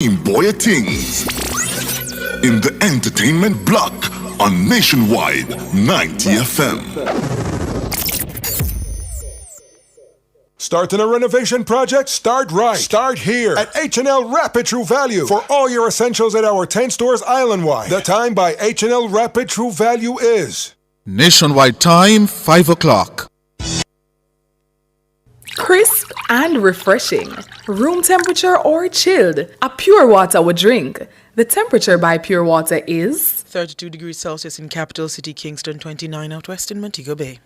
Boy Things in the entertainment block on Nationwide 90 FM. Starting a renovation project? Start right. Start here at H&L Rapid True Value for all your essentials at our 10 stores island-wide. The time by H&L Rapid True Value is Nationwide time, 5 o'clock. Crisp and refreshing. Room temperature or chilled. A pure water would drink. The temperature by Pure Water is 32 degrees Celsius in capital city Kingston, 29 out west in Montego Bay.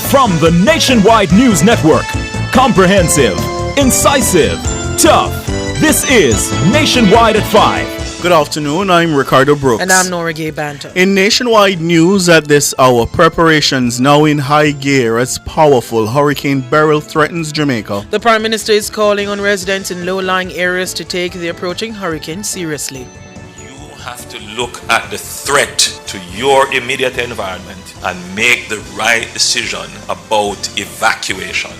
From the Nationwide News Network, comprehensive, incisive, tough. This is Nationwide at 5. Good afternoon, I'm Ricardo Brooks. And I'm Nora Gay Banter. In Nationwide News at this hour, preparations now in high gear as powerful Hurricane Beryl threatens Jamaica. The Prime Minister is calling on residents in low-lying areas to take the approaching hurricane seriously. You have to look at the threat to your immediate environment and make the right decision about evacuation.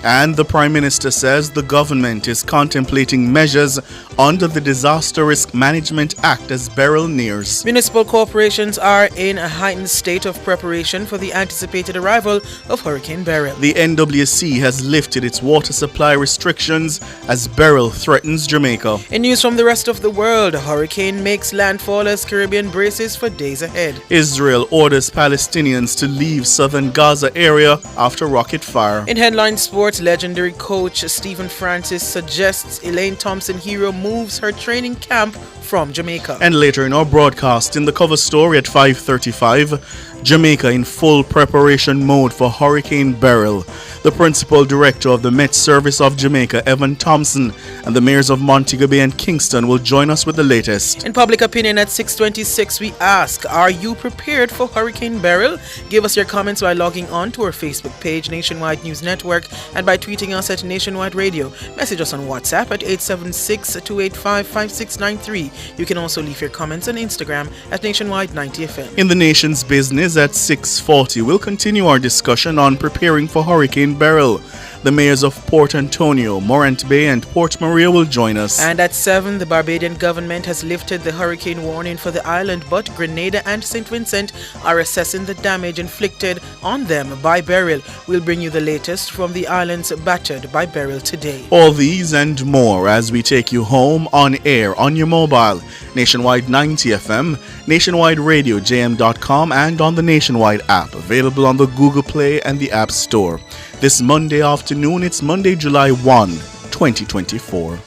And the Prime Minister says the government is contemplating measures under the Disaster Risk Management Act as Beryl nears. Municipal corporations are in a heightened state of preparation for the anticipated arrival of Hurricane Beryl. The NWC has lifted its water supply restrictions as Beryl threatens Jamaica. In news from the rest of the world, a hurricane makes landfall as Caribbean braces for days ahead. Israel orders Palestinians to leave southern Gaza area after rocket fire. In headline sports, legendary coach Stephen Francis suggests Elaine Thompson-Hero moves her training camp from Jamaica. And later in our broadcast, in the cover story at 5:35, Jamaica in full preparation mode for Hurricane Beryl. The principal director of the Met Service of Jamaica, Evan Thompson, and the mayors of Montego Bay and Kingston will join us with the latest. In public opinion at 6:26, we ask, are you prepared for Hurricane Beryl? Give us your comments by logging on to our Facebook page, Nationwide News Network, and by tweeting us at Nationwide Radio. Message us on WhatsApp at 876-285-5693. You can also leave your comments on Instagram at Nationwide 90 FM. In the nation's business at 6:40, we'll continue our discussion on preparing for Hurricane Beryl. The mayors of Port Antonio, Morant Bay and Port Maria will join us. And at 7, the Barbadian government has lifted the hurricane warning for the island, but Grenada and St. Vincent are assessing the damage inflicted on them by Beryl. We'll bring you the latest from the islands battered by Beryl today. All these and more as we take you home on air on your mobile, Nationwide 90 FM, Nationwide Radio, JM.com, and on the Nationwide app, available on the Google Play and the App Store. This Monday afternoon, it's Monday, July 1, 2024.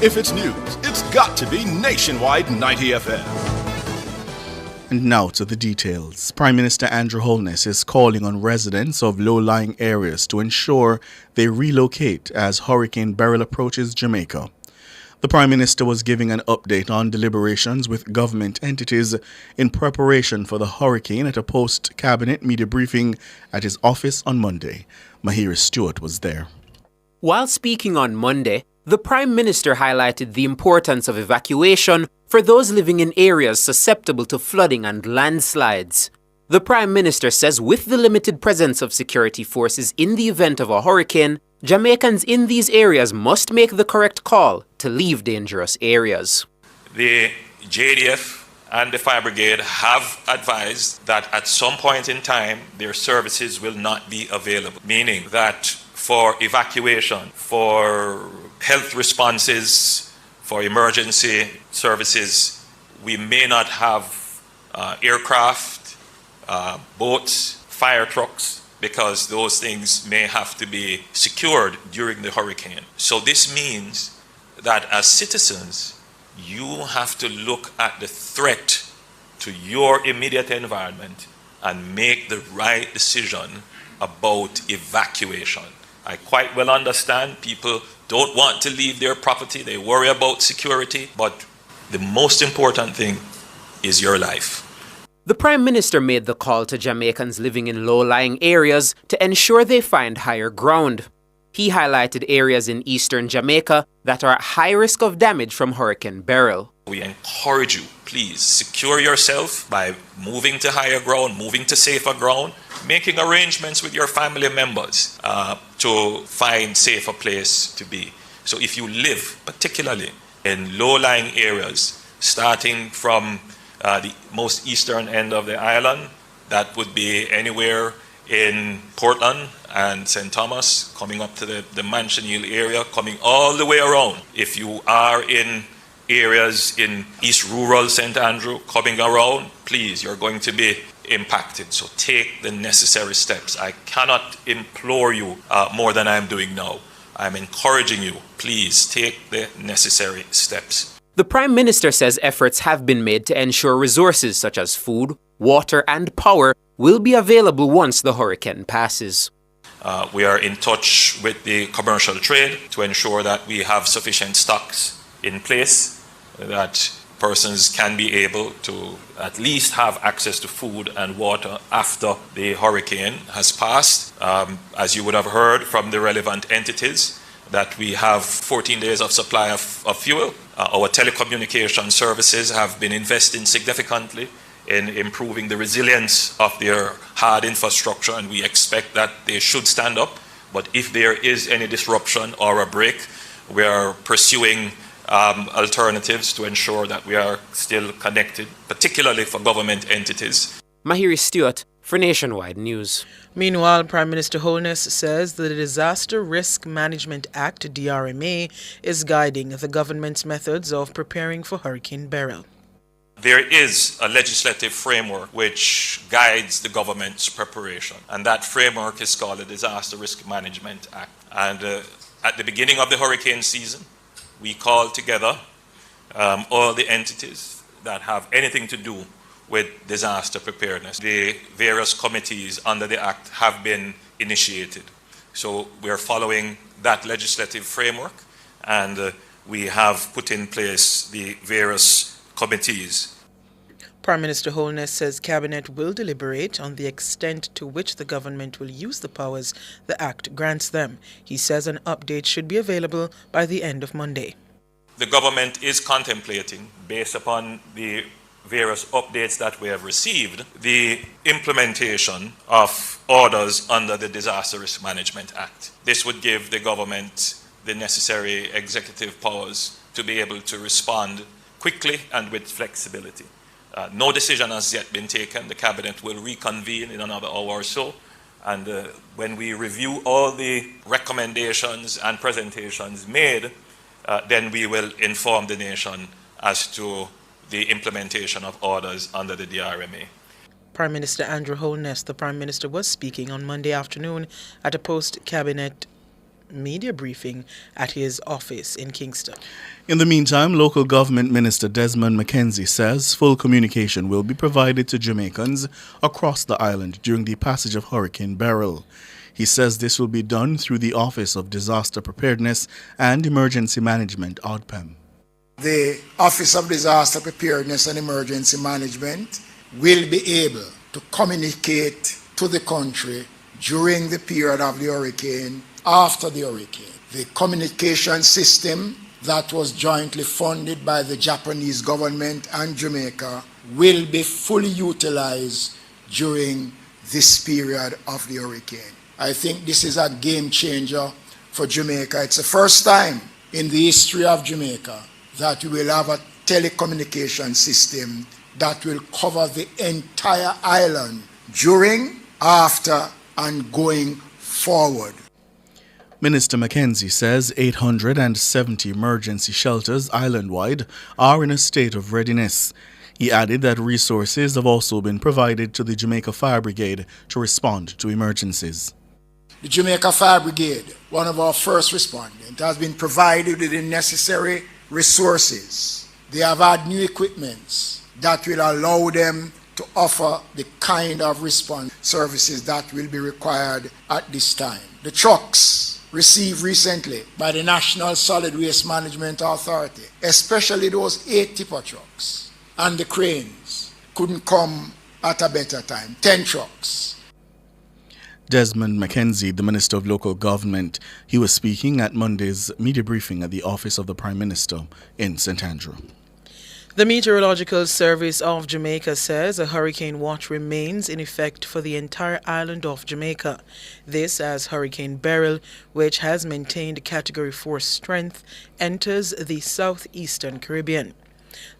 If it's news, it's got to be Nationwide 90 FM. And now to the details. Prime Minister Andrew Holness is calling on residents of low-lying areas to ensure they relocate as Hurricane Beryl approaches Jamaica. The Prime Minister was giving an update on deliberations with government entities in preparation for the hurricane at a post-cabinet media briefing at his office on Monday. Mahira Stewart was there. While speaking on Monday, the Prime Minister highlighted the importance of evacuation for those living in areas susceptible to flooding and landslides. The Prime Minister says with the limited presence of security forces in the event of a hurricane, Jamaicans in these areas must make the correct call to leave dangerous areas. The JDF and the Fire Brigade have advised that at some point in time their services will not be available, meaning that for evacuation, for health responses, for emergency services, we may not have aircraft, boats, fire trucks, because those things may have to be secured during the hurricane. So this means that as citizens, you have to look at the threat to your immediate environment and make the right decision about evacuation. I quite well understand people don't want to leave their property, they worry about security, but the most important thing is your life. The Prime Minister made the call to Jamaicans living in low-lying areas to ensure they find higher ground. He highlighted areas in eastern Jamaica that are at high risk of damage from Hurricane Beryl. We encourage you, please secure yourself by moving to higher ground, moving to safer ground, making arrangements with your family members to find safer place to be. So if you live particularly in low-lying areas, starting from the most eastern end of the island, that would be anywhere in Portland and St. Thomas, coming up to the Mansion Hill area, coming all the way around. If you are in areas in East Rural St. Andrew, coming around, please, you're going to be impacted. So take the necessary steps. I cannot implore you more than I'm doing now. I'm encouraging you, please take the necessary steps. The Prime Minister says efforts have been made to ensure resources such as food, water and power will be available once the hurricane passes. We are in touch with the commercial trade to ensure that we have sufficient stocks in place, that persons can be able to at least have access to food and water after the hurricane has passed. As you would have heard from the relevant entities, that we have 14 days of supply of fuel. Our telecommunication services have been investing significantly in improving the resilience of their hard infrastructure, and we expect that they should stand up. But if there is any disruption or a break, we are pursuing alternatives to ensure that we are still connected, particularly for government entities. Mahiri Stewart for Nationwide News. Meanwhile, Prime Minister Holness says the Disaster Risk Management Act, DRMA, is guiding the government's methods of preparing for Hurricane Beryl. There is a legislative framework which guides the government's preparation, and that framework is called the Disaster Risk Management Act. And at the beginning of the hurricane season, we called together all the entities that have anything to do with disaster preparedness. The various committees under the Act have been initiated. So we are following that legislative framework, and we have put in place the various committees. Prime Minister Holness says Cabinet will deliberate on the extent to which the government will use the powers the Act grants them. He says an update should be available by the end of Monday. The government is contemplating, based upon the various updates that we have received, the implementation of orders under the Disaster Risk Management Act. This would give the government the necessary executive powers to be able to respond quickly and with flexibility. No decision has yet been taken. The Cabinet will reconvene in another hour or so, and when we review all the recommendations and presentations made, then we will inform the nation as to the implementation of orders under the DRMA. Prime Minister Andrew Holness, the Prime Minister, was speaking on Monday afternoon at a post-Cabinet media briefing at his office in Kingston. In the meantime, local government minister Desmond McKenzie says full communication will be provided to Jamaicans across the island during the passage of Hurricane Beryl. He says this will be done through the Office of Disaster Preparedness and Emergency Management, ODPEM. The Office of Disaster Preparedness and Emergency Management will be able to communicate to the country during the period of the hurricane, after the hurricane. The communication system that was jointly funded by the Japanese government and Jamaica will be fully utilized during this period of the hurricane. I think this is a game changer for Jamaica. It's the first time in the history of Jamaica that we will have a telecommunication system that will cover the entire island during, after, and going forward. Minister McKenzie says 870 emergency shelters island-wide are in a state of readiness. He added that resources have also been provided to the Jamaica Fire Brigade to respond to emergencies. The Jamaica Fire Brigade, one of our first respondents, has been provided with the necessary resources. They have had new equipments that will allow them to offer the kind of response services that will be required at this time. The trucks received recently by the National Solid Waste Management Authority, especially those 8 tipper trucks, and the cranes couldn't come at a better time. 10 trucks. Desmond McKenzie, the Minister of Local Government, he was speaking at Monday's media briefing at the Office of the Prime Minister in St. Andrew. The Meteorological Service of Jamaica says a hurricane watch remains in effect for the entire island of Jamaica. This as Hurricane Beryl, which has maintained Category 4 strength, enters the southeastern Caribbean.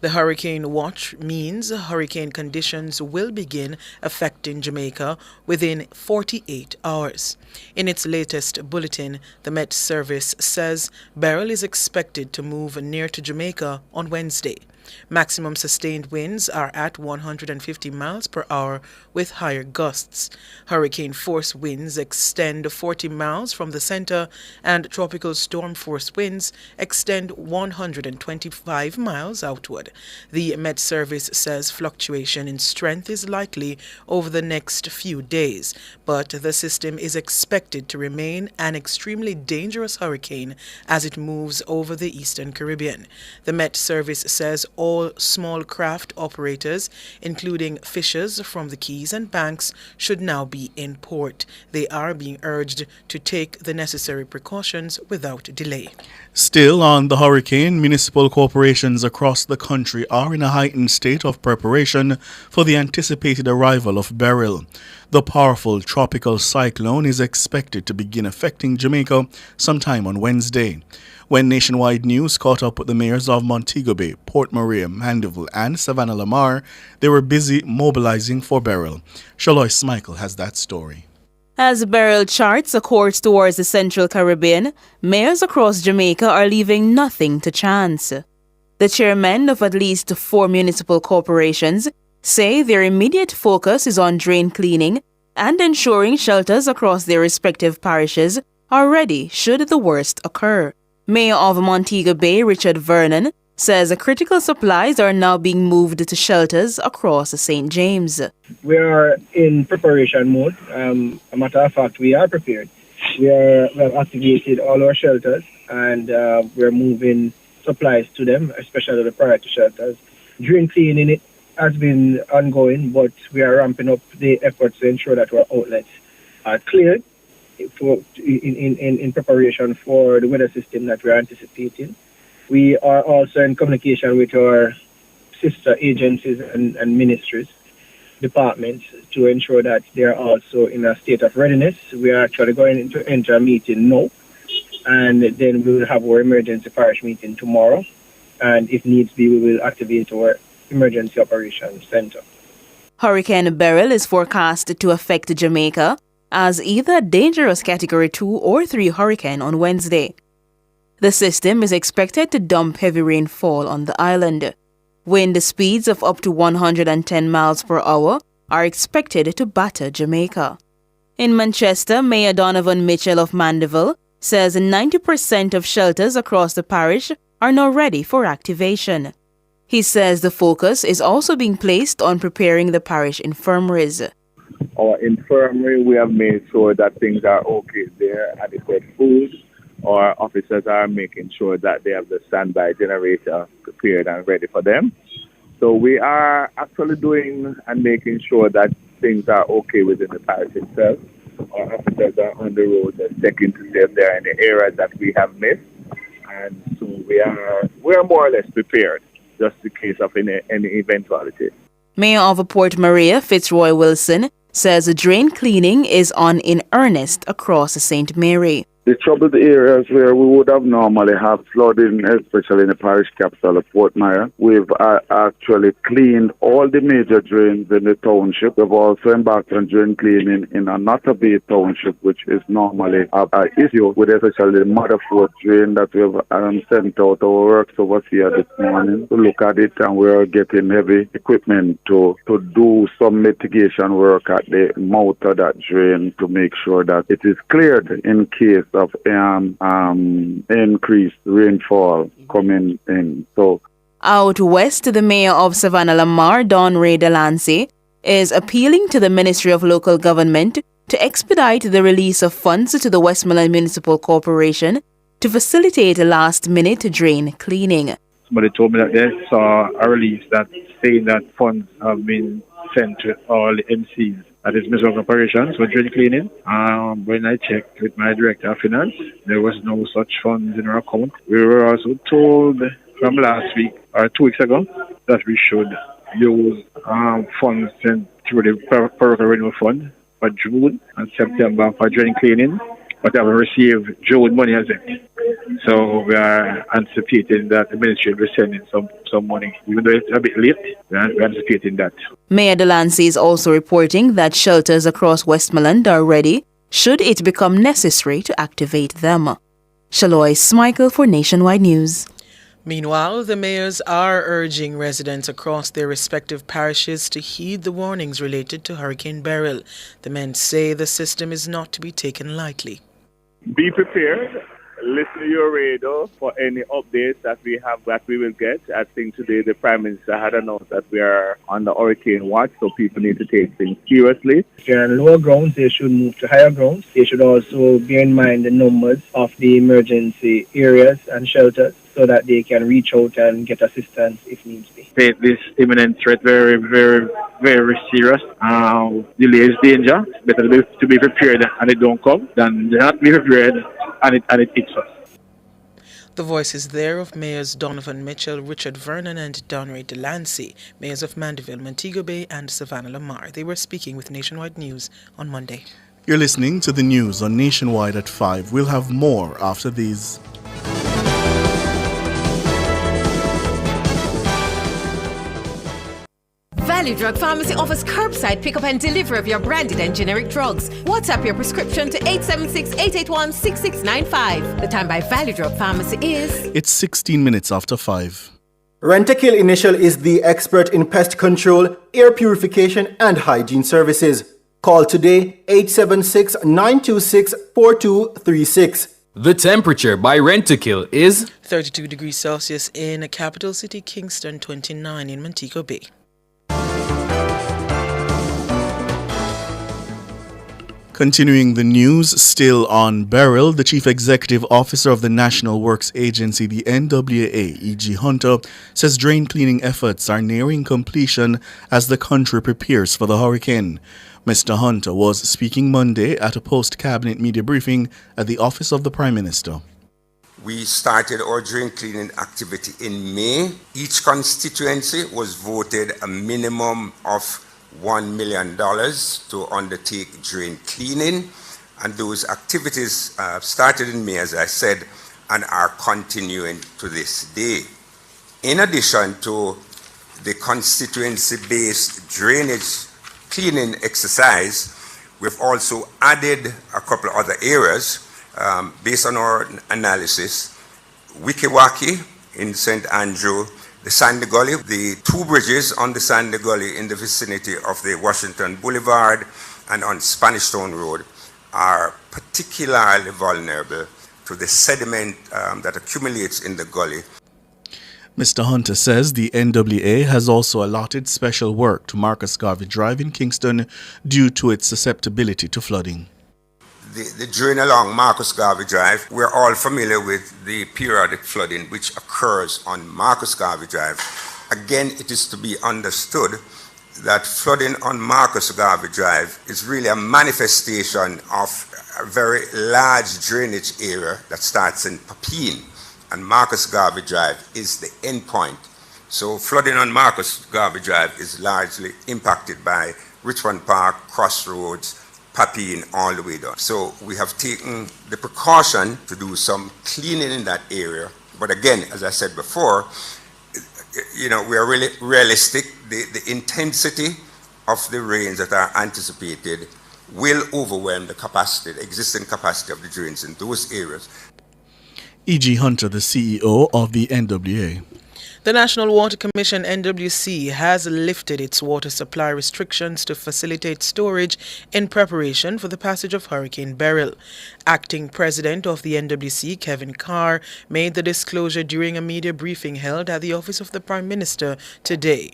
The hurricane watch means hurricane conditions will begin affecting Jamaica within 48 hours. In its latest bulletin, the Met Service says Beryl is expected to move near to Jamaica on Wednesday. Maximum sustained winds are at 150 miles per hour with higher gusts. Hurricane force winds extend 40 miles from the center, and tropical storm force winds extend 125 miles outward. The Met Service says fluctuation in strength is likely over the next few days, but the system is expected to remain an extremely dangerous hurricane as it moves over the eastern Caribbean. The Met Service says all small craft operators, including fishers from the Keys and Banks, should now be in port. They are being urged to take the necessary precautions without delay. Still on the hurricane, municipal corporations across the country are in a heightened state of preparation for the anticipated arrival of Beryl. The powerful tropical cyclone is expected to begin affecting Jamaica sometime on Wednesday. When Nationwide News caught up with the mayors of Montego Bay, Port Maria, Mandeville, and Savannah Lamar, they were busy mobilizing for Beryl. Shalois Michael has that story. As Beryl charts a course towards the Central Caribbean, mayors across Jamaica are leaving nothing to chance. The chairmen of at least 4 municipal corporations say their immediate focus is on drain cleaning and ensuring shelters across their respective parishes are ready should the worst occur. Mayor of Montego Bay, Richard Vernon, says critical supplies are now being moved to shelters across St. James. We are in preparation mode. A matter of fact, we are prepared. We have activated all our shelters and we're moving supplies to them, especially the priority shelters. Drain cleaning it has been ongoing, but we are ramping up the efforts to ensure that our outlets are cleared in preparation for the weather system that we are anticipating. We are also in communication with our sister agencies and ministries, departments, to ensure that they are also in a state of readiness. We are actually going to enter a meeting now, and then we will have our emergency parish meeting tomorrow. And if needs be, we will activate our emergency operations center. Hurricane Beryl is forecast to affect Jamaica as either a dangerous Category 2 or 3 hurricane on Wednesday. The system is expected to dump heavy rainfall on the island. Wind speeds of up to 110 miles per hour are expected to batter Jamaica. In Manchester, Mayor Donovan Mitchell of Mandeville says 90% of shelters across the parish are now ready for activation. He says the focus is also being placed on preparing the parish infirmaries. Our infirmary, we have made sure that things are okay there, adequate food. Our officers are making sure that they have the standby generator prepared and ready for them. So we are actually doing and making sure that things are okay within the parish itself. Our officers are on the road and checking to see if there are any areas that we have missed. And so we are more or less prepared, just in case of any eventuality. Mayor of Port Maria, Fitzroy Wilson, says drain cleaning is on in earnest across St. Mary. The troubled areas where we would have normally have flooding, especially in the parish capital of Port Maria, we've actually cleaned all the major drains in the township. We've also embarked on drain cleaning in Anata Bay Township, which is normally an issue with especially the Motherford drain that we've sent out our works over here this morning to look at it, and we're getting heavy equipment to do some mitigation work at the mouth of that drain to make sure that it is cleared in case of increased rainfall coming in. So, out west, the mayor of Savannah Lamar, Don Ray Delancey, is appealing to the Ministry of Local Government to expedite the release of funds to the Westmoreland Municipal Corporation to facilitate last-minute drain cleaning. Somebody told me that they saw a release that saying that funds have been sent to all the MCs. That is Municipal Operations for drain cleaning. When I checked with my Director of Finance, there was no such funds in our account. We were also told from last week or 2 weeks ago that we should use funds sent through the Permanent Renewal Fund for June and September for drain cleaning, but haven't received June money as yet. So we are anticipating that the ministry will send in some money. Even though it's a bit late, we're anticipating that. Mayor Delancey is also reporting that shelters across Westmoreland are ready should it become necessary to activate them. Shaloy Smichael for Nationwide News. Meanwhile, the mayors are urging residents across their respective parishes to heed the warnings related to Hurricane Beryl. The men say the system is not to be taken lightly. Be prepared. Listen to your radio for any updates that we will get. I think today the Prime Minister had announced that we are on the hurricane watch, so people need to take things seriously. If they're on lower grounds, they should move to higher grounds. They should also bear in mind the numbers of the emergency areas and shelters so that they can reach out and get assistance if needs be. Take this imminent threat very, very, very serious. Delay is danger. It's better to be prepared and it don't come than not be prepared and it hits us. The voices there of Mayors Donovan Mitchell, Richard Vernon and Donray Delancey, Mayors of Mandeville, Montego Bay and Savannah Lamar. They were speaking with Nationwide News on Monday. You're listening to the news on Nationwide at 5. We'll have more after these. Valley Drug Pharmacy offers curbside pickup and delivery of your branded and generic drugs. WhatsApp your prescription to 876-881-6695. The time by Valley Drug Pharmacy is... It's 16 minutes after 5. Rentokil Initial is the expert in pest control, air purification and hygiene services. Call today 876-926-4236. The temperature by Rentokil is 32 degrees Celsius in capital city Kingston, 29 in Montego Bay. Continuing the news, still on Beryl, the Chief Executive Officer of the National Works Agency, the NWA, E.G. Hunter, says drain cleaning efforts are nearing completion as the country prepares for the hurricane. Mr. Hunter was speaking Monday at a post-cabinet media briefing at the office of the Prime Minister. We started our drain cleaning activity in May. Each constituency was voted a minimum of $1 million to undertake drain cleaning, and those activities started in May, as I said, and are continuing to this day. In addition to the constituency-based drainage cleaning exercise, we've also added a couple of other areas based on our analysis. Wikiwaki in St. Andrew, the Sandy Gully, the two bridges on the Sandy Gully in the vicinity of the Washington Boulevard and on Spanish Town Road are particularly vulnerable to the sediment that accumulates in the gully. Mr. Hunter says the NWA has also allotted special work to Marcus Garvey Drive in Kingston due to its susceptibility to flooding. The drain along Marcus Garvey Drive, we're all familiar with the periodic flooding which occurs on Marcus Garvey Drive. Again, it is to be understood that flooding on Marcus Garvey Drive is really a manifestation of a very large drainage area that starts in Papine, and Marcus Garvey Drive is the end point. So flooding on Marcus Garvey Drive is largely impacted by Richmond Park, Crossroads, Papine, all the way down. So we have taken the precaution to do some cleaning in that area. But again, as I said before, we are really realistic. The intensity of the rains that are anticipated will overwhelm the existing capacity of the drains in those areas. E.G. Hunter, the CEO of the NWA. The National Water Commission, NWC, has lifted its water supply restrictions to facilitate storage in preparation for the passage of Hurricane Beryl. Acting President of the NWC, Kevin Carr, made the disclosure during a media briefing held at the office of the Prime Minister today.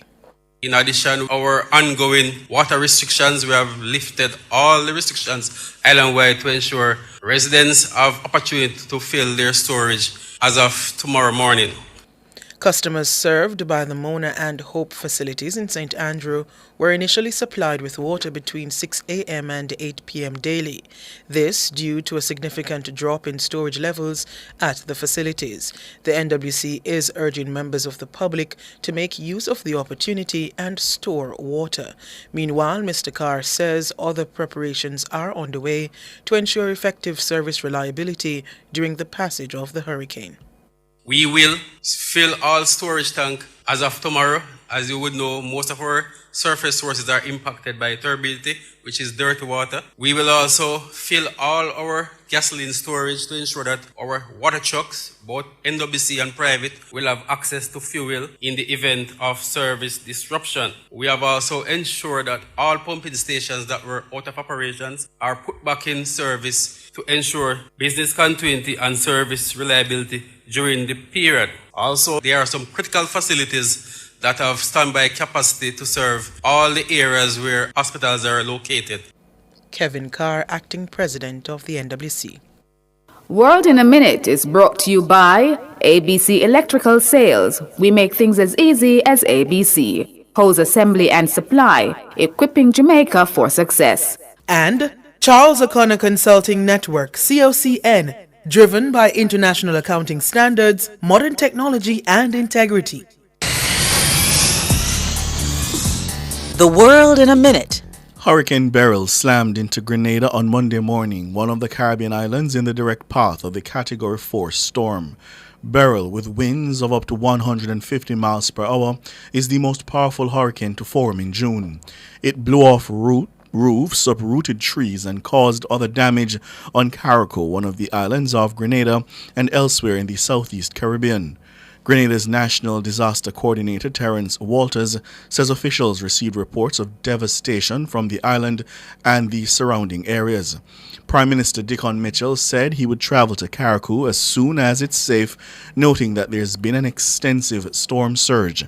In addition, our ongoing water restrictions, we have lifted all the restrictions island-wide to ensure residents have opportunity to fill their storage as of tomorrow morning. Customers served by the Mona and Hope facilities in St. Andrew were initially supplied with water between 6 a.m. and 8 p.m. daily. This due to a significant drop in storage levels at the facilities. The NWC is urging members of the public to make use of the opportunity and store water. Meanwhile, Mr. Carr says other preparations are underway to ensure effective service reliability during the passage of the hurricane. We will fill all storage tanks as of tomorrow. As you would know, most of our surface sources are impacted by turbidity, which is dirty water. We will also fill all our gasoline storage to ensure that our water trucks, both NWC and private, will have access to fuel in the event of service disruption. We have also ensured that all pumping stations that were out of operations are put back in service to ensure business continuity and service reliability during the period. Also, there are some critical facilities that have standby capacity to serve all the areas where hospitals are located. Kevin Carr, acting president of the NWC. World in a Minute is brought to you by ABC Electrical Sales. We make things as easy as ABC. Hose assembly and supply, equipping Jamaica for success. And Charles O'Connor Consulting Network, COCN, driven by international accounting standards, modern technology and integrity. The World in a Minute. Hurricane Beryl slammed into Grenada on Monday morning, one of the Caribbean islands in the direct path of the Category 4 storm. Beryl, with winds of up to 150 miles per hour, is the most powerful hurricane to form in June. It blew off roofs, uprooted trees, and caused other damage on Carriacou, one of the islands of Grenada, and elsewhere in the southeast Caribbean. Grenada's National Disaster Coordinator, Terence Walters, says officials received reports of devastation from the island and the surrounding areas. Prime Minister Dickon Mitchell said he would travel to Carriacou as soon as it's safe, noting that there's been an extensive storm surge.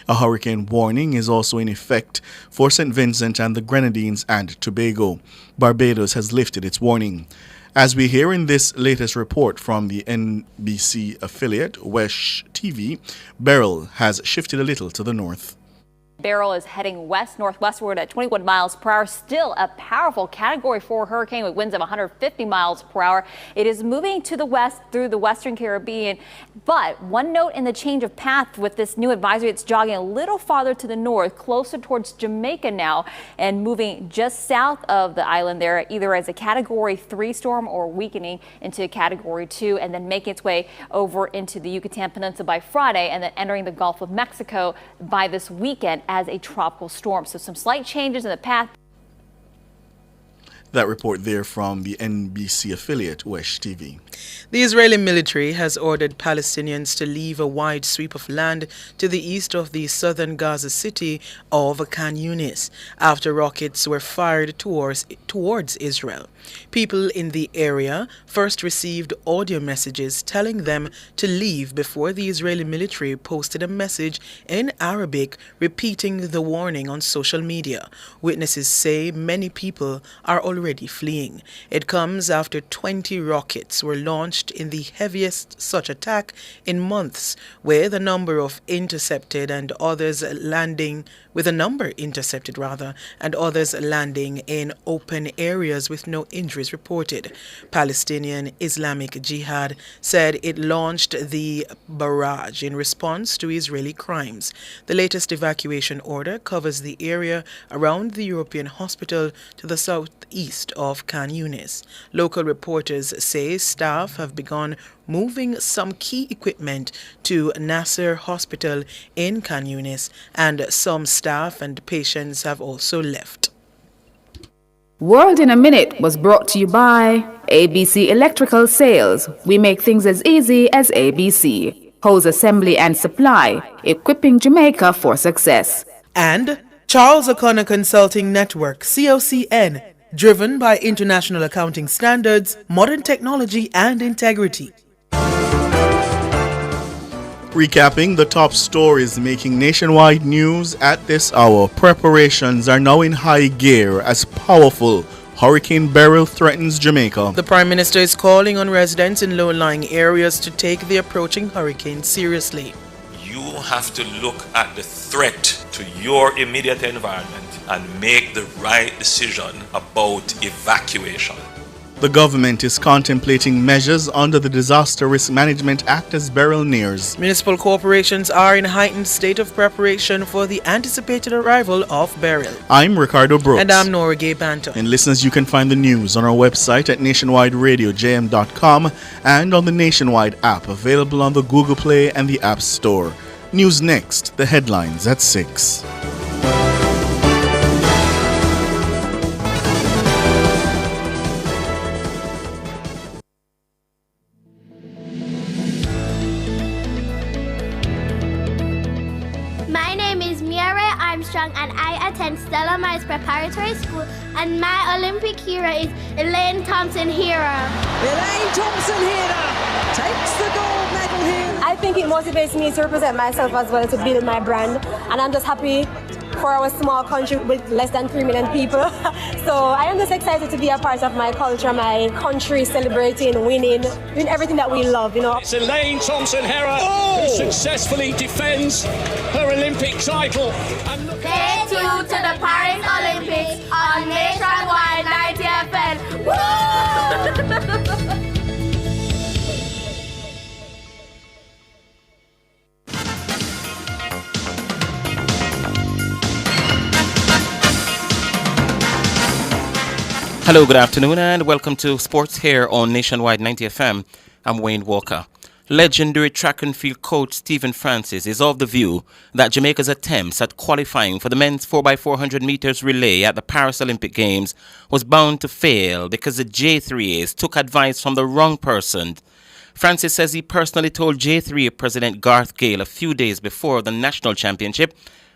A hurricane warning is also in effect for St. Vincent and the Grenadines and Tobago. Barbados has lifted its warning. As we hear in this latest report from the NBC affiliate, WESH TV, Beryl has shifted a little to the north. Beryl is heading west-northwestward at 21 miles per hour. Still a powerful Category 4 hurricane with winds of 150 miles per hour. It is moving to the west through the western Caribbean. But one note in the change of path with this new advisory, it's jogging a little farther to the north, closer towards Jamaica now, and moving just south of the island there, either as a Category 3 storm or weakening into a Category 2, and then making its way over into the Yucatan Peninsula by Friday, and then entering the Gulf of Mexico by this weekend as a tropical storm. So some slight changes in the path. That report there from the NBC affiliate, WESH TV. The Israeli military has ordered Palestinians to leave a wide sweep of land to the east of the southern Gaza city of Khan Yunis after rockets were fired towards Israel. People in the area first received audio messages telling them to leave before the Israeli military posted a message in Arabic repeating the warning on social media. Witnesses say many people are already fleeing. It comes after 20 rockets were launched in the heaviest such attack in months, with a number intercepted and others landing in open areas with no injuries reported. Palestinian Islamic Jihad said it launched the barrage in response to Israeli crimes. The latest evacuation order covers the area around the European hospital to the southeast of Khan Yunis. Local reporters say staff have begun moving some key equipment to Nasser Hospital in Khan Yunis, and some staff and patients have also left. World in a Minute was brought to you by ABC Electrical Sales. We make things as easy as ABC. Hose assembly and supply, equipping Jamaica for success. And Charles O'Connor Consulting Network, COCN, driven by international accounting standards, modern technology and integrity. Recapping the top stories making nationwide news at this hour, preparations are now in high gear as powerful Hurricane Beryl threatens Jamaica. The Prime Minister is calling on residents in low-lying areas to take the approaching hurricane seriously. You have to look at the threat to your immediate environment and make the right decision about evacuation. The government is contemplating measures under the Disaster Risk Management Act as Beryl nears. Municipal corporations are in a heightened state of preparation for the anticipated arrival of Beryl. I'm Ricardo Brooks. And I'm Nora Gay Banter. And listeners, you can find the news on our website at nationwideradiojm.com and on the Nationwide app available on the Google Play and the App Store. News next, the headlines at 6. And I attend Stella Maris Preparatory School, and my Olympic hero is Elaine Thompson-Hera. Elaine Thompson-Hera takes the gold medal here. I think it motivates me to represent myself as well, to build my brand, and I'm just happy for our small country with less than 3 million people. So I am just excited to be a part of my culture, my country, celebrating, winning, doing everything that we love, you know. It's Elaine Thompson-Hera who successfully defends her Olympic title. Day 2 to the Paris Olympics on Nationwide 90 FM. Woo! Hello, good afternoon, and welcome to Sports here on Nationwide 90 FM. I'm Wayne Walker. Legendary track and field coach Stephen Francis is of the view that Jamaica's attempts at qualifying for the men's 4x400 meters relay at the Paris Olympic Games was bound to fail because the J3As took advice from the wrong person. Francis says he personally told J3A President Garth Gale a few days before the national championship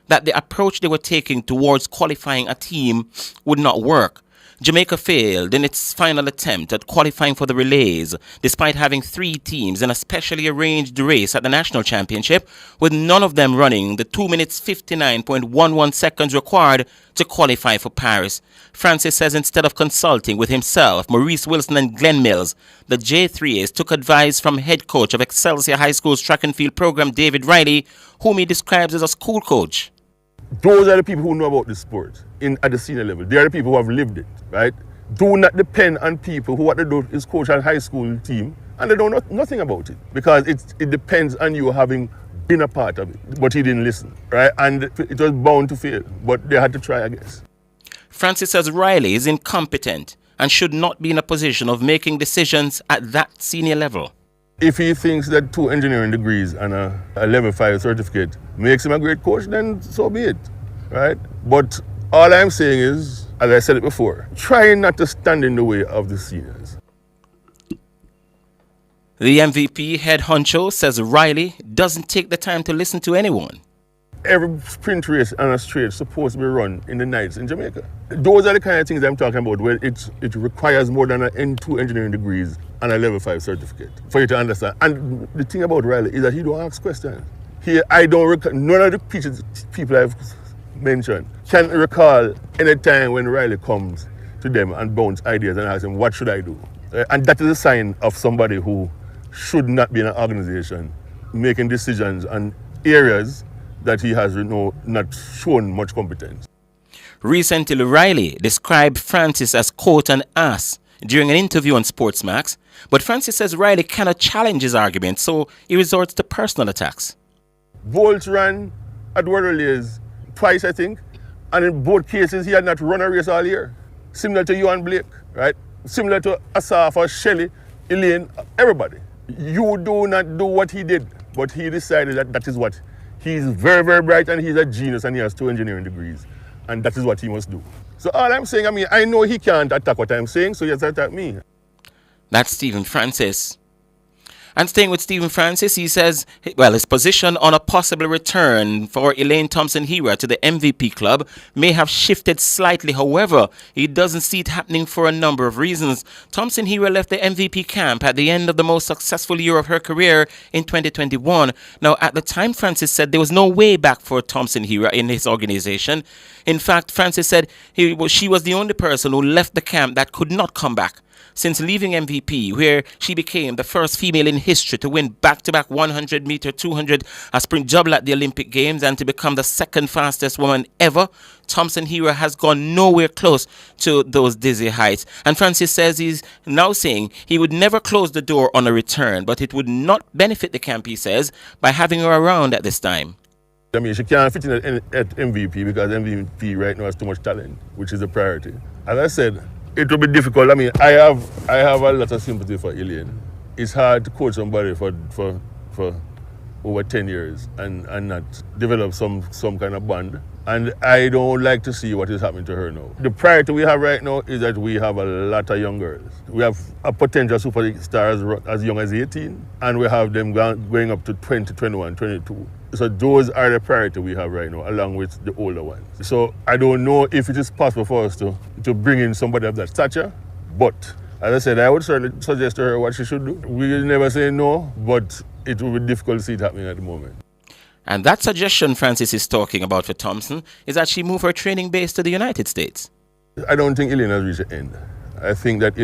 that the approach they were taking towards qualifying a team would not work. Jamaica failed in its final attempt at qualifying for the relays, despite having 3 teams in a specially arranged race at the national championship, with none of them running the 2 minutes 59.11 seconds required to qualify for Paris. Francis says instead of consulting with himself, Maurice Wilson and Glenn Mills, the J3As took advice from head coach of Excelsior High School's track and field program, David Riley, whom he describes as a school coach. Those are the people who know about the sport at the senior level. They are the people who have lived it, right? Do not depend on people who what they do is coach a high school team and they don't know nothing about it, because it depends on you having been a part of it. But he didn't listen, right? And it was bound to fail, but they had to try, I guess. Francis says Riley is incompetent and should not be in a position of making decisions at that senior level. If he thinks that 2 engineering degrees and a level 5 certificate makes him a great coach, then so be it, right? But all I'm saying is, as I said it before, try not to stand in the way of the seniors. The MVP head honcho says Riley doesn't take the time to listen to anyone. Every sprint race on a straight is supposed to be run in the nights in Jamaica. Those are the kind of things I'm talking about, where it requires more than 2 engineering degrees and a level 5 certificate for you to understand. And the thing about Riley is that he don't ask questions. None of the people I've mentioned can recall any time when Riley comes to them and bounce ideas and asks them, what should I do? And that is a sign of somebody who should not be in an organization making decisions on areas that he has not shown much competence. Recently, Riley described Francis as, quote, an ass during an interview on Sportsmax, but Francis says Riley cannot challenge his argument, so he resorts to personal attacks. Bolt ran at World Relays twice, I think, and in both cases he had not run a race all year. Similar to you and Blake, right? Similar to Asafa, Shelley, Elaine, everybody. You do not do what he did, but he decided that is what. He's very, very bright and he's a genius and he has 2 engineering degrees. And that is what he must do. So all I'm saying, I know he can't attack what I'm saying, so he has to attack me. That's Stephen Francis. And staying with Stephen Francis, he says, his position on a possible return for Elaine Thompson-Hera to the MVP club may have shifted slightly. However, he doesn't see it happening for a number of reasons. Thompson-Hera left the MVP camp at the end of the most successful year of her career in 2021. Now, at the time, Francis said there was no way back for Thompson-Hera in his organization. In fact, Francis said she was the only person who left the camp that could not come back. since leaving MVP, where she became the first female in history to win back-to-back 100-meter, 200 sprint double at the Olympic Games and to become the second fastest woman ever, Thompson Hero has gone nowhere close to those dizzy heights. And Francis says he's now saying he would never close the door on a return, but it would not benefit the camp, he says, by having her around at this time. I mean, she can't fit in at MVP because MVP right now has too much talent, which is a priority. As I said, it will be difficult. I mean, I have a lot of sympathy for Elaine. It's hard to coach somebody for over 10 years and not develop some kind of bond. And I don't like to see what is happening to her now. The priority we have right now is that we have a lot of young girls. We have a potential superstars as young as 18, and we have them going up to 20, 21, 22. So those are the priority we have right now, along with the older ones. So I don't know if it is possible for us to bring in somebody of that stature, but as I said, I would certainly suggest to her what she should do. We will never say no, but it will be difficult to see it happening at the moment. And that suggestion Francis is talking about for Thompson is that she move her training base to the United States. I don't think Elaine has reached the end. I think that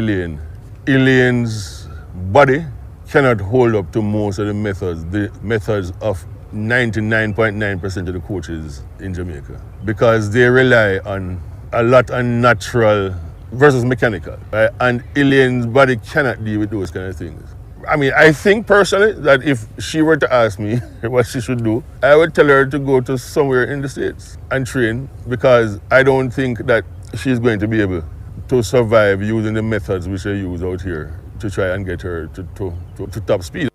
Elaine's body cannot hold up to most of the methods of 99.9% of the coaches in Jamaica, because they rely on a lot on natural versus mechanical. And Elaine's body cannot deal with those kind of things. I mean, I think personally that if she were to ask me what she should do, I would tell her to go to somewhere in the States and train, because I don't think that she's going to be able to survive using the methods which they use out here to try and get her to top speed.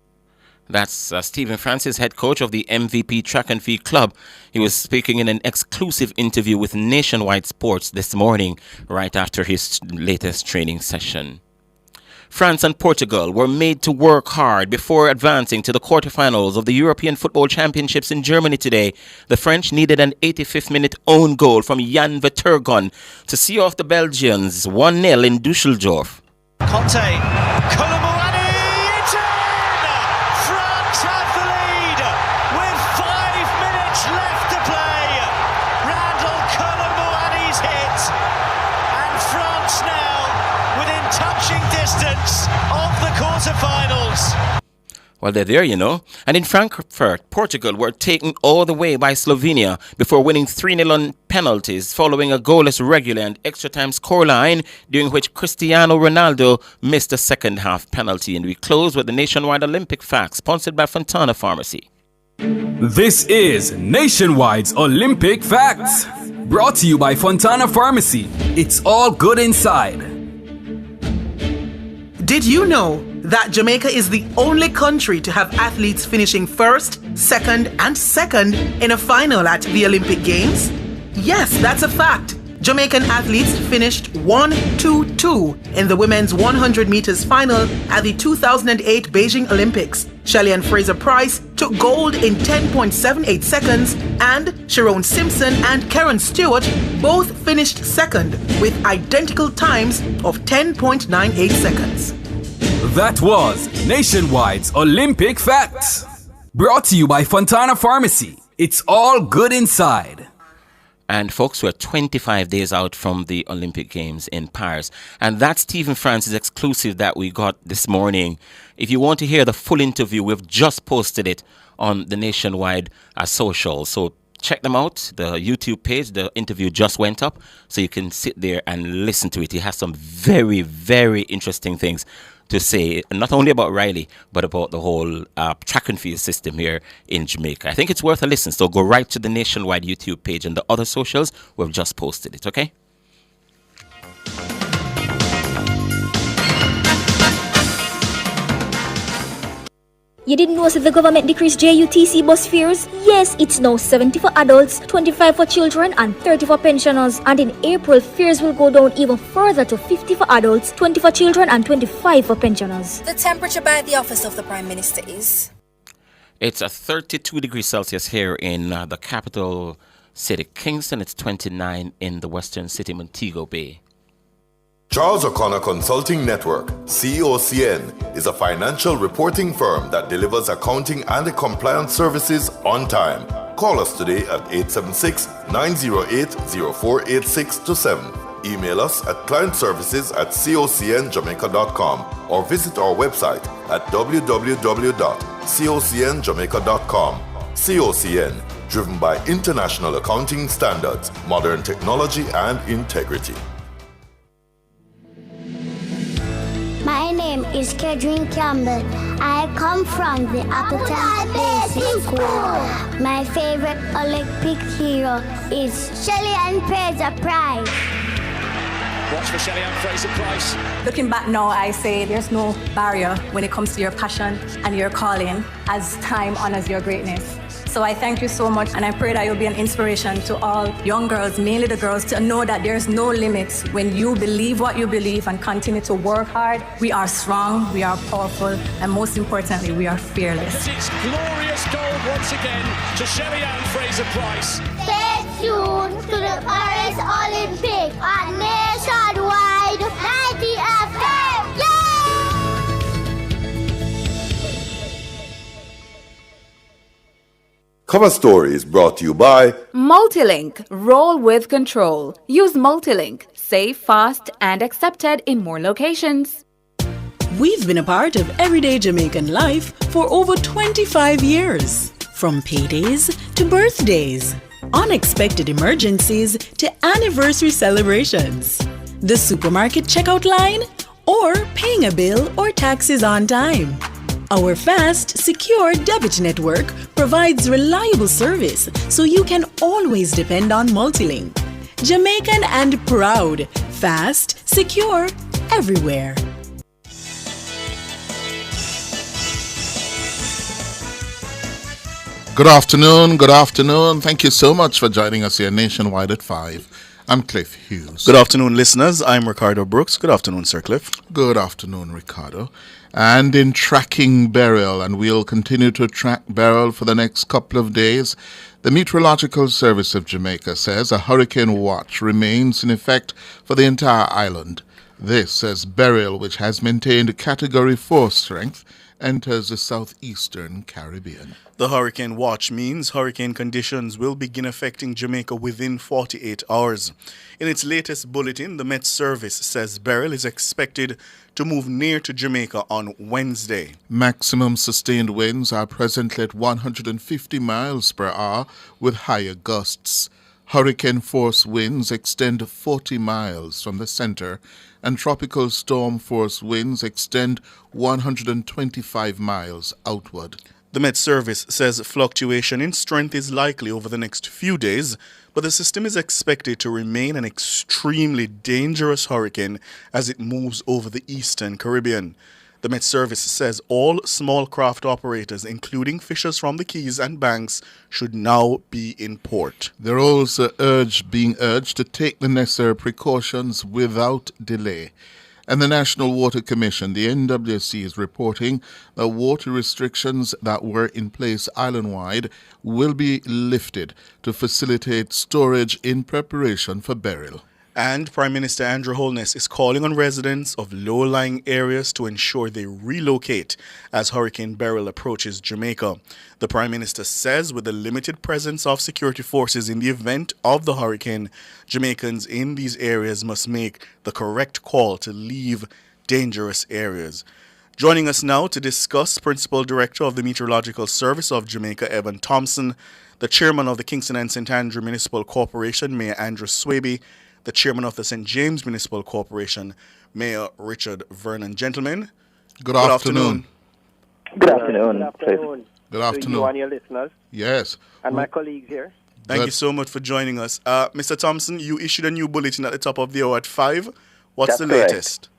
That's Stephen Francis, head coach of the MVP Track and Field Club. He was speaking in an exclusive interview with Nationwide Sports this morning, right after his latest training session. France and Portugal were made to work hard before advancing to the quarterfinals of the European Football Championships in Germany today. The French needed an 85th minute own goal from Jan Vertonghen to see off the Belgians 1-0 in Düsseldorf. Conte, Colomboani, it's in! France have the lead with 5 minutes left to play. Randall Colomboani's hit, and France now within touching distance of the quarterfinals. Well, they're there, you know. And in Frankfurt, Portugal were taken all the way by Slovenia before winning 3-0 on penalties following a goalless regular and extra time scoreline, during which Cristiano Ronaldo missed a second half penalty. And we close with the Nationwide Olympic Facts, sponsored by Fontana Pharmacy. This is Nationwide's Olympic Facts, brought to you by Fontana Pharmacy. It's all good inside. Did you know that Jamaica is the only country to have athletes finishing first, second, and second in a final at the Olympic Games? Yes, that's a fact. Jamaican athletes finished 1-2-2 in the women's 100 meters final at the 2008 Beijing Olympics. Shelley-Ann Fraser-Price took gold in 10.78 seconds, and Sharon Simpson and Karen Stewart both finished second with identical times of 10.98 seconds. That was Nationwide's Olympic Facts, brought to you by Fontana Pharmacy. It's all good inside. And folks, we're 25 days out from the Olympic Games in Paris. And that's Stephen Francis exclusive that we got this morning. If you want to hear the full interview, we've just posted it on the Nationwide social. So check them out. The YouTube page, the interview just went up. So you can sit there and listen to it. He has some very, very interesting things to say, not only about Riley, but about the whole track and field system here in Jamaica. I think it's worth a listen. So go right to the Nationwide YouTube page and the other socials. We've just posted it, okay? You didn't know that the government decreased JUTC bus fares? Yes, it's now 70 for adults, 25 for children, and 30 for pensioners. And in April, fares will go down even further to 50 for adults, 20 for children, and 25 for pensioners. The temperature by the office of the Prime Minister is? It's a 32 degrees Celsius here in the capital city, Kingston. It's 29 in the western city, Montego Bay. Charles O'Connor Consulting Network, COCN, is a financial reporting firm that delivers accounting and compliance services on time. Call us today at 876-908-0486 to 7. Email us at clientservices@cocnjamaica.com or visit our website at www.cocnjamaica.com. COCN, driven by international accounting standards, modern technology, and integrity. My name is Kedrin Campbell. I come from the Appleton Basic School. My favorite Olympic hero is Shelly-Ann Fraser-Pryce. Watch for Shelly-Ann Fraser-Pryce. Looking back now, I say there's no barrier when it comes to your passion and your calling as time honors your greatness. So I thank you so much, and I pray that you'll be an inspiration to all young girls, mainly the girls, to know that there's no limits when you believe what you believe and continue to work hard. We are strong, we are powerful, and most importantly, we are fearless. It's glorious gold once again to Shelly-Ann Fraser-Pryce. Stay tuned to the Paris Olympic on Nationwide 90 FM. Cover Story is brought to you by Multilink. Roll with control. Use Multilink. Safe, fast, and accepted in more locations. We've been a part of everyday Jamaican life for over 25 years. From paydays to birthdays, unexpected emergencies to anniversary celebrations. The supermarket checkout line, or paying a bill or taxes on time. Our fast, secure debit network provides reliable service so you can always depend on Multilink. Jamaican and proud, fast, secure, everywhere. Good afternoon. Thank you so much for joining us here nationwide at 5. I'm Cliff Hughes. Good afternoon, listeners. I'm Ricardo Brooks. Good afternoon, Sir Cliff. Good afternoon, Ricardo. And in tracking Beryl, and we'll continue to track Beryl for the next couple of days, the Meteorological Service of Jamaica says a hurricane watch remains in effect for the entire island. This as Beryl, which has maintained Category 4 strength, enters the southeastern Caribbean. The hurricane watch means hurricane conditions will begin affecting Jamaica within 48 hours. In its latest bulletin, the Met Service says Beryl is expected to move near to Jamaica on Wednesday. Maximum sustained winds are presently at 150 miles per hour with higher gusts. Hurricane force winds extend 40 miles from the center, and tropical storm force winds extend 125 miles outward. The Met Service says fluctuation in strength is likely over the next few days, but the system is expected to remain an extremely dangerous hurricane as it moves over the eastern Caribbean. The Met Service says all small craft operators, including fishers from the Keys and Banks, should now be in port. They're also being urged to take the necessary precautions without delay. And the National Water Commission, the NWC, is reporting that water restrictions that were in place island-wide will be lifted to facilitate storage in preparation for Beryl. And Prime Minister Andrew Holness is calling on residents of low-lying areas to ensure they relocate as Hurricane Beryl approaches Jamaica. The Prime Minister says with the limited presence of security forces in the event of the hurricane, Jamaicans in these areas must make the correct call to leave dangerous areas. Joining us now to discuss Principal Director of the Meteorological Service of Jamaica, Evan Thompson, the Chairman of the Kingston and St. Andrew Municipal Corporation, Mayor Andrew Swaby, the Chairman of the St. James Municipal Corporation, Mayor Richard Vernon. Gentlemen, Good afternoon. Good afternoon. Good afternoon. To you and your listeners. Yes. And my colleagues here. Thank you so much for joining us. Mr. Thompson, you issued a new bulletin at the top of the hour at 5. What's That's the correct. latest?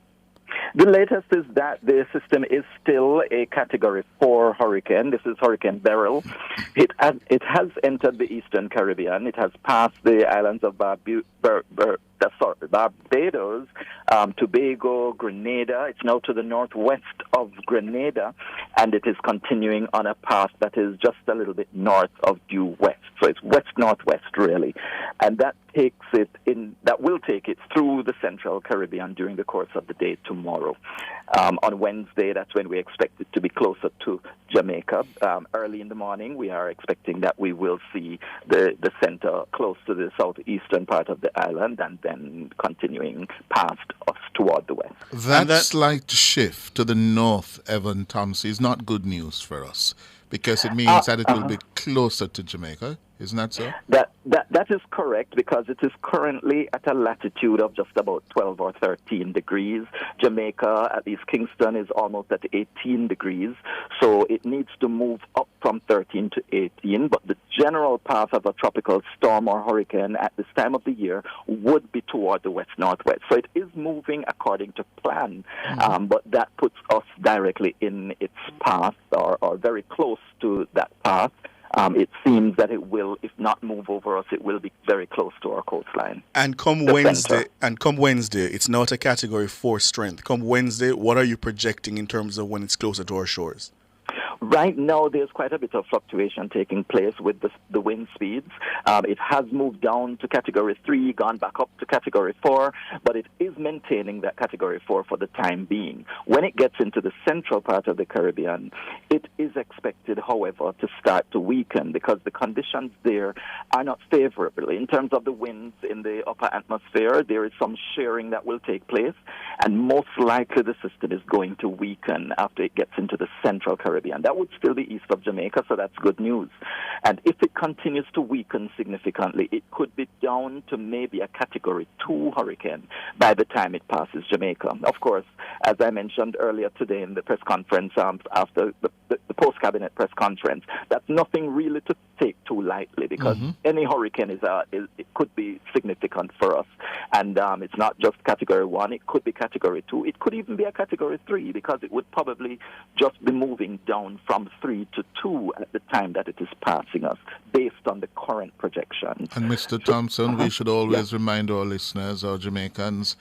The latest is that the system is still a Category 4 hurricane. This is Hurricane Beryl. It has entered the Eastern Caribbean. It has passed the islands of Barbados, Tobago, Grenada. It's now to the northwest of Grenada. and it is continuing on a path that is just a little bit north of due west. So it's west-northwest, really. And that will take it through the Central Caribbean during the course of the day tomorrow. On Wednesday, that's when we expect it to be closer to Jamaica. Early in the morning, we are expecting that we will see the center close to the southeastern part of the island and then continuing past us toward the west. That slight shift to the north, Evan Thompson, is not good news for us because it means that it will be closer to Jamaica. Isn't that so? That is correct, because it is currently at a latitude of just about 12 or 13 degrees. Jamaica, at least Kingston, is almost at 18 degrees. So it needs to move up from 13 to 18. But the general path of a tropical storm or hurricane at this time of the year would be toward the west-northwest. So it is moving according to plan. But that puts us directly in its path or very close to that path. It seems that it will, if not move over us, it will be very close to our coastline. And come Wednesday, it's now at a Category 4 strength. Come Wednesday, what are you projecting in terms of when it's closer to our shores? Right now, there's quite a bit of fluctuation taking place with the wind speeds. It has moved down to Category 3, gone back up to Category 4, but it is maintaining that Category 4 for the time being. When it gets into the central part of the Caribbean, it is expected, however, to start to weaken because the conditions there are not favorable. In terms of the winds in the upper atmosphere, there is some sharing that will take place, and most likely the system is going to weaken after it gets into the central Caribbean. That would still be east of Jamaica, so that's good news. And if it continues to weaken significantly, it could be down to maybe a Category 2 hurricane by the time it passes Jamaica. Of course, as I mentioned earlier today in the press conference, after the post-cabinet press conference, that's nothing really to take too lightly because any hurricane it could be significant for us. And it's not just Category 1, it could be Category 2, it could even be a Category 3 because it would probably just be moving down from 3 to 2 at the time that it is passing us, based on the current projections. And Mr. Thompson, we should always remind our listeners, our Jamaicans,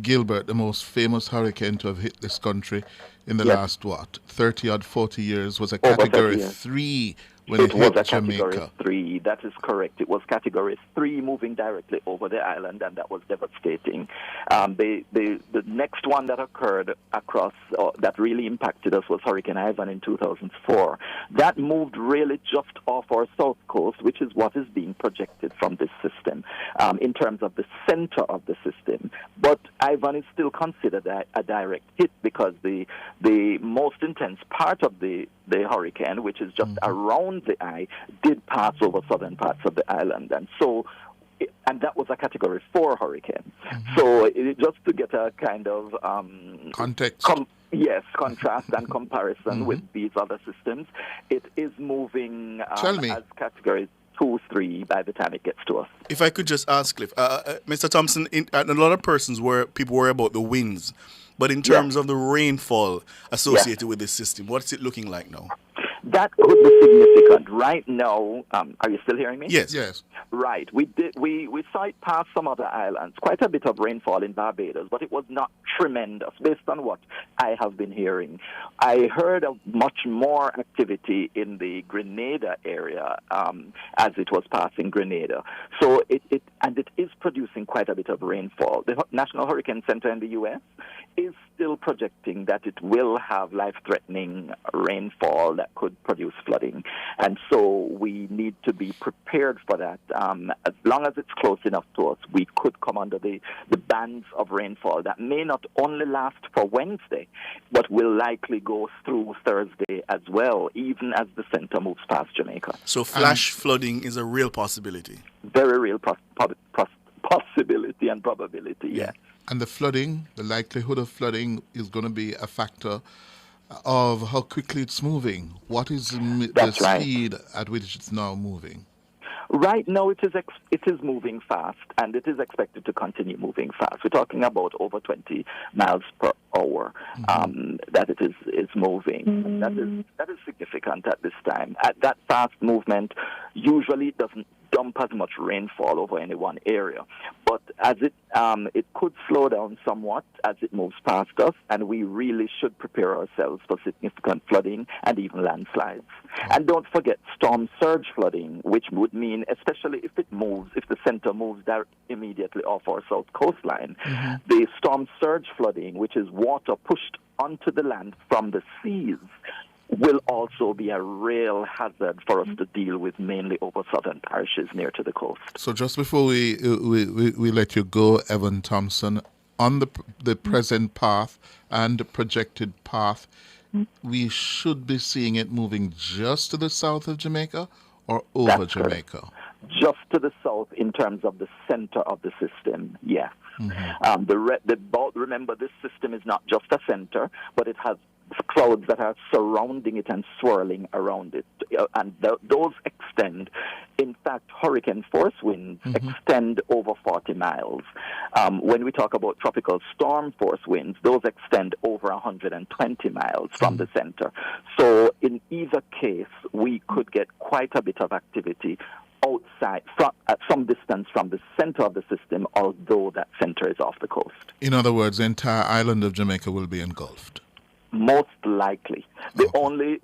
Gilbert, the most famous hurricane to have hit this country in the last, 30 odd 40 years, was a Category 3 when it hit Jamaica. Category 3, that is correct. It was Category 3 moving directly over the island, and that was devastating. The next one that occurred across, that really impacted us was Hurricane Ivan in 2004. That moved really just off our south coast, which is what is being projected from this system in terms of the center of the system. But Ivan is still considered a direct hit because the most intense part of the hurricane, which is just around the eye, did pass over southern parts of the island. And that was a Category 4 hurricane. So just to get a kind of context. Contrast and comparison with these other systems, it is moving as Category 2, 3 by the time it gets to us. If I could just ask, Cliff, Mr. Thompson, a lot of people worry about the winds, but in terms of the rainfall associated with this system, what's it looking like now? That could be significant. Right now, are you still hearing me? Yes. Right. We saw it pass some other islands. Quite a bit of rainfall in Barbados, but it was not tremendous based on what I have been hearing. I heard of much more activity in the Grenada area as it was passing Grenada. So it is producing quite a bit of rainfall. The National Hurricane Center in the U.S. is still projecting that it will have life-threatening rainfall that could produce flooding. And so we need to be prepared for that. As long as it's close enough to us, we could come under the bands of rainfall that may not only last for Wednesday, but will likely go through Thursday as well, even as the center moves past Jamaica. So flash flooding is a real possibility? Very real possibility and probability, yes. And the likelihood of flooding is going to be a factor of how quickly it's moving. What is the speed at which it's now moving? Right now, it is moving fast, and it is expected to continue moving fast. We're talking about over 20 miles per hour that it is moving. That is significant at this time. At that fast movement, usually it doesn't dump as much rainfall over any one area. But as it could slow down somewhat as it moves past us, and we really should prepare ourselves for significant flooding and even landslides. And don't forget storm surge flooding, which would mean, especially if the center moves immediately off our south coastline, the storm surge flooding, which is water pushed onto the land from the seas, will also be a real hazard for us to deal with, mainly over southern parishes near to the coast. So just before we let you go, Evan Thompson, on the present path and the projected path, we should be seeing it moving just to the south of Jamaica or over That's Jamaica? Correct. Just to the south in terms of the center of the system, yeah. Remember, this system is not just a center, but it has clouds that are surrounding it and swirling around it. And those extend. In fact, hurricane force winds extend over 40 miles. When we talk about tropical storm force winds, those extend over 120 miles from the center. So in either case, we could get quite a bit of activity outside, at some distance from the center of the system, although that center is off the coast. In other words, the entire island of Jamaica will be engulfed. Most likely. The only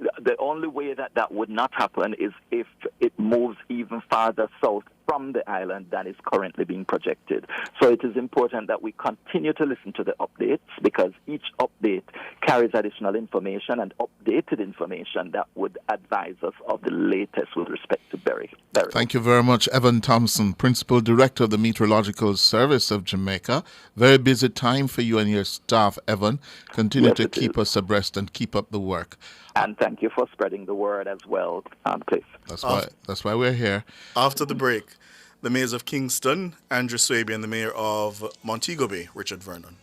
way that would not happen is if it moves even farther south from the island than is currently being projected. So it is important that we continue to listen to the updates, because each update carries additional information and updated information that would advise us of the latest with respect to Beryl. Thank you very much, Evan Thompson, Principal Director of the Meteorological Service of Jamaica. Very busy time for you and your staff, Evan. Continue to keep us abreast and keep up the work. And thank you for spreading the word as well, please. That's why we're here. After the break, the mayors of Kingston, Andrew Swaby, and the mayor of Montego Bay, Richard Vernon.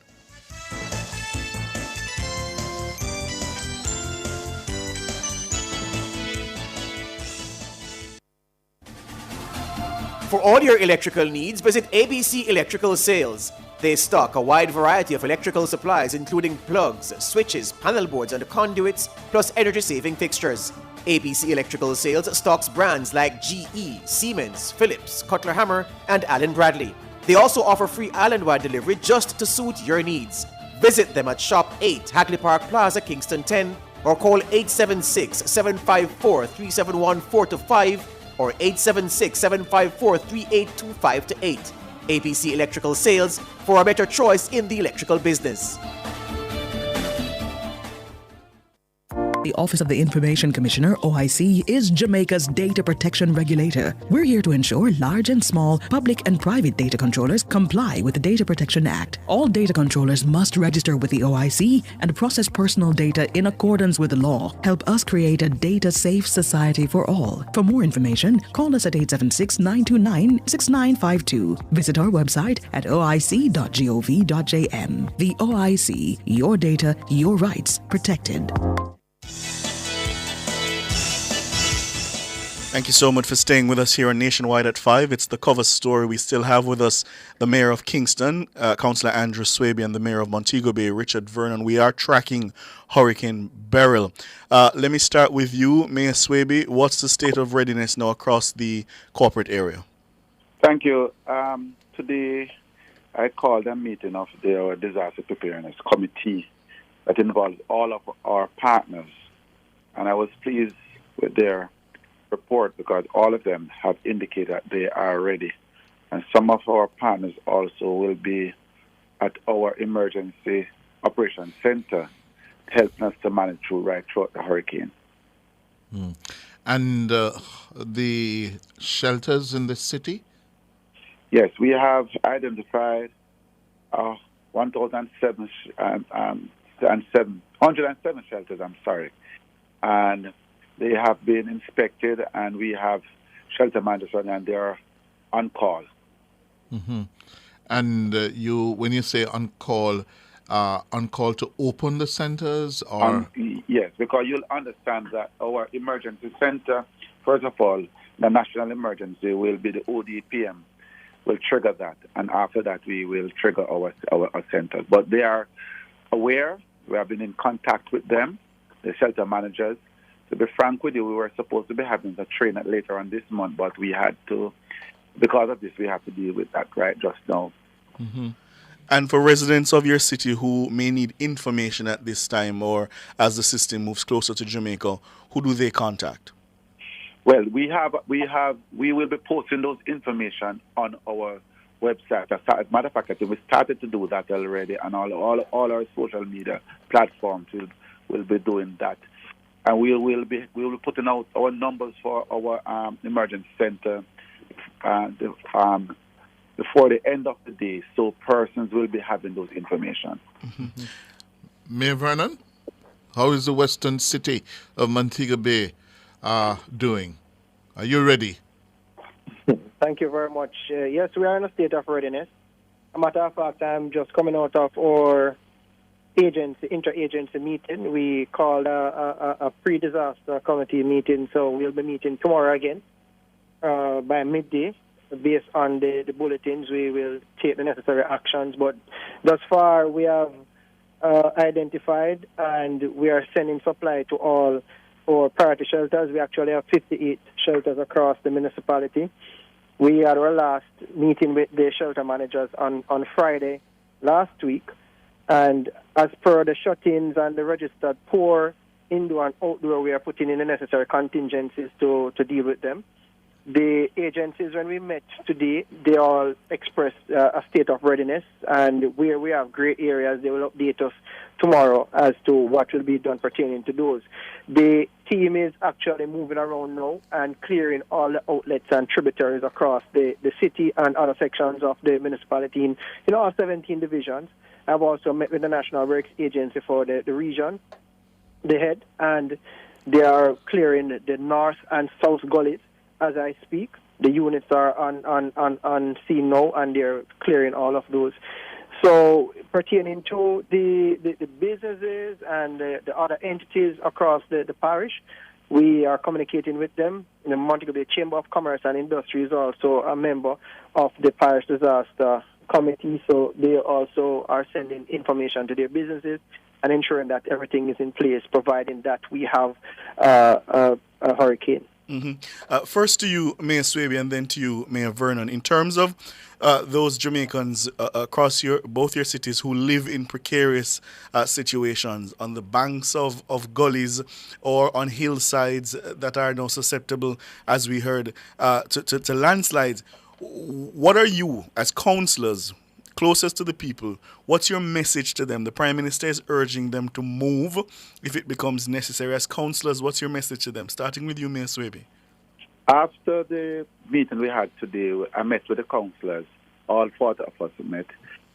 For all your electrical needs, visit ABC Electrical Sales. They stock a wide variety of electrical supplies, including plugs, switches, panel boards, and conduits, plus energy-saving fixtures. ABC Electrical Sales stocks brands like GE, Siemens, Philips, Cutler Hammer, and Allen Bradley. They also offer free island-wide delivery just to suit your needs. Visit them at Shop 8, Hagley Park Plaza, Kingston 10, or call 876-754-3714-5 or 876-754-3825-8. ABC Electrical Sales, for a better choice in the electrical business. The Office of the Information Commissioner, OIC, is Jamaica's data protection regulator. We're here to ensure large and small, public and private data controllers comply with the Data Protection Act. All data controllers must register with the OIC and process personal data in accordance with the law. Help us create a data-safe society for all. For more information, call us at 876-929-6952. Visit our website at oic.gov.jm. The OIC, your data, your rights protected. Thank you so much for staying with us here on Nationwide at 5. It's the cover story. We still have with us the Mayor of Kingston, Councillor Andrew Swaby, and the Mayor of Montego Bay, Richard Vernon. We are tracking Hurricane Beryl. Let me start with you, Mayor Swaby. What's the state of readiness now across the corporate area? Thank you. Today, I called a meeting of the Disaster Preparedness Committee that involves all of our partners, and I was pleased with their report because all of them have indicated that they are ready. And some of our partners also will be at our emergency operations center helping us to manage right throughout the hurricane. And the shelters in the city? Yes, we have identified 107 shelters, and they have been inspected, and we have shelter managers and they are on call. Mm-hmm. And when you say on call to open the centers, or yes, because you'll understand that our emergency center, first of all, the national emergency will be the ODPM, will trigger that, and after that we will trigger our centers. But they are aware. We have been in contact with them, the shelter managers, To be frank with you, we were supposed to be having the train later on this month, but we had to, because of this, we have to deal with that right just now. Mm-hmm. And for residents of your city who may need information at this time or as the system moves closer to Jamaica, who do they contact? Well, we will be posting those information on our website. As a matter of fact, I think we started to do that already, and all our social media platforms will be doing that. And we will be putting out our numbers for our emergency center before the end of the day, so persons will be having those information. Mm-hmm. Mayor Vernon, how is the western city of Montego Bay doing? Are you ready? Thank you very much. Yes, we are in a state of readiness. A matter of fact, I'm just coming out of our interagency meeting. We called a pre-disaster committee meeting, so we'll be meeting tomorrow again by midday. Based on the bulletins, we will take the necessary actions. But thus far, we have identified and we are sending supply to all our priority shelters. We actually have 58 shelters across the municipality. We had our last meeting with the shelter managers on Friday last week. And as per the shut-ins and the registered poor, indoor and outdoor, we are putting in the necessary contingencies to deal with them. The agencies, when we met today, they all expressed a state of readiness, and where we have great areas, they will update us tomorrow as to what will be done pertaining to those. The team is actually moving around now and clearing all the outlets and tributaries across the city and other sections of the municipality in all 17 divisions. I've also met with the National Works Agency for the region, the head, and they are clearing the north and south gullies. As I speak, the units are on scene now, and they're clearing all of those. So pertaining to the businesses and the other entities across the parish, we are communicating with them. The Montego Bay Chamber of Commerce and Industry is also a member of the parish disaster committee, so they also are sending information to their businesses and ensuring that everything is in place, providing that we have a hurricane. Mm-hmm. First to you, Mayor Swaby, and then to you, Mayor Vernon. In terms of those Jamaicans across both your cities who live in precarious situations on the banks of gullies or on hillsides that are now susceptible, as we heard, to landslides, what are you, as councillors, closest to the people, what's your message to them? The Prime Minister is urging them to move if it becomes necessary. As councillors, what's your message to them? Starting with you, Mayor Swaby. After the meeting we had today, I met with the councillors. All 40 of us met,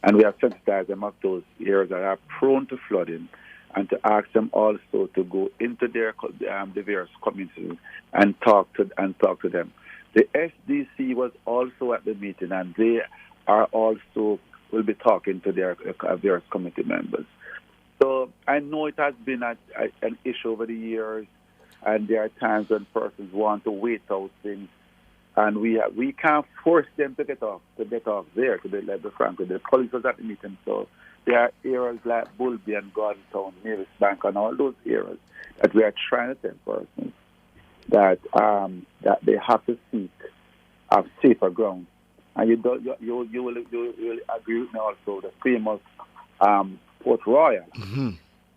and we have sensitized them of those areas that are prone to flooding, and to ask them also to go into their the various communities and talk to them. The SDC was also at the meeting, and they are also will be talking to their various committee members. So I know it has been an issue over the years, and there are times when persons want to wait out things, and we can't force them to get off there. To be frank, the police was at the meeting, so there are areas like Bulby and Gordontown, Mavis Bank, and all those areas that we are trying to tell persons that they have to seek a safer ground. And you will agree with me also, the famous Port Royal,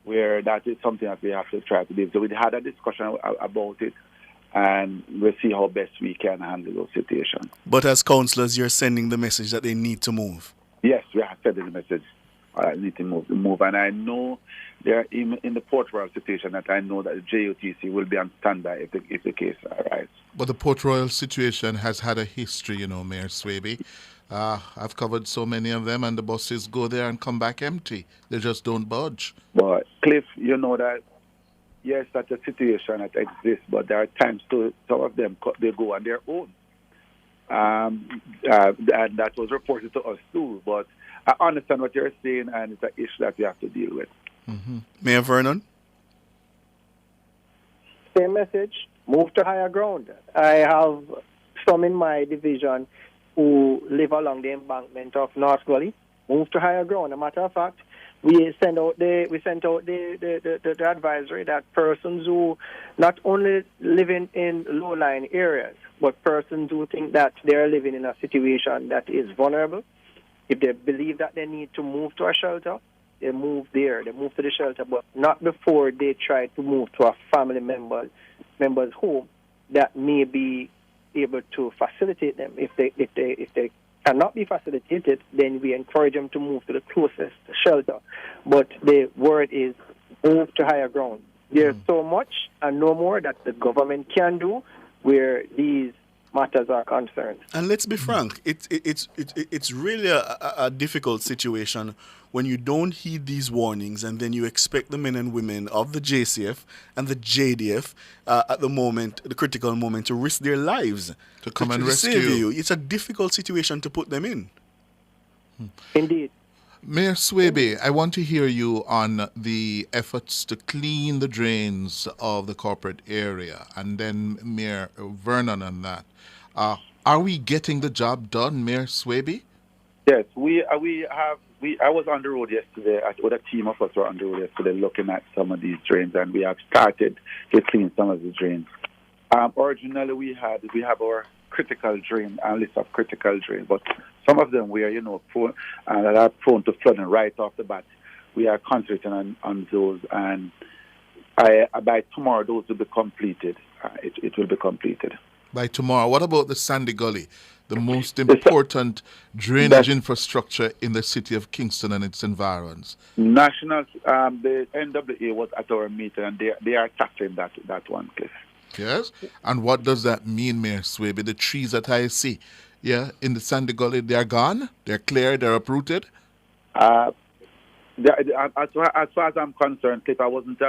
where that is something that we have to try to do. So we had a discussion about it, and we'll see how best we can handle those situations. But as councillors, you're sending the message that they need to move. Yes, we are sending the message. Need to move. And I know they're in the Port Royal situation that I know that the JUTC will be on standby if the case arises. But the Port Royal situation has had a history, Mayor Swaby. I've covered so many of them, and the buses go there and come back empty. They just don't budge. But Cliff, you know that, yes, that's a situation that exists, but there are times to some of them, they go on their own. And that was reported to us too, but I understand what you're saying, and it's an issue that we have to deal with. Mm-hmm. Mayor Vernon? Same message, move to higher ground. I have some in my division who live along the embankment of North Gully. Move to higher ground. As a matter of fact, We sent out the advisory that persons who not only living in low-lying areas, but persons who think that they are living in a situation that is vulnerable, if they believe that they need to move to a shelter, they move there. They move to the shelter, but not before they try to move to a family member's home that may be able to facilitate them. If they cannot be facilitated, then we encourage them to move to the closest shelter. But the word is move to higher ground. There's so much and no more that the government can do where these matters are concerned. And let's be frank, it's really a difficult situation when you don't heed these warnings and then you expect the men and women of the JCF and the JDF at the moment, the critical moment, to risk their lives to come and save rescue you. It's a difficult situation to put them in. Indeed. Mayor Swaby, I want to hear you on the efforts to clean the drains of the corporate area, and then Mayor Vernon on that. Are we getting the job done, Mayor Swaby? Yes, I was on the road yesterday. With a team of us were on the road yesterday looking at some of these drains, and we have started to clean some of the drains. Originally, we have our critical drain, a list of critical drains, but some of them were, prone to flooding right off the bat. We are concentrating on those, and by tomorrow, those will be completed. It will be completed. By tomorrow. What about the Sandy Gully, the most important drainage infrastructure in the city of Kingston and its environs? National, the NWA was at our meeting, and they are tackling that one, Cliff. Yes? And what does that mean, Mayor Swaby? The trees that I see, in the Sandy Gully, they are gone? They're cleared? They're uprooted? As far as I'm concerned, Cliff, I wasn't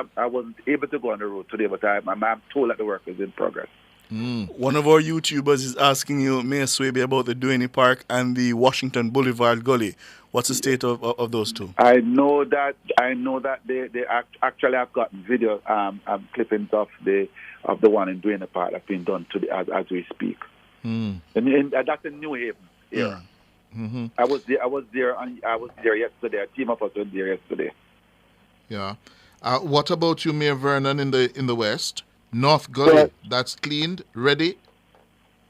able to go on the road today, but I'm told that the work is in progress. One of our YouTubers is asking you, Mayor Swaby, about the Duane Park and the Washington Boulevard Gully. What's the state of those two? I know that they actually have gotten video clippings of the one in Duane Park that's been done today as we speak. And that's in New Haven area. Mm-hmm. I was there yesterday. A team of us was there yesterday. Yeah. What about you, Mayor Vernon, in the west? North Gully, that's cleaned, ready?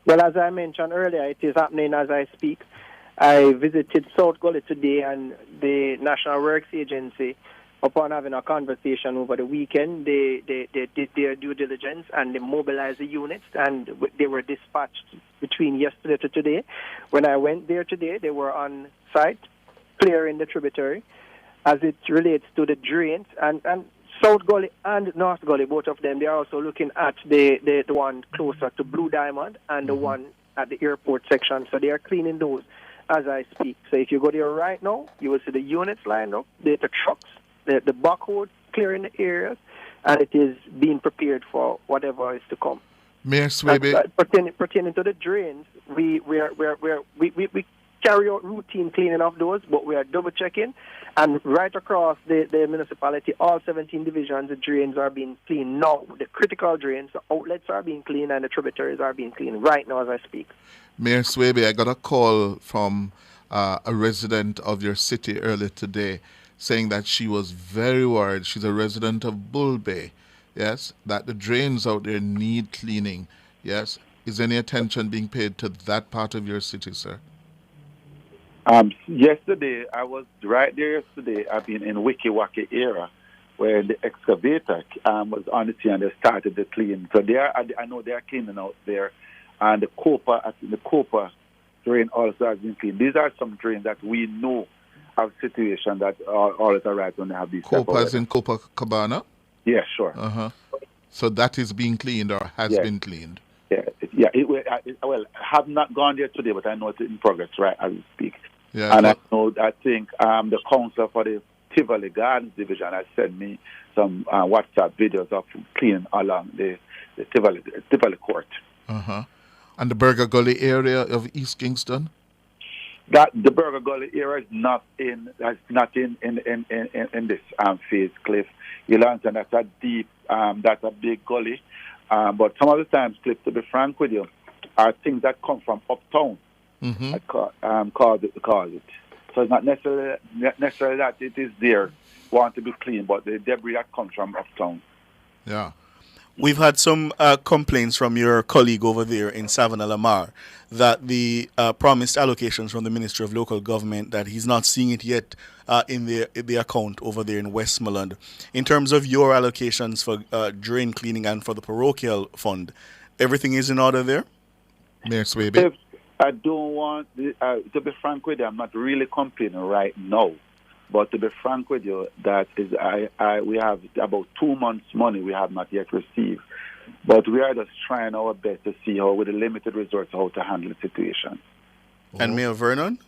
Well, as I mentioned earlier, it is happening as I speak. I visited South Gully today, and the National Works Agency, upon having a conversation over the weekend, they did their due diligence and they mobilized the units, and they were dispatched between yesterday to today. When I went there today, they were on site clearing the tributary as it relates to the drains, and South Gully and North Gully, both of them, they are also looking at the one closer to Blue Diamond and the one at the airport section. So they are cleaning those as I speak. So if you go there right now, you will see the units lined up, the trucks, the backhoe clearing the areas, and it is being prepared for whatever is to come. Mayor Swaby, pertaining to the drains, we carry out routine cleaning of those, but we are double checking. And right across the municipality, all 17 divisions, the drains are being cleaned now. The critical drains, the outlets are being cleaned, and the tributaries are being cleaned right now as I speak. Mayor Swaby, I got a call from a resident of your city earlier today saying that she was very worried. She's a resident of Bull Bay, yes, that the drains out there need cleaning, yes. Is any attention being paid to that part of your city, sir? Yesterday, I was right there yesterday. I've been in Wiki Waki area where the excavator was on the scene and they started the clean. So I know they are cleaning out there. And the Copa drain also has been cleaned. These are some drains that we know have situations that are always arise when they have these. Copa is in Copacabana? Yeah, sure. Uh-huh. So that is being cleaned or has been cleaned? Yeah. I have not gone there today, but I know it's in progress right as we speak. Yeah, and I think the council for the Tivoli Gardens Division has sent me some WhatsApp videos of cleaning along the Tivoli Court. Uh-huh. And the Burger Gully area of East Kingston? That the Burger Gully area is not in this phase, Cliff. You'll understand that's a deep, that's a big gully. But some of the times, Cliff, to be frank with you, are things that come from uptown. Mm-hmm. Cause it. So So it's not necessarily that it is there, want to be clean, but the debris that comes from uptown. Yeah. We've had some complaints from your colleague over there in Savannah Lamar that the promised allocations from the Ministry of Local Government, that he's not seeing it yet in the account over there in Westmoreland. In terms of your allocations for drain cleaning and for the parochial fund, everything is in order there? Mayor Swaby? I don't want, to be frank with you, I'm not really complaining right now. But to be frank with you, that is, we have about 2 months' money we have not yet received. But we are just trying our best to see how, with the limited resources, how to handle the situation. And Mayor Vernon?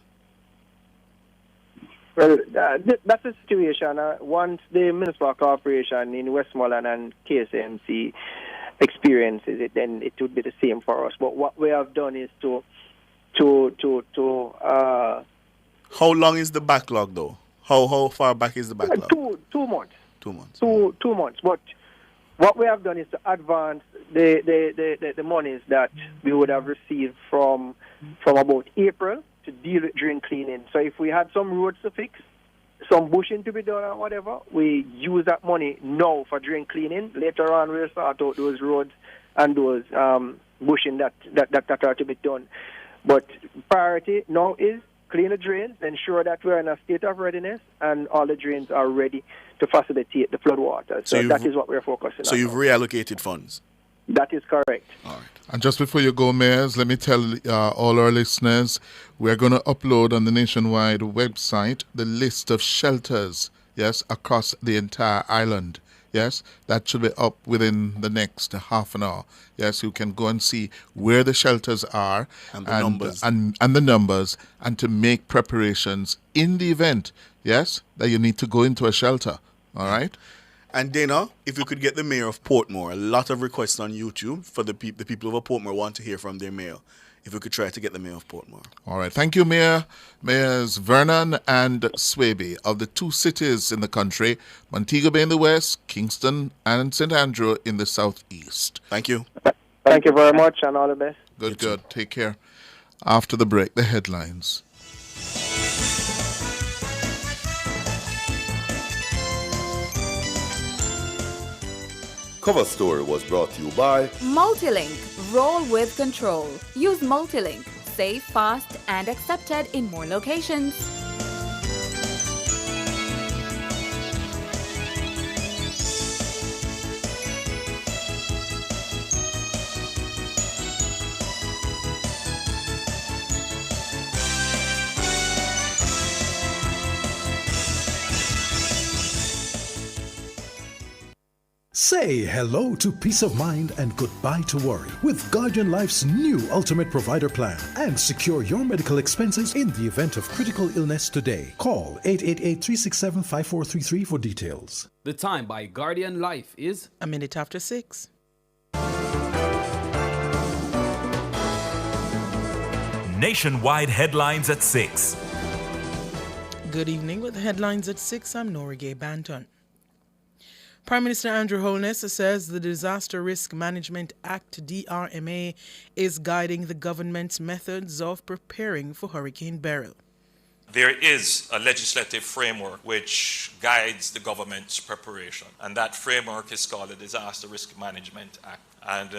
Well, that's the situation. Once the Municipal Corporation in Westmoreland and KSMC experiences it, then it would be the same for us. But what we have done is to how long is the backlog, though? How far back is the backlog? 2 months. 2 months. 2 months. But what we have done is to advance the monies that we would have received from about April to deal with drain cleaning. So if we had some roads to fix, some bushing to be done or whatever, we use that money now for drain cleaning. Later on, we'll sort out those roads and those bushing that are to be done. But priority now is clean the drains, ensure that we're in a state of readiness and all the drains are ready to facilitate the flood water. So that is what we're focusing on. So you've reallocated funds? That is correct. All right. And just before you go, Mayors, let me tell all our listeners, we're going to upload on the Nationwide website the list of shelters, yes, across the entire island. Yes, that should be up within the next half an hour. Yes, you can go and see where the shelters are and the numbers. And the numbers, and to make preparations in the event, yes, that you need to go into a shelter. All right? And Dana, if you could get the mayor of Portmore, a lot of requests on YouTube for the people of Portmore want to hear from their mayor. If we could try to get the mayor of Portmore. All right. Thank you, Mayor. Mayors Vernon and Swaby of the 2 cities in the country, Montego Bay in the west, Kingston and St. Andrew in the southeast. Thank you. Thank you very much and all the best. Good. Take care. After the break, the headlines. Cover Story was brought to you by Multilink. Roll with control. Use Multilink. Safe, fast, and accepted in more locations. Say hello to peace of mind and goodbye to worry with Guardian Life's new Ultimate Provider Plan and secure your medical expenses in the event of critical illness today. Call 888-367-5433 for details. The time by Guardian Life is 6:01. Nationwide headlines at 6. Good evening. With the headlines at 6, I'm Norige Banton. Prime Minister Andrew Holness says the Disaster Risk Management Act, DRMA, is guiding the government's methods of preparing for Hurricane Beryl. There is a legislative framework which guides the government's preparation, and that framework is called the Disaster Risk Management Act. And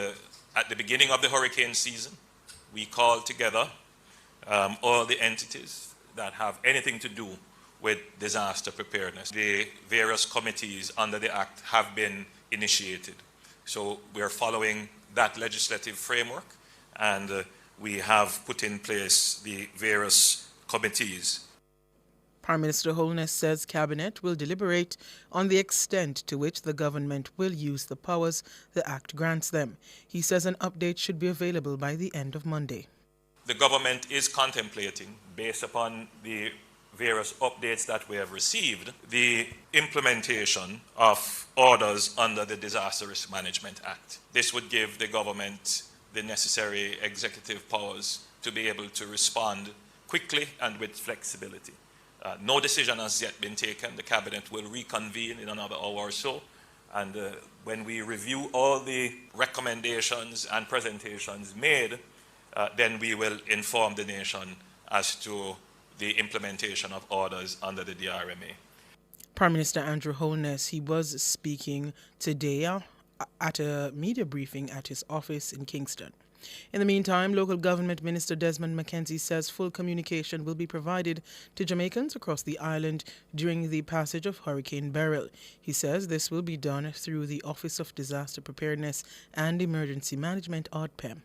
at the beginning of the hurricane season, we called together all the entities that have anything to do with disaster preparedness. The various committees under the Act have been initiated. So we are following that legislative framework, and we have put in place the various committees. Prime Minister Holness says Cabinet will deliberate on the extent to which the government will use the powers the Act grants them. He says an update should be available by the end of Monday. The government is contemplating, based upon the various updates that we have received, the implementation of orders under the Disaster Risk Management Act. This would give the government the necessary executive powers to be able to respond quickly and with flexibility. No decision has yet been taken. The Cabinet will reconvene in another hour or so, and when we review all the recommendations and presentations made, then we will inform the nation as to the implementation of orders under the DRMA. Prime Minister Andrew Holness, he was speaking today at a media briefing at his office in Kingston. In the meantime, local government minister Desmond McKenzie says full communication will be provided to Jamaicans across the island during the passage of Hurricane Beryl. He says this will be done through the Office of Disaster Preparedness and Emergency Management, ODPEM.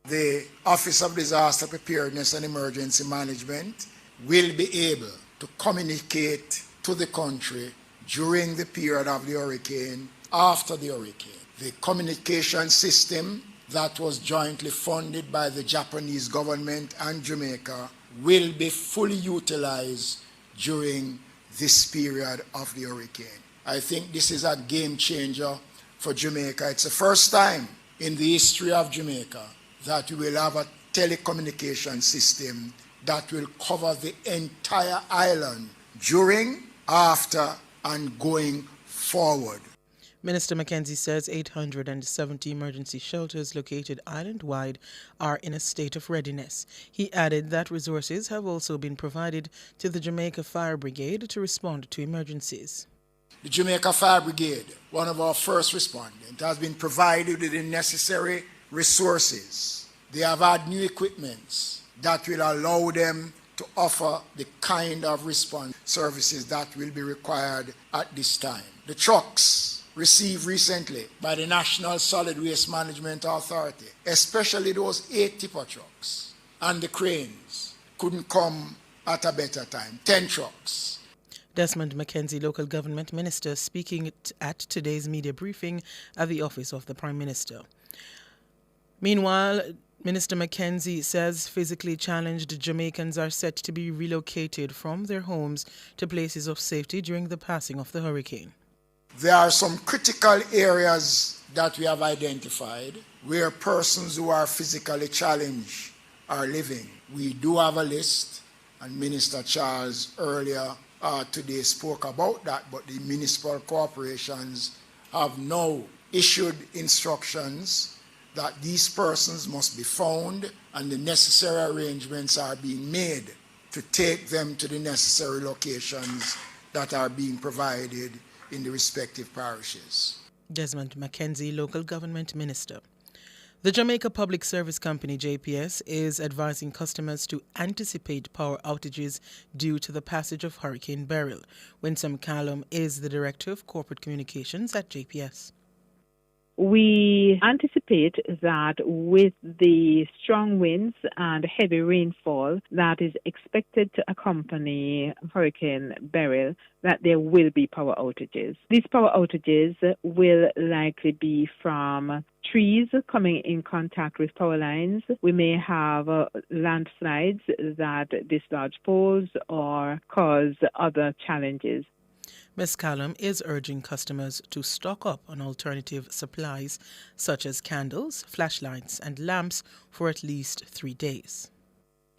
The Office of Disaster Preparedness and Emergency Management will be able to communicate to the country during the period of the hurricane, after the hurricane. The communication system that was jointly funded by the Japanese government and Jamaica will be fully utilized during this period of the hurricane. I think this is a game changer for Jamaica. It's the first time in the history of Jamaica that we will have a telecommunication system that will cover the entire island during, after, and going forward. Minister McKenzie says 870 emergency shelters located island-wide are in a state of readiness. He added that resources have also been provided to the Jamaica Fire Brigade to respond to emergencies. The Jamaica Fire Brigade, one of our first respondents, has been provided with the necessary resources. They have had new equipments that will allow them to offer the kind of response services that will be required at this time. The trucks received recently by the National Solid Waste Management Authority, especially those 8 tipper trucks, and the cranes couldn't come at a better time. 10 trucks. Desmond McKenzie, local government minister, speaking at today's media briefing at the office of the Prime Minister. Meanwhile, Minister McKenzie says physically challenged Jamaicans are set to be relocated from their homes to places of safety during the passing of the hurricane. There are some critical areas that we have identified where persons who are physically challenged are living. We do have a list, and Minister Charles earlier today spoke about that, but the municipal corporations have now issued instructions that these persons must be found, and the necessary arrangements are being made to take them to the necessary locations that are being provided in the respective parishes. Desmond McKenzie, local government minister. The Jamaica Public Service Company, JPS, is advising customers to anticipate power outages due to the passage of Hurricane Beryl. Winsome Callum is the Director of Corporate Communications at JPS. We anticipate that with the strong winds and heavy rainfall that is expected to accompany Hurricane Beryl, that there will be power outages. These power outages will likely be from trees coming in contact with power lines. We may have landslides that dislodge poles or cause other challenges. Ms. Callum is urging customers to stock up on alternative supplies such as candles, flashlights and lamps for at least 3 days.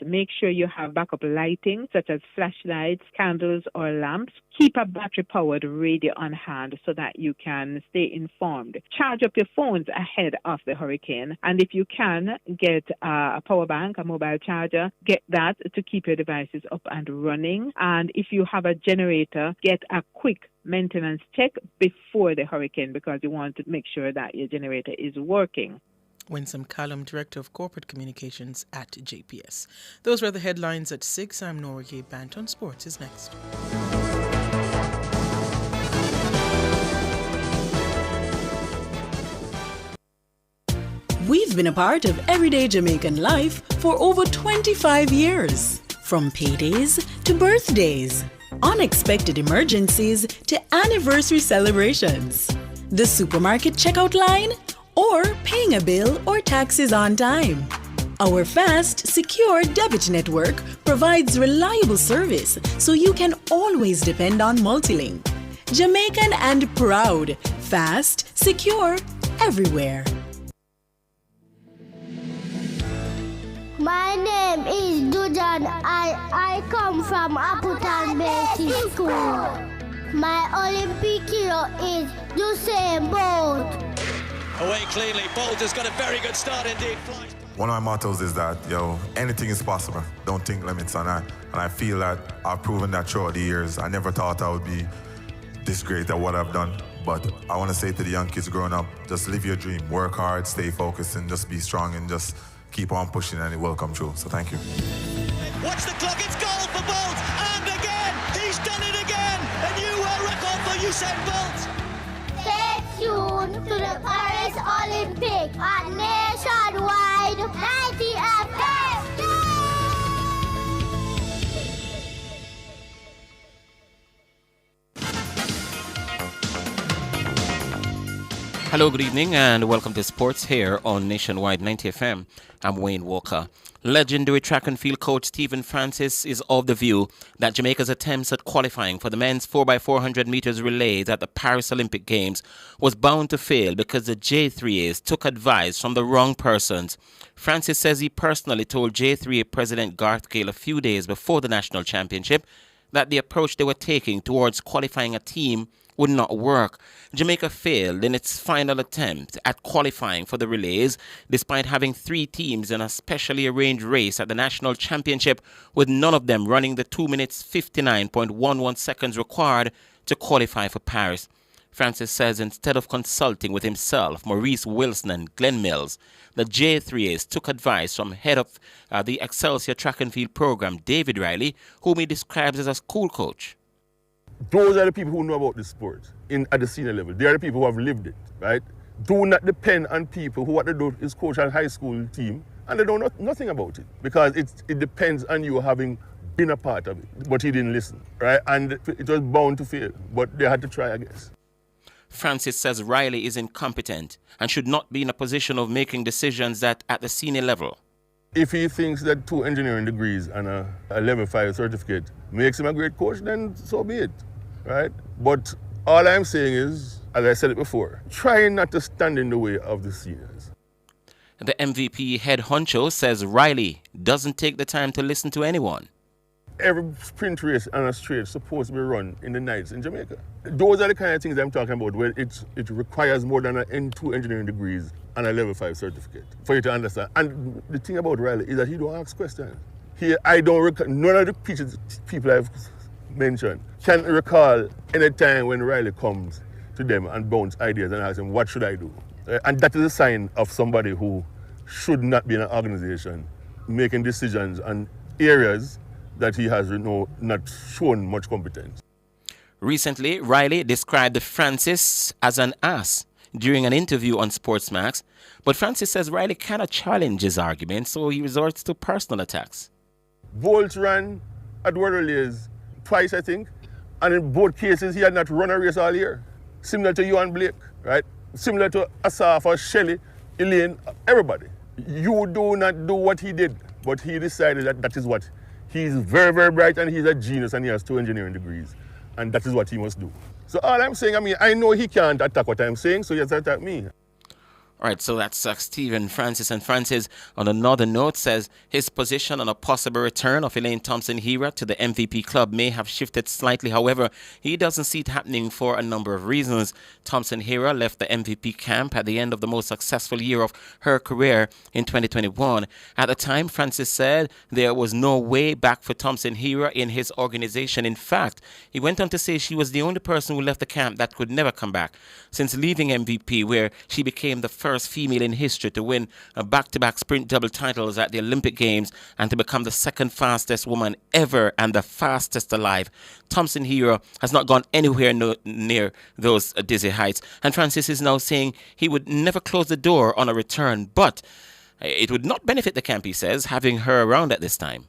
Make sure you have backup lighting such as flashlights, candles or lamps. Keep a battery-powered radio on hand so that you can stay informed. Charge up your phones ahead of the hurricane. And if you can, get a power bank, a mobile charger, get that to keep your devices up and running. And if you have a generator, get a quick maintenance check before the hurricane because you want to make sure that your generator is working. Winsome Callum, Director of Corporate Communications at JPS. Those were the headlines at 6. I'm Nora Gay Banton. Sports is next. We've been a part of everyday Jamaican life for over 25 years. From paydays to birthdays, unexpected emergencies to anniversary celebrations. The supermarket checkout line? Or paying a bill or taxes on time. Our fast, secure debit network provides reliable service so you can always depend on Multilink. Jamaican and proud, fast, secure, everywhere. My name is Dujan. I come from Appleton Basic School. My Olympic hero is Usain Bolt. Away cleanly. Bolt has got a very good start indeed. One of my mottos is that, anything is possible. Don't think limits. And I feel that I've proven that throughout the years. I never thought I would be this great at what I've done. But I want to say to the young kids growing up, just live your dream. Work hard, stay focused, and just be strong and just keep on pushing and it will come true. So thank you. Watch the clock, it's goal for Bolt. And again, he's done it again. A new world record for Usain Bolt. Stay tuned to the Paris Olympic on Nationwide 90 FM. Hello, good evening, and welcome to Sports here on Nationwide 90 FM. I'm Wayne Walker. Legendary track and field coach Stephen Francis is of the view that Jamaica's attempts at qualifying for the men's 4x400 meters relays at the Paris Olympic Games was bound to fail because the J3As took advice from the wrong persons. Francis says he personally told J3A President Garth Gale a few days before the national championship that the approach they were taking towards qualifying a team would not work. Jamaica failed in its final attempt at qualifying for the relays, despite having 3 teams in a specially arranged race at the national championship, with none of them running the 2 minutes 59.11 seconds required to qualify for Paris. Francis says instead of consulting with himself, Maurice Wilson and Glenn Mills, the J3As took advice from head of the Excelsior track and field program, David Riley, whom he describes as a school coach. Those are the people who know about the sport at the senior level. They are the people who have lived it, right? Do not depend on people who what they do is coach a high school team and they don't know nothing about it, because it depends on you having been a part of it. But he didn't listen, right? And it was bound to fail, but they had to try, I guess. Francis says Riley is incompetent and should not be in a position of making decisions at the senior level. If he thinks that 2 engineering degrees and a level 5 certificate makes him a great coach, then so be it, right? But all I'm saying is, as I said it before, try not to stand in the way of the seniors. The MVP head honcho says Riley doesn't take the time to listen to anyone. Every sprint race on a straight is supposed to be run in the nights in Jamaica. Those are the kind of things I'm talking about, where it requires more than 2 engineering degrees and a level 5 certificate for you to understand. And the thing about Riley is that he don't ask questions. None of the people I've mentioned can recall any time when Riley comes to them and bounce ideas and ask them, what should I do? And that is a sign of somebody who should not be in an organization making decisions on areas that he has not shown much competence. Recently, Riley described Francis as an ass during an interview on Sportsmax, but Francis says Riley cannot challenge his argument, so he resorts to personal attacks. Bolt ran at World Relays twice, I think, and in both cases he had not run a race all year. Similar to you and Blake, right? Similar to Asaf or Shelley, Elaine, everybody. You do not do what he did, but he decided that is what. He's very, very bright and he's a genius and he has 2 engineering degrees. And that is what he must do. So all I'm saying, I know he can't attack what I'm saying, so he has to attack me. All right, so that's Stephen Francis. And Francis, on another note, says his position on a possible return of Elaine Thompson-Hera to the MVP club may have shifted slightly. However, he doesn't see it happening for a number of reasons. Thompson-Hera left the MVP camp at the end of the most successful year of her career in 2021. At the time, Francis said there was no way back for Thompson-Hera in his organization. In fact, he went on to say she was the only person who left the camp that could never come back. Since leaving MVP, where she became the first female in history to win a back-to-back sprint double titles at the Olympic Games and to become the second fastest woman ever and the fastest alive, Thompson-Hera has not gone anywhere near those dizzy heights. And Francis is now saying he would never close the door on a return, but it would not benefit the camp, he says, having her around at this time.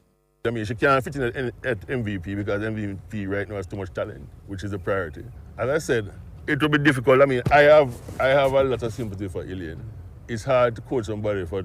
She can't fit in at MVP because MVP right now has too much talent, which is a priority. As I said, it will be difficult. I have a lot of sympathy for Elaine. It's hard to coach somebody for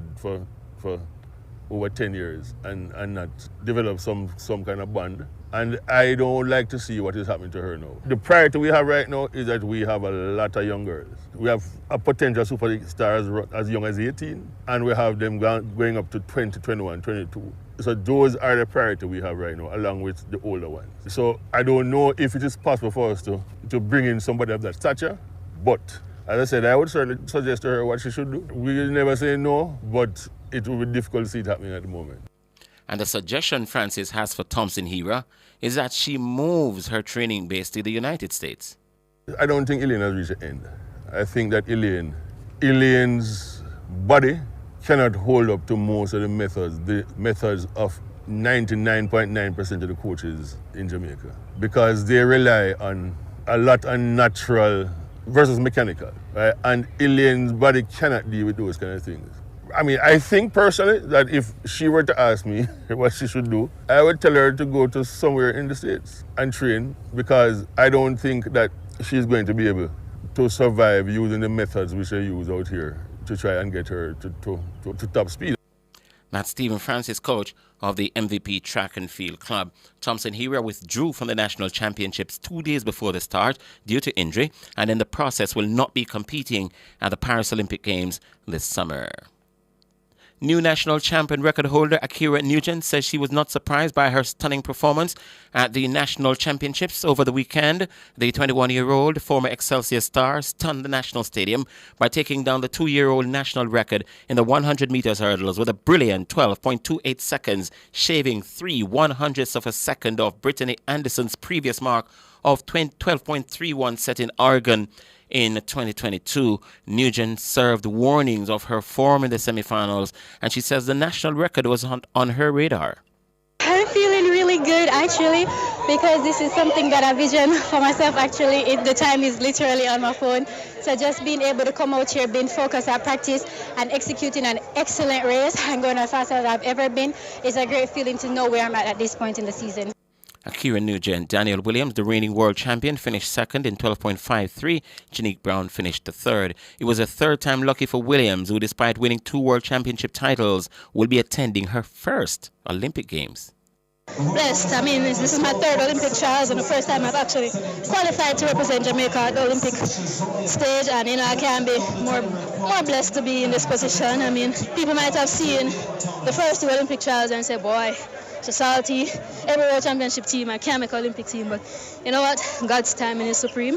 over 10 years and not develop some kind of bond. And I don't like to see what is happening to her now. The priority we have right now is that we have a lot of young girls. We have a potential superstar as young as 18, and we have them going up to 20, 21, 22. So those are the priority we have right now, along with the older ones. So I don't know if it is possible for us to bring in somebody of that stature, but as I said, I would certainly suggest to her what she should do. We never say no, but it will be difficult to see it happening at the moment. And the suggestion Francis has for Thompson Hera is that she moves her training base to the United States. I don't think Elaine has reached the end. I think that Elaine's body cannot hold up to most of the methods of 99.9% of the coaches in Jamaica, because they rely on a lot on natural versus mechanical, right? And Elaine's body cannot deal with those kind of things. I mean, I think personally that if she were to ask me what she should do, I would tell her to go to somewhere in the States and train, because I don't think that she's going to be able to survive using the methods which they use out here to try and get her to top speed. That's Stephen Francis, coach of the MVP Track and Field Club. Thompson Hera withdrew from the national championships 2 days before the start due to injury, and in the process will not be competing at the Paris Olympic Games this summer. New national champion record holder Akira Nugent says she was not surprised by her stunning performance at the national championships over the weekend. The 21-year-old former Excelsior star stunned the national stadium by taking down the 2-year-old national record in the 100 meters hurdles with a brilliant 12.28 seconds, shaving 3/100ths of a second off Brittany Anderson's previous mark of 12.31 set in Oregon. In 2022, Nugent served warnings of her form in the semifinals, and she says the national record was on her radar. I'm feeling really good, actually, because this is something that I vision for myself, actually. The time is literally on my phone. So just being able to come out here, being focused at practice and executing an excellent race and going as fast as I've ever been is a great feeling to know where I'm at this point in the season. Akira Nugent. Daniel Williams, the reigning world champion, finished second in 12.53. Janique Brown finished the third. It was a third time lucky for Williams, who, despite winning 2 world championship titles, will be attending her first Olympic Games. Blessed. I mean, this is my 3rd Olympic trials and the first time I've actually qualified to represent Jamaica at the Olympic stage, and I can't be more blessed to be in this position. I mean, people might have seen the first 2 Olympic trials and say, boy, so salty, every world championship team, I can't make an Olympic team, but you know what? God's timing is supreme,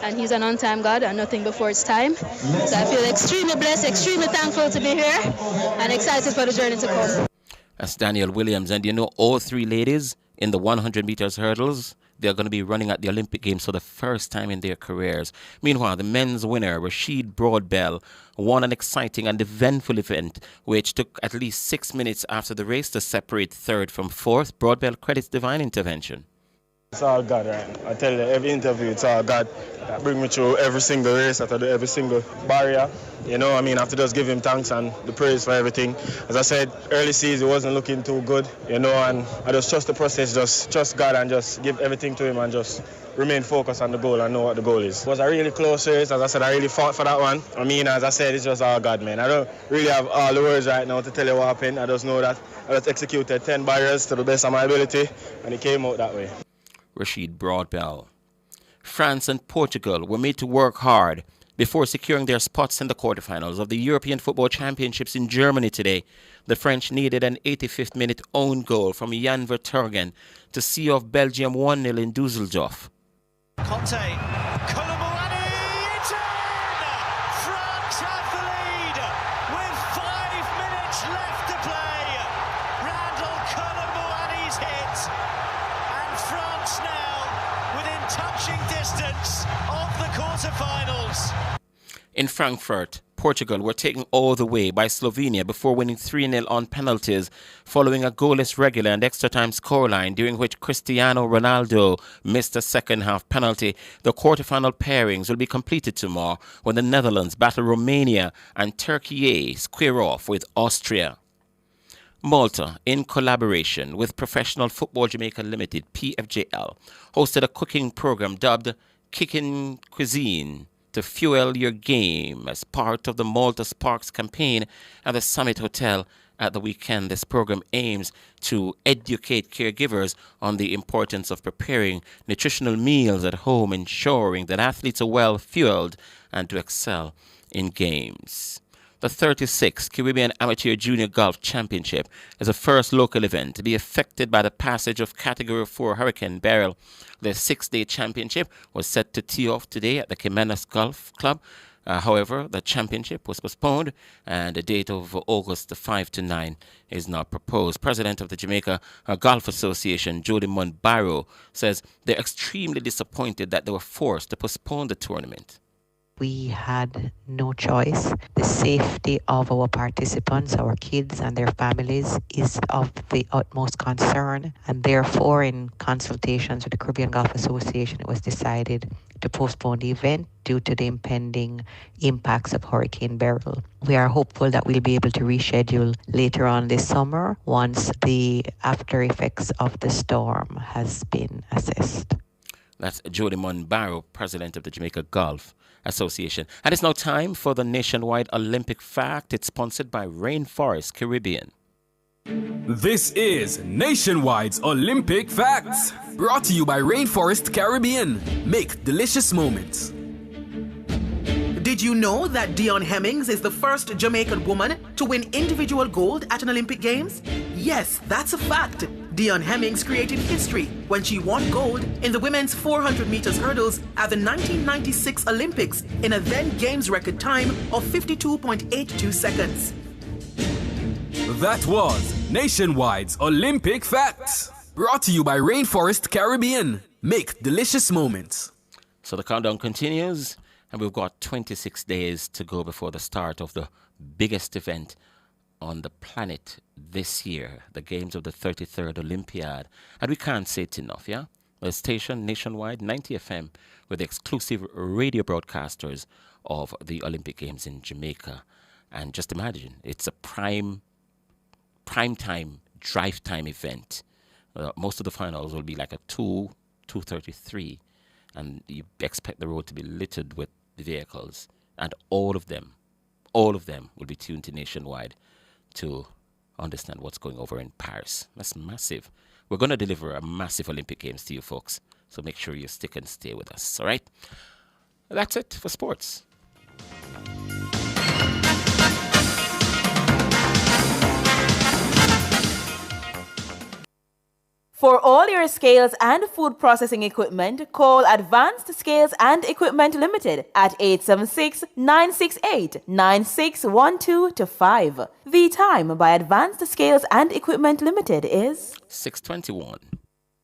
and he's an on-time God and nothing before it's time. So I feel extremely blessed, extremely thankful to be here, and excited for the journey to come. That's Daniel Williams. And all 3 ladies in the 100 meters hurdles, they're going to be running at the Olympic Games for the first time in their careers. Meanwhile, the men's winner, Rashid Broadbell, won an exciting and eventful event, which took at least 6 minutes after the race to separate 3rd from 4th. Broadbell credits divine intervention. It's all God, right? I tell you, every interview, it's all God that bring me through every single race, after every single barrier. I have to just give him thanks and the praise for everything. As I said, early season wasn't looking too good, and I just trust the process, just trust God and just give everything to him and just remain focused on the goal and know what the goal is. It was a really close race. As I said, I really fought for that one. As I said, it's just all God, man. I don't really have all the words right now to tell you what happened. I just know that I just executed 10 barriers to the best of my ability, and it came out that way. Rashid Broadbell. France and Portugal were made to work hard before securing their spots in the quarterfinals of the European Football Championships in Germany today. The French needed an 85th minute own goal from Jan Vertonghen to see off Belgium 1-0 in Dusseldorf. Conte, Colomboani, it's in! France have the lead with 5 minutes left to play. Randall Colomboani's hit, and France now within touching distance of the quarterfinals. In Frankfurt, Portugal were taken all the way by Slovenia before winning 3-0 on penalties following a goalless regular and extra-time scoreline during which Cristiano Ronaldo missed a second-half penalty. The quarter-final pairings will be completed tomorrow when the Netherlands battle Romania and Turkey square off with Austria. Malta, in collaboration with Professional Football Jamaica Limited, PFJL, hosted a cooking program dubbed Kickin' Cuisine to fuel your game as part of the Malta Sparks campaign at the Summit Hotel at the weekend. This program aims to educate caregivers on the importance of preparing nutritional meals at home, ensuring that athletes are well fueled and to excel in games. The 36th Caribbean Amateur Junior Golf Championship is the first local event to be affected by the passage of Category 4 Hurricane Beryl. The 6-day championship was set to tee off today at the Jimenez Golf Club However, the championship was postponed and the date of August 5 to 9 is now proposed. President of the Jamaica Golf Association, Jody Monbaro, says they're extremely disappointed that they were forced to postpone the tournament. We had no choice. The safety of our participants, our kids and their families, is of the utmost concern. And therefore, in consultations with the Caribbean Golf Association, it was decided to postpone the event due to the impending impacts of Hurricane Beryl. We are hopeful that we'll be able to reschedule later on this summer once the after effects of the storm has been assessed. That's Jody Monbaro, President of the Jamaica Golf Association. And it's now time for the Nationwide Olympic Fact. It's sponsored by Rainforest Caribbean. This is Nationwide's Olympic Facts, brought to you by Rainforest Caribbean. Make delicious moments. Did you know that Dion Hemmings is the first Jamaican woman to win individual gold at an Olympic Games? Yes, that's a fact. Dion Hemmings created history when she won gold in the women's 400 meters hurdles at the 1996 Olympics in a then Games record time of 52.82 seconds. That was Nationwide's Olympic Facts, brought to you by Rainforest Caribbean. Make delicious moments. So the countdown continues, and we've got 26 days to go before the start of the biggest event on the planet this year, the Games of the 33rd Olympiad. And we can't say it enough, yeah? The station Nationwide 90 FM with exclusive radio broadcasters of the Olympic Games in Jamaica. And just imagine, it's a prime time, drive time event. Most of the finals will be like a 2:33, and you expect the road to be littered with vehicles, and all of them will be tuned to Nationwide to understand what's going over in Paris. That's massive. We're going to deliver a massive Olympic Games to you folks, so make sure you stick and stay with us, all right? That's it for sports. For all your scales and food processing equipment, call Advanced Scales and Equipment Limited at 876-968-9612-5. The time by Advanced Scales and Equipment Limited is 6:21.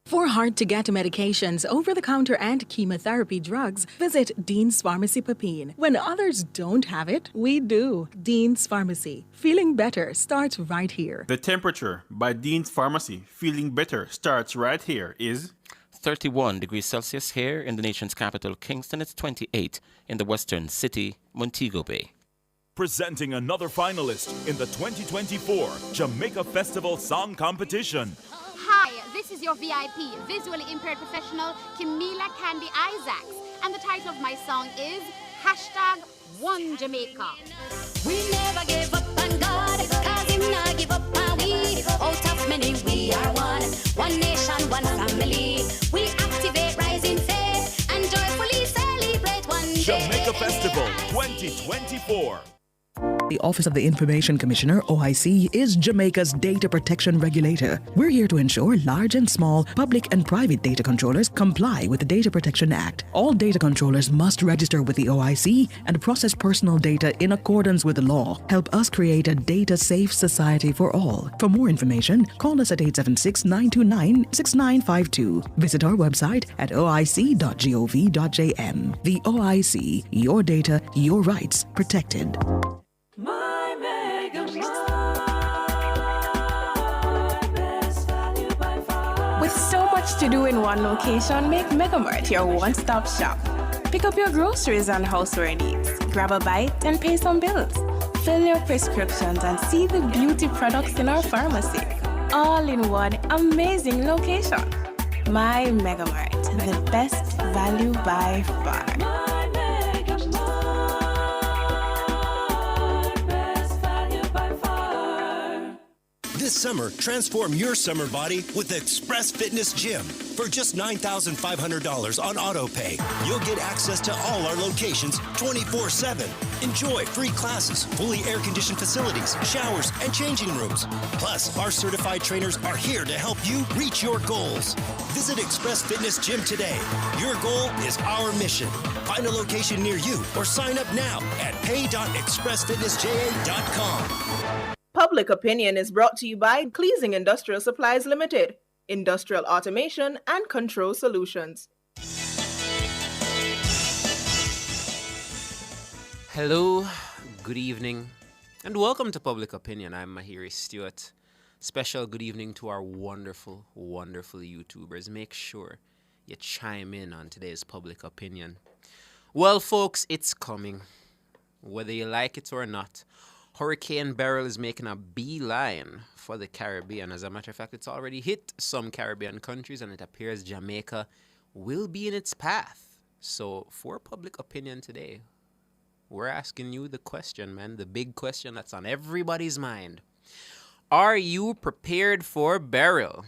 For hard-to-get medications, over-the-counter and chemotherapy drugs, visit Dean's Pharmacy Papine. When others don't have it, we do. Dean's Pharmacy. Feeling better starts right here. The temperature by Dean's Pharmacy, feeling better, starts right here, is 31 degrees Celsius here in the nation's capital, Kingston. It's 28 in the western city, Montego Bay. Presenting another finalist in the 2024 Jamaica Festival Song Competition. Hi, this is your VIP, visually impaired professional, Camila Candy Isaacs. And the title of my song is #OneJamaica. We never give up on God, cause him not give up on we. Out of many, we are one. One nation, one family. We activate rising faith and joyfully celebrate one day. Jamaica Festival 2024. The Office of the Information Commissioner, OIC, is Jamaica's data protection regulator. We're here to ensure large and small, public and private data controllers comply with the Data Protection Act. All data controllers must register with the OIC and process personal data in accordance with the law. Help us create a data-safe society for all. For more information, call us at 876-929-6952. Visit our website at oic.gov.jm. The OIC, your data, your rights protected. With so much to do in one location, make Megamart your one-stop shop. Pick up your groceries and houseware needs, grab a bite and pay some bills. Fill your prescriptions and see the beauty products in our pharmacy. All in one amazing location. My Megamart, the best value by far. This summer, transform your summer body with Express Fitness Gym. For just $9,500 on AutoPay, you'll get access to all our locations 24/7. Enjoy free classes, fully air-conditioned facilities, showers, and changing rooms. Plus, our certified trainers are here to help you reach your goals. Visit Express Fitness Gym today. Your goal is our mission. Find a location near you or sign up now at pay.expressfitnessja.com. Public Opinion is brought to you by Cleasing Industrial Supplies Limited, Industrial Automation and Control Solutions. Hello, good evening, and welcome to Public Opinion. I'm Mahiri Stewart. Special good evening to our wonderful, wonderful YouTubers. Make sure you chime in on today's Public Opinion. Well, folks, it's coming. Whether you like it or not, Hurricane Beryl is making a beeline for the Caribbean. As a matter of fact, it's already hit some Caribbean countries, and it appears Jamaica will be in its path. So, for Public Opinion today, we're asking you the question, man, the big question that's on everybody's mind. Are you prepared for Beryl?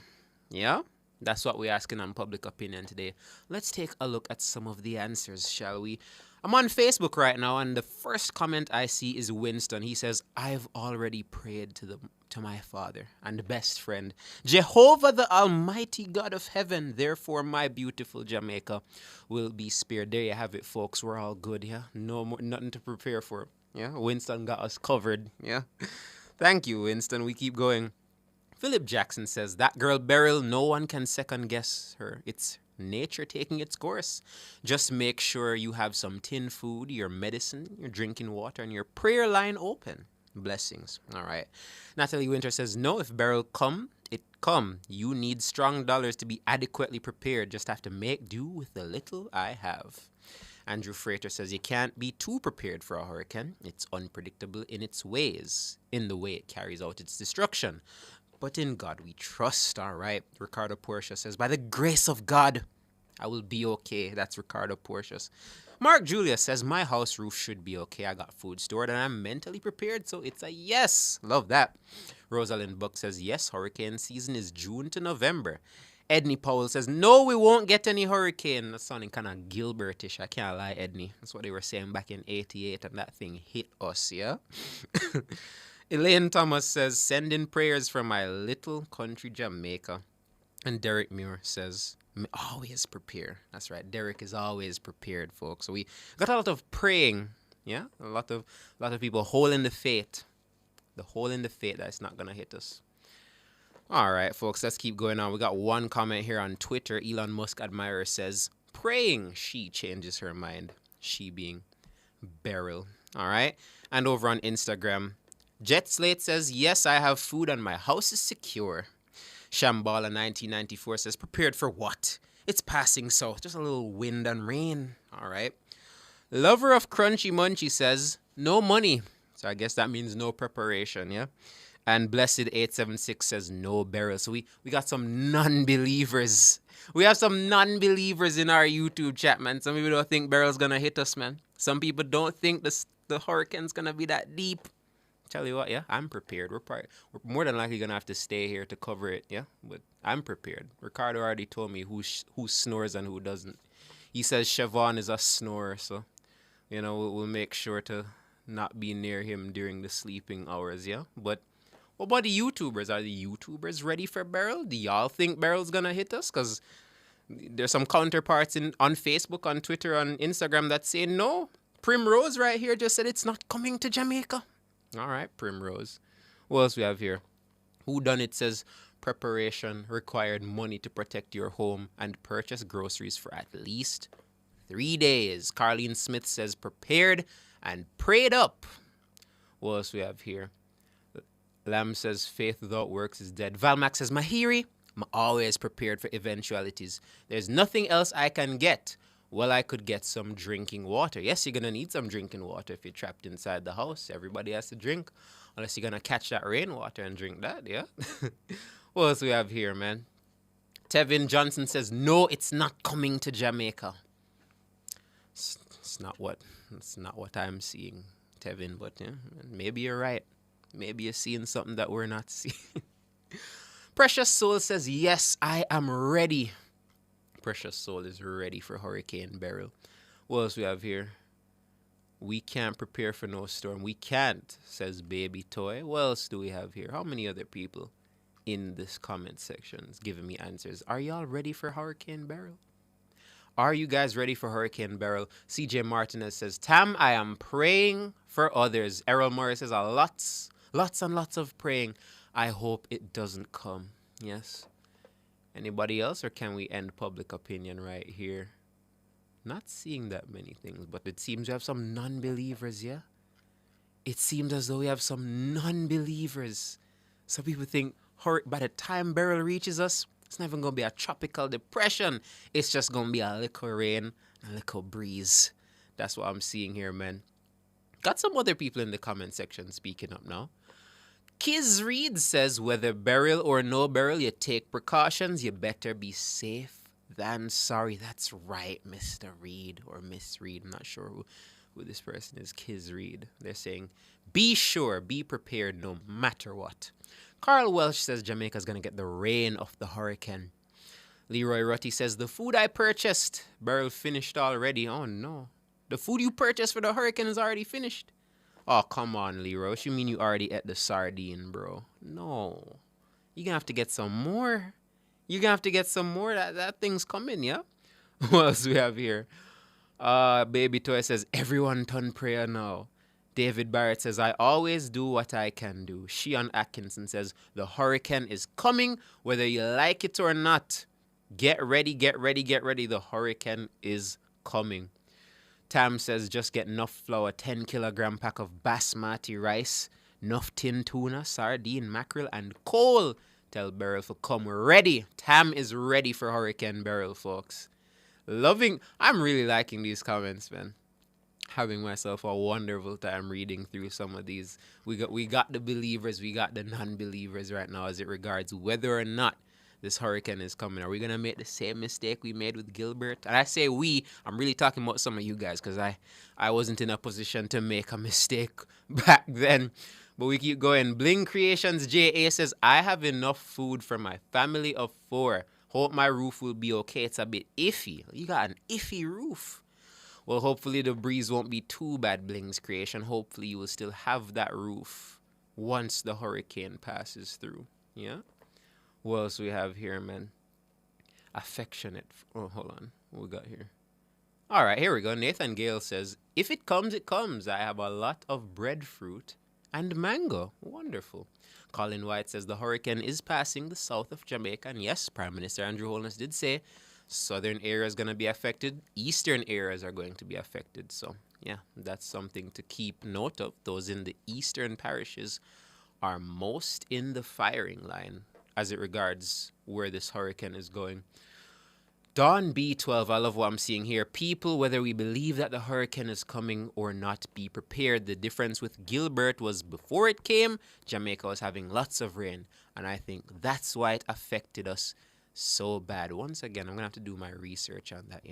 Yeah? That's what we're asking on Public Opinion today. Let's take a look at some of the answers, shall we? I'm on Facebook right now, and the first comment I see is Winston. He says, I've already prayed to my father and best friend, Jehovah the Almighty God of heaven. Therefore, my beautiful Jamaica will be spared. There you have it, folks. We're all good, yeah? No more, nothing to prepare for. Yeah, Winston got us covered. Yeah. Thank you, Winston. We keep going. Philip Jackson says, that girl Beryl, no one can second guess her. It's nature taking its course. Just make sure you have some tin food, your medicine, your drinking water, and your prayer line open. Blessings. All right. Natalie Winter says, no, if Beryl come, it come. You need strong dollars to be adequately prepared. Just have to make do with the little I have. Andrew Frater says, you can't be too prepared for a hurricane. It's unpredictable in its ways, in the way it carries out its destruction. But in God we trust, all right? Ricardo Portia says, by the grace of God, I will be okay. That's Ricardo Portia's. Mark Julia says, my house roof should be okay. I got food stored and I'm mentally prepared, so it's a yes. Love that. Rosalind Buck says, yes, hurricane season is June to November. Edney Powell says, no, we won't get any hurricane. That's sounding kind of Gilbertish. I can't lie, Edney. That's what they were saying back in 88, and that thing hit us, yeah? Elaine Thomas says, send in prayers from my little country Jamaica. And Derek Muir says, always prepare. That's right. Derek is always prepared, folks. So we got a lot of praying, yeah? A lot of people holding the faith. The hole in the faith that's not going to hit us. All right, folks, let's keep going on. We got one comment here on Twitter. Elon Musk admirer says, praying she changes her mind. She being Beryl. All right. And over on Instagram, Jet Slate says, yes, I have food and my house is secure. Shambhala 1994 says, prepared for what? It's passing south. Just a little wind and rain. All right. Lover of Crunchy Munchy says, no money. So I guess that means no preparation, yeah? And Blessed876 says, no Beryl. So we got some non-believers. We have some non-believers in our YouTube chat, man. Some people don't think Beryl's going to hit us, man. Some people don't think the hurricane's going to be that deep. Tell you what, yeah, I'm prepared. We're more than likely going to have to stay here to cover it, yeah? But I'm prepared. Ricardo already told me who snores and who doesn't. He says Siobhan is a snorer, so, you know, we'll make sure to not be near him during the sleeping hours, yeah? But what about the YouTubers? Are the YouTubers ready for Beryl? Do y'all think Beryl's going to hit us? Because there's some counterparts on Facebook, on Twitter, on Instagram that say no. Primrose right here just said it's not coming to Jamaica. All right, Primrose. What else we have here? Whodunit says preparation required money to protect your home and purchase groceries for at least 3 days. Carlene Smith says prepared and prayed up. What else we have here? Lamb says faith without works is dead. Valmax says Mahiri, I'm always prepared for eventualities. There's nothing else I can get. Well, I could get some drinking water. Yes, you're going to need some drinking water if you're trapped inside the house. Everybody has to drink. Unless you're going to catch that rainwater and drink that, yeah? What else we have here, man? Tevin Johnson says, no, it's not coming to Jamaica. It's not what I'm seeing, Tevin, but yeah, maybe you're right. Maybe you're seeing something that we're not seeing. Precious Soul says, yes, I am ready. Precious Soul is ready for Hurricane Beryl. What else we have here? We can't prepare for no storm. We can't, says Baby Toy. What else do we have here? How many other people in this comment section is giving me answers? Are y'all ready for Hurricane Beryl? Are you guys ready for Hurricane Beryl? CJ Martinez says, Tam, I am praying for others. Errol Morris says, lots and lots of praying. I hope it doesn't come. Yes. Anybody else, or can we end public opinion right here? Not seeing that many things, but it seems we have some non-believers, yeah? It seems as though we have some non-believers. Some people think by the time Beryl reaches us, it's not even going to be a tropical depression. It's just going to be a little rain and a little breeze. That's what I'm seeing here, man. Got some other people in the comment section speaking up now. Kiz Reed says, whether Beryl or no Beryl, you take precautions. You better be safe than sorry. That's right, Mr. Reed or Miss Reed. I'm not sure who this person is. Kiz Reed. They're saying, be sure, be prepared no matter what. Carl Welsh says Jamaica's going to get the rain of the hurricane. Leroy Rutty says, the food I purchased, Beryl finished already. Oh, no. The food you purchased for the hurricane is already finished. Oh, come on, Leroy. What you mean you already ate the sardine, bro? No. You're going to have to get some more. You're going to have to get some more. That thing's coming, yeah? What else we have here? Baby Toy says, everyone turn prayer now. David Barrett says, I always do what I can do. Sheon Atkinson says, the hurricane is coming, whether you like it or not. Get ready, get ready, get ready. The hurricane is coming. Tam says, just get enough flour, 10-kilogram pack of basmati rice, enough tin tuna, sardine, mackerel, and coal. Tell Beryl to come ready. Tam is ready for Hurricane Beryl, folks. I'm really liking these comments, man. Having myself a wonderful time reading through some of these. We got the believers, we got the non-believers right now as it regards whether or not this hurricane is coming. Are we going to make the same mistake we made with Gilbert? And I say we, I'm really talking about some of you guys because I wasn't in a position to make a mistake back then. But we keep going. Bling Creations JA says, I have enough food for my family of 4. Hope my roof will be okay. It's a bit iffy. You got an iffy roof. Well, hopefully the breeze won't be too bad, Bling's Creation. Hopefully you will still have that roof once the hurricane passes through. Yeah? What else we have here, man? Affectionate. Oh, hold on. What we got here? All right, here we go. Nathan Gale says, if it comes, it comes. I have a lot of breadfruit and mango. Wonderful. Colin White says, the hurricane is passing the south of Jamaica. And yes, Prime Minister Andrew Holness did say southern areas going to be affected. Eastern areas are going to be affected. So, yeah, that's something to keep note of. Those in the eastern parishes are most in the firing line as it regards where this hurricane is going. Dawn B12, I love what I'm seeing here. People, whether we believe that the hurricane is coming or not, be prepared. The difference with Gilbert was before it came, Jamaica was having lots of rain. And I think that's why it affected us so bad. Once again, I'm going to have to do my research on that,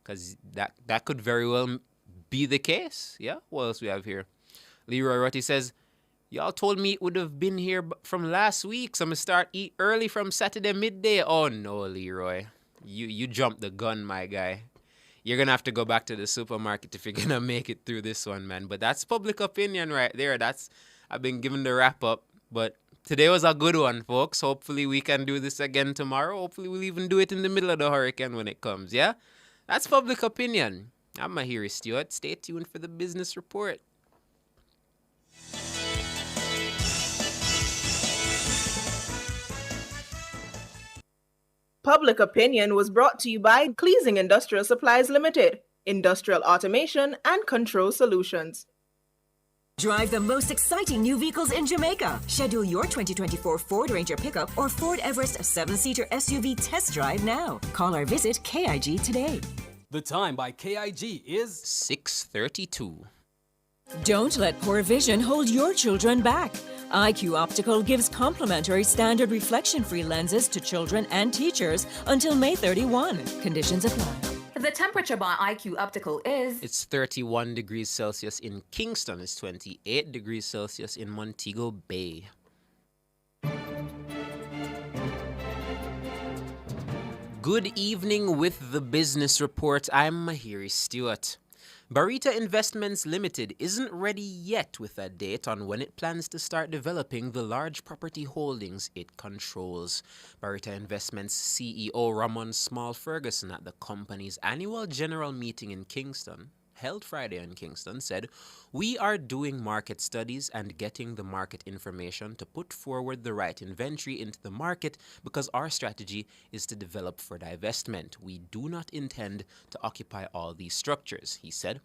because that could very well be the case. Yeah? What else we have here? Leroy Rutty says, y'all told me it would have been here from last week, so I'm going to start eat early from Saturday midday. Oh, no, Leroy. You jumped the gun, my guy. You're going to have to go back to the supermarket if you're going to make it through this one, man. But that's public opinion right there. I've been given the wrap up. But today was a good one, folks. Hopefully we can do this again tomorrow. Hopefully we'll even do it in the middle of the hurricane when it comes, yeah? That's public opinion. I'm Mahiri Stewart. Stay tuned for the business report. Public Opinion was brought to you by Cleasing Industrial Supplies Limited, Industrial Automation and Control Solutions. Drive the most exciting new vehicles in Jamaica. Schedule your 2024 Ford Ranger pickup or Ford Everest 7-seater SUV test drive now. Call or visit KIG today. The time by KIG is 6:32. Don't let poor vision hold your children back. IQ Optical gives complimentary standard reflection-free lenses to children and teachers until May 31. Conditions apply. The temperature by IQ Optical is... It's 31 degrees Celsius in Kingston. It's 28 degrees Celsius in Montego Bay. Good evening with the Business Report. I'm Mahiri Stewart. Barita Investments Limited isn't ready yet with a date on when it plans to start developing the large property holdings it controls. Barita Investments CEO Ramon Small Ferguson at the company's annual general meeting in Kingston, held Friday in Kingston, said, "We are doing market studies and getting the market information to put forward the right inventory into the market because our strategy is to develop for divestment. We do not intend to occupy all these structures," he said.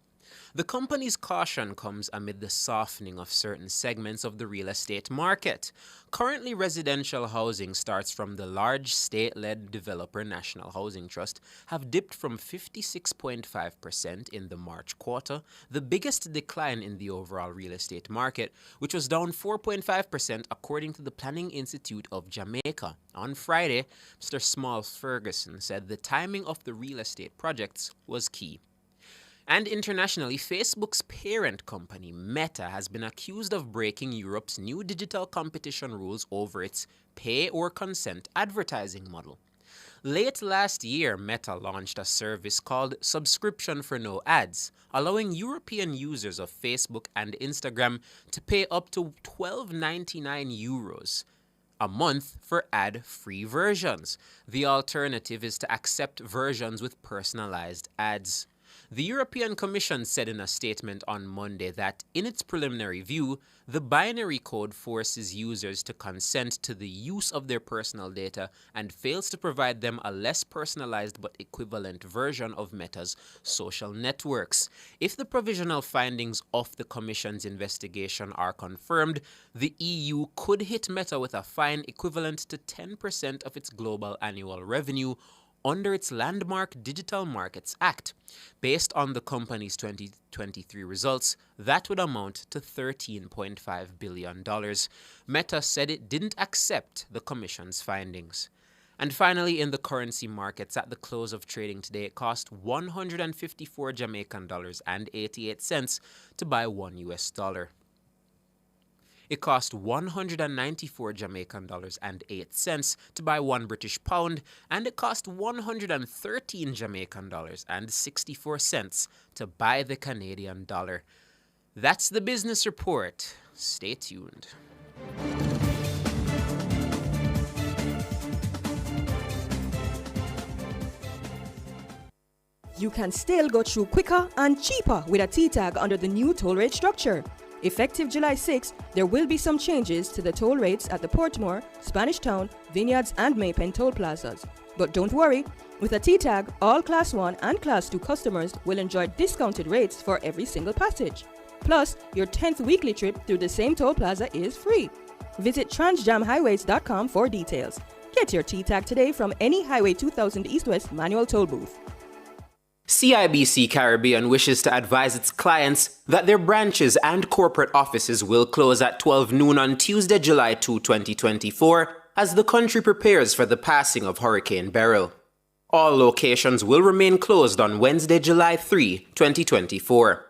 The company's caution comes amid the softening of certain segments of the real estate market. Currently, residential housing starts from the large state-led developer National Housing Trust have dipped from 56.5% in the March quarter, the biggest decline in the overall real estate market, which was down 4.5% according to the Planning Institute of Jamaica. On Friday, Mr. Small Ferguson said the timing of the real estate projects was key. And internationally, Facebook's parent company, Meta, has been accused of breaking Europe's new digital competition rules over its pay or consent advertising model. Late last year, Meta launched a service called Subscription for No Ads, allowing European users of Facebook and Instagram to pay up to €12.99 a month for ad-free versions. The alternative is to accept versions with personalized ads. The European Commission said in a statement on Monday that, in its preliminary view, the binary code forces users to consent to the use of their personal data and fails to provide them a less personalized but equivalent version of Meta's social networks. If the provisional findings of the Commission's investigation are confirmed, the EU could hit Meta with a fine equivalent to 10% of its global annual revenue under its landmark Digital Markets Act. Based on the company's 2023 results, that would amount to $13.5 billion. Meta said it didn't accept the Commission's findings. And finally, in the currency markets, at the close of trading today, it cost 154 Jamaican dollars and 88 cents to buy $1. It cost 194 Jamaican dollars and 8 cents to buy £1 British pound, and it cost 113 Jamaican dollars and 64 cents to buy the Canadian dollar. That's the Business Report. Stay tuned. You can still go through quicker and cheaper with a T-tag under the new toll rate structure. Effective July 6, there will be some changes to the toll rates at the Portmore, Spanish Town, Vineyards and Maypen toll plazas. But don't worry, with a T-tag, all Class 1 and Class 2 customers will enjoy discounted rates for every single passage. Plus, your 10th weekly trip through the same toll plaza is free. Visit transjamhighways.com for details. Get your T-tag today from any Highway 2000 East-West manual toll booth. CIBC Caribbean wishes to advise its clients that their branches and corporate offices will close at 12 noon on Tuesday, July 2, 2024, as the country prepares for the passing of Hurricane Beryl. All locations will remain closed on Wednesday, July 3, 2024.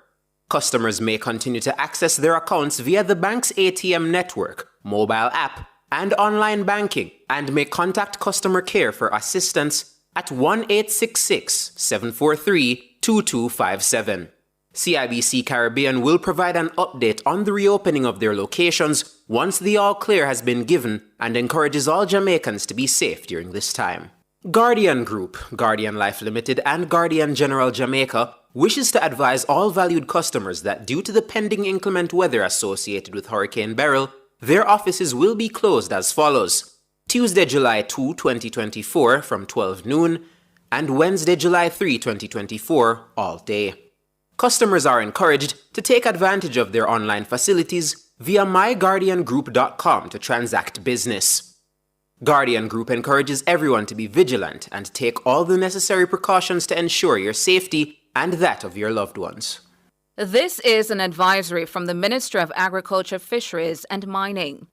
Customers may continue to access their accounts via the bank's ATM network, mobile app, and online banking, and may contact customer care for assistance at 1-866-743-2257. CIBC Caribbean will provide an update on the reopening of their locations once the all-clear has been given and encourages all Jamaicans to be safe during this time. Guardian Group, Guardian Life Limited, and Guardian General Jamaica wishes to advise all valued customers that due to the pending inclement weather associated with Hurricane Beryl, their offices will be closed as follows: Tuesday, July 2, 2024 from 12 noon, and Wednesday, July 3, 2024 all day. Customers are encouraged to take advantage of their online facilities via myguardiangroup.com to transact business. Guardian Group encourages everyone to be vigilant and take all the necessary precautions to ensure your safety and that of your loved ones. This is an advisory from the Minister of Agriculture, Fisheries and Mining.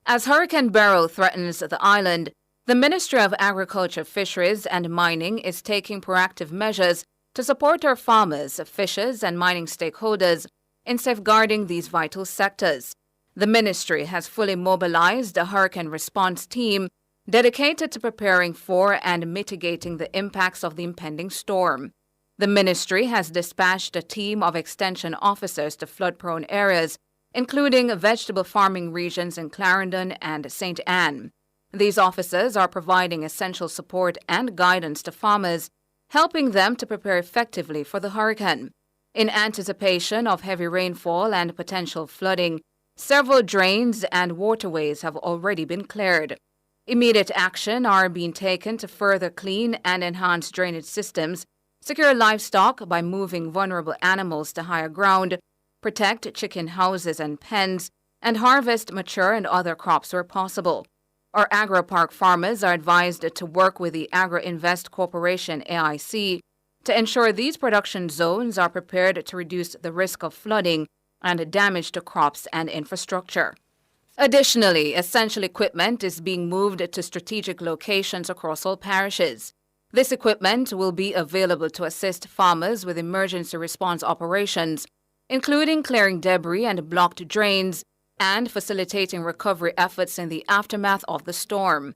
As Hurricane Beryl threatens the island, the Ministry of Agriculture, Fisheries and Mining is taking proactive measures to support our farmers, fishers and mining stakeholders in safeguarding these vital sectors. The ministry has fully mobilized a hurricane response team dedicated to preparing for and mitigating the impacts of the impending storm. The ministry has dispatched a team of extension officers to flood-prone areas, including vegetable farming regions in Clarendon and St. Anne. These officers are providing essential support and guidance to farmers, helping them to prepare effectively for the hurricane. In anticipation of heavy rainfall and potential flooding, several drains and waterways have already been cleared. Immediate action are being taken to further clean and enhance drainage systems, secure livestock by moving vulnerable animals to higher ground, protect chicken houses and pens, and harvest mature and other crops where possible. Our agri-park farmers are advised to work with the Agri-Invest Corporation AIC to ensure these production zones are prepared to reduce the risk of flooding and damage to crops and infrastructure. Additionally, essential equipment is being moved to strategic locations across all parishes. This equipment will be available to assist farmers with emergency response operations, including clearing debris and blocked drains and facilitating recovery efforts in the aftermath of the storm.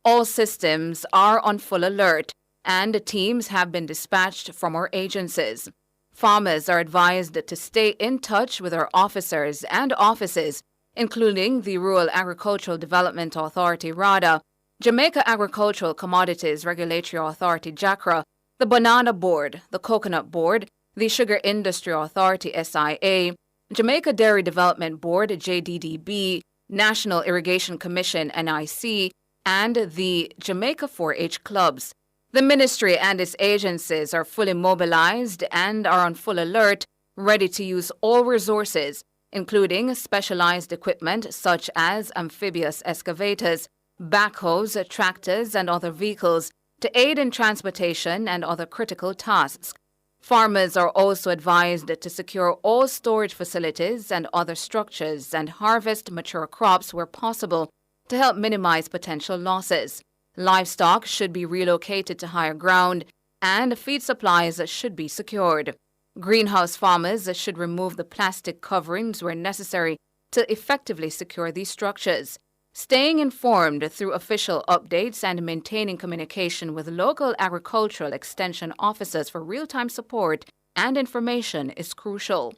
All systems are on full alert, and teams have been dispatched from our agencies. Farmers are advised to stay in touch with our officers and offices, including the Rural Agricultural Development Authority RADA, Jamaica Agricultural Commodities Regulatory Authority JACRA, the Banana Board, the Coconut Board, the Sugar Industry Authority SIA, Jamaica Dairy Development Board JDDB, National Irrigation Commission NIC, and the Jamaica 4-H clubs. The ministry and its agencies are fully mobilized and are on full alert, ready to use all resources, including specialized equipment such as amphibious excavators, backhoes, tractors, and other vehicles to aid in transportation and other critical tasks. Farmers are also advised to secure all storage facilities and other structures and harvest mature crops where possible to help minimize potential losses. Livestock should be relocated to higher ground, and feed supplies should be secured. Greenhouse farmers should remove the plastic coverings where necessary to effectively secure these structures. Staying informed through official updates and maintaining communication with local agricultural extension officers for real-time support and information is crucial.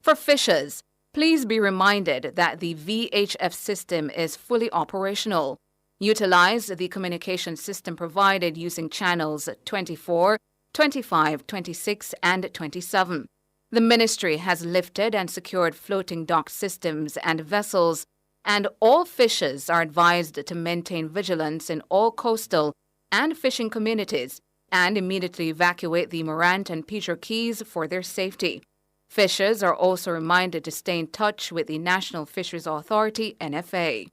For fishers, please be reminded that the VHF system is fully operational. Utilize the communication system provided using channels 24, 25, 26, and 27. The ministry has lifted and secured floating dock systems and vessels, and all fishers are advised to maintain vigilance in all coastal and fishing communities and immediately evacuate the Morant and Peter Keys for their safety. Fishers are also reminded to stay in touch with the National Fisheries Authority, NFA.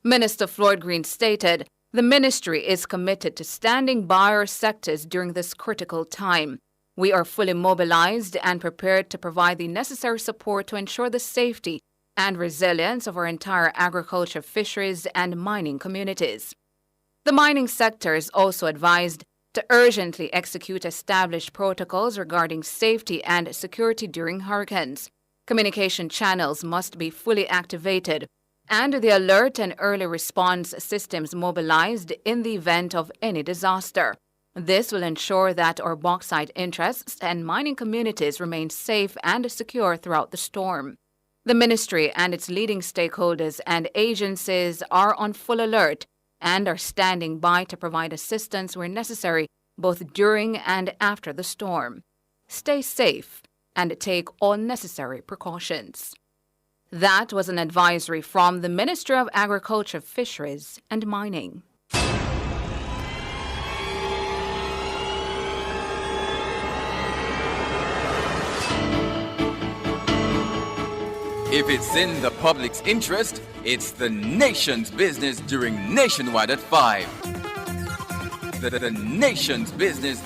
Minister Floyd Green stated, "The ministry is committed to standing by our sectors during this critical time. We are fully mobilized and prepared to provide the necessary support to ensure the safety and resilience of our entire agriculture, fisheries, and mining communities." The mining sector is also advised to urgently execute established protocols regarding safety and security during hurricanes. Communication channels must be fully activated, and the alert and early response systems mobilized in the event of any disaster. This will ensure that our bauxite interests and mining communities remain safe and secure throughout the storm. The ministry and its leading stakeholders and agencies are on full alert and are standing by to provide assistance where necessary, both during and after the storm. Stay safe and take all necessary precautions. That was an advisory from the Ministry of Agriculture, Fisheries and Mining. If it's in the public's interest, it's the nation's business during Nationwide at 5. The nation's business.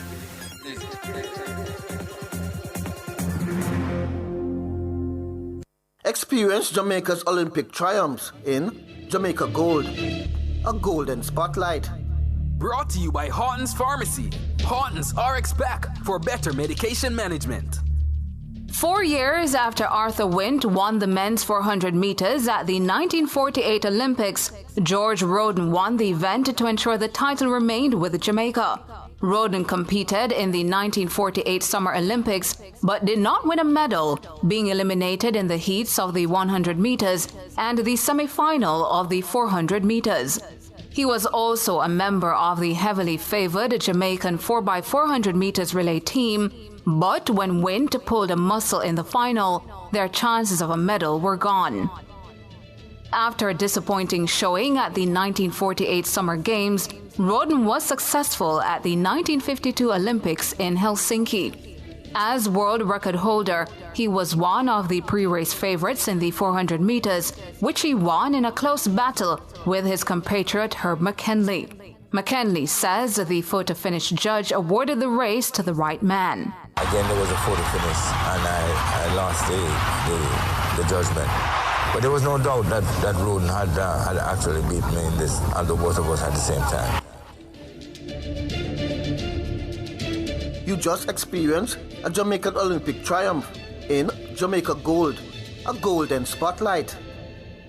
Experience Jamaica's Olympic triumphs in Jamaica Gold, a golden spotlight. Brought to you by Horton's Pharmacy. Horton's RX Pack for better medication management. 4 years after Arthur Wint won the men's 400 meters at the 1948 Olympics, George Roden won the event to ensure the title remained with Jamaica. Roden competed in the 1948 Summer Olympics but did not win a medal, being eliminated in the heats of the 100 meters and the semi-final of the 400 meters. He was also a member of the heavily favored Jamaican 4x400 meters relay team, but when Wint pulled a muscle in the final, their chances of a medal were gone. After a disappointing showing at the 1948 Summer Games, Roden was successful at the 1952 Olympics in Helsinki. As world record holder, he was one of the pre-race favorites in the 400 meters, which he won in a close battle with his compatriot Herb McKinley. McKinley says the photo-finish judge awarded the race to the right man. Again, there was a photo finish, and I lost the judgment. But there was no doubt that Roden had actually beat me in this, although both of us at the same time. You just experienced a Jamaican Olympic triumph in Jamaica Gold, a golden spotlight.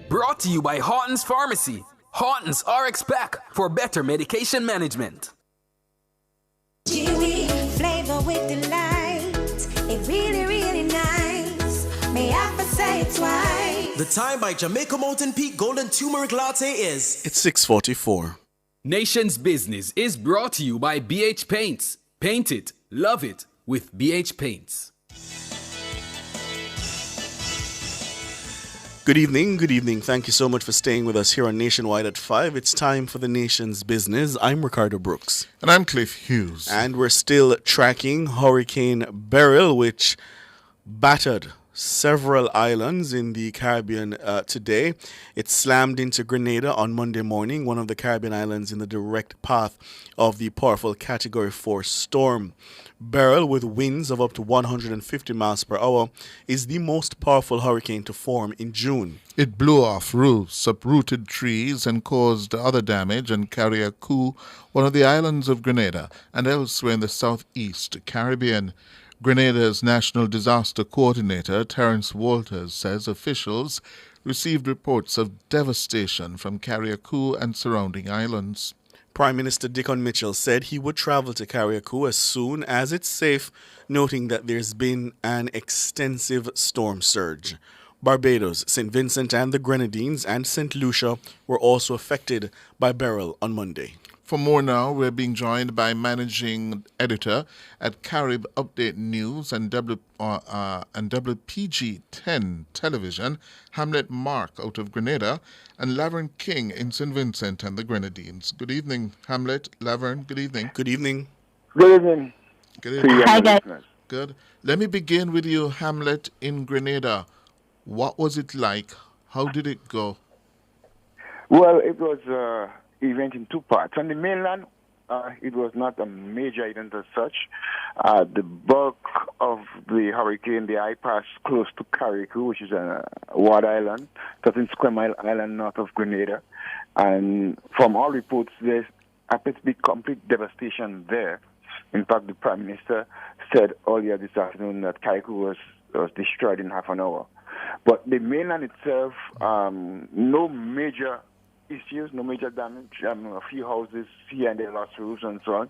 Brought to you by Horton's Pharmacy. Horton's RX Pack for better medication management. Chewy flavor with delight. It really, really nice. May I have to say it twice. The time by Jamaica Mountain Peak Golden Turmeric Latte is... It's 6:44. Nation's Business is brought to you by BH Paints. Paint it, love it with BH Paints. Good evening, good evening. Thank you so much for staying with us here on Nationwide at 5. It's time for the Nation's Business. I'm Ricardo Brooks. And I'm Cliff Hughes. And we're still tracking Hurricane Beryl, which battered several islands in the Caribbean today. It slammed into Grenada on Monday morning, one of the Caribbean islands in the direct path of the powerful Category 4 storm. Beryl, with winds of up to 150 miles per hour, is the most powerful hurricane to form in June. It blew off roofs, uprooted trees, and caused other damage in Carriacou, one of the islands of Grenada, and elsewhere in the southeast Caribbean. Grenada's National Disaster Coordinator, Terence Walters, says officials received reports of devastation from Carriacou and surrounding islands. Prime Minister Dickon Mitchell said he would travel to Carriacou as soon as it's safe, noting that there's been an extensive storm surge. Barbados, St. Vincent and the Grenadines, and St. Lucia were also affected by Beryl on Monday. For more now, we're being joined by managing editor at Carib Update News and WPG 10 Television, Hamlet Mark out of Grenada, and Laverne King in St. Vincent and the Grenadines. Good evening, Hamlet, Laverne, good evening. Good evening. Good evening. Good evening. Hi, guys. Good. Let me begin with you, Hamlet, in Grenada. What was it like? How did it go? Well, it was event in two parts. On the mainland, it was not a major event as such. The bulk of the hurricane, the eye passed close to Carriacou, which is a ward island, 13 square mile island north of Grenada. And from all reports, there appears to be complete devastation there. In fact, the Prime Minister said earlier this afternoon that Carriacou was destroyed in half an hour. But the mainland itself, no major issues, no major damage. A few houses here and there lost roofs and so on.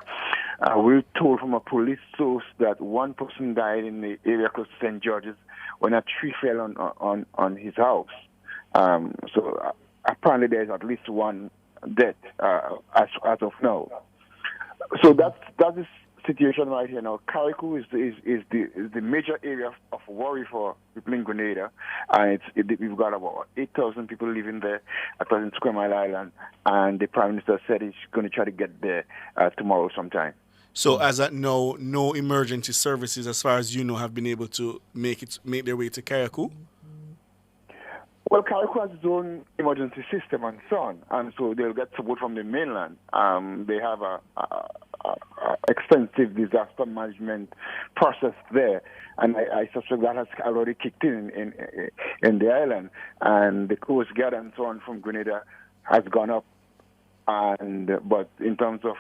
We're told from a police source that one person died in the area close to St. George's when a tree fell on his house. So apparently there's at least one death as of now. So that's the situation right here now. Carriacou is the major area of worry for people in Grenada, and we've got about 8,000 people living there at 1,000 square mile island, and the Prime Minister said he's going to try to get there tomorrow sometime. So as at now, no emergency services, as far as you know, have been able to make their way to Carriacou? Well, Carriacou has its own emergency system and so on, and so they'll get support from the mainland. They have a extensive disaster management process there, and I suspect that has already kicked in the island, and the Coast Guard and so on from Grenada has gone up, but in terms of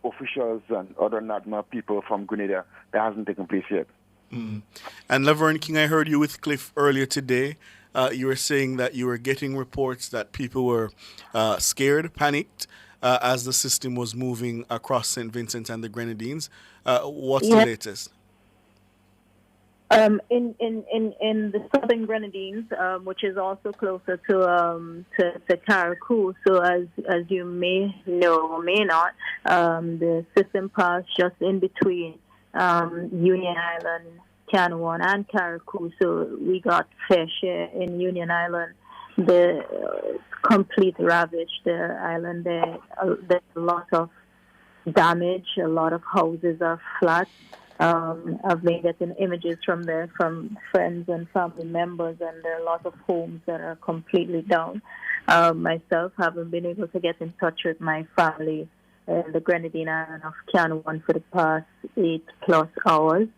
officials and other NADMA people from Grenada, that hasn't taken place yet. And Laverne King, I heard you with Cliff earlier today. You were saying that you were getting reports that people were scared, panicked, as the system was moving across St. Vincent and the Grenadines. What's the latest? In the southern Grenadines, which is also closer to Carriacou. So as you may know or may not, the system passed just in between Union Island, Canawan, and Carriacou. So we got fair share in Union Island. The complete ravage the island there. There's a lot of damage. A lot of houses are flat. I've been getting images from there from friends and family members, and there are a lot of homes that are completely down. Myself, haven't been able to get in touch with my family in the Grenadine Island of Canawan for the past 8+ hours.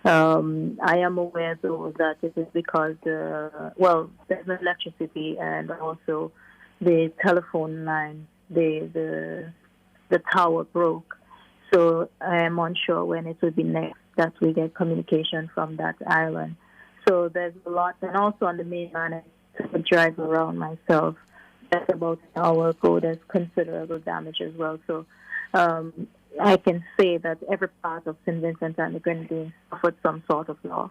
I am aware, though, that it is because, there's no electricity and also the telephone line, the tower broke. So I am unsure when it will be next that we get communication from that island. So there's a lot. And also on the mainland, I took a drive around myself. That's about an hour ago. There's considerable damage as well. So I can say that every part of St. Vincent and the Grenadines suffered some sort of loss.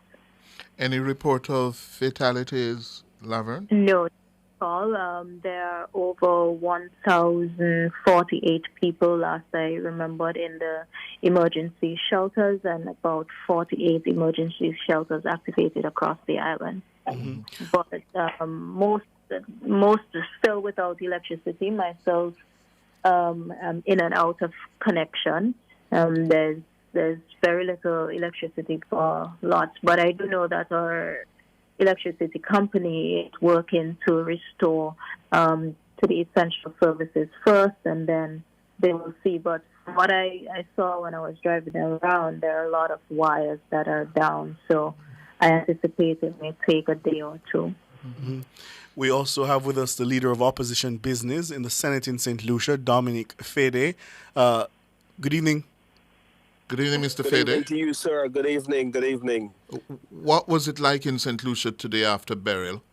Any report of fatalities, Laverne? No. All. There are over 1,048 people, last I remembered, in the emergency shelters, and about 48 emergency shelters activated across the island. But most are still without electricity. Myself, I'm in and out of connection. There's very little electricity for lots, but I do know that our electricity company is working to restore to the essential services first, and then they will see. But from what I saw when I was driving around, there are a lot of wires that are down, so I anticipate it may take a day or two. We also have with us the leader of opposition business in the Senate in St. Lucia, Dominic Fede. Good evening. Good evening, Mr. Good Fede. evening to you, sir. Good evening. Good evening. What was it like in St. Lucia today after burial?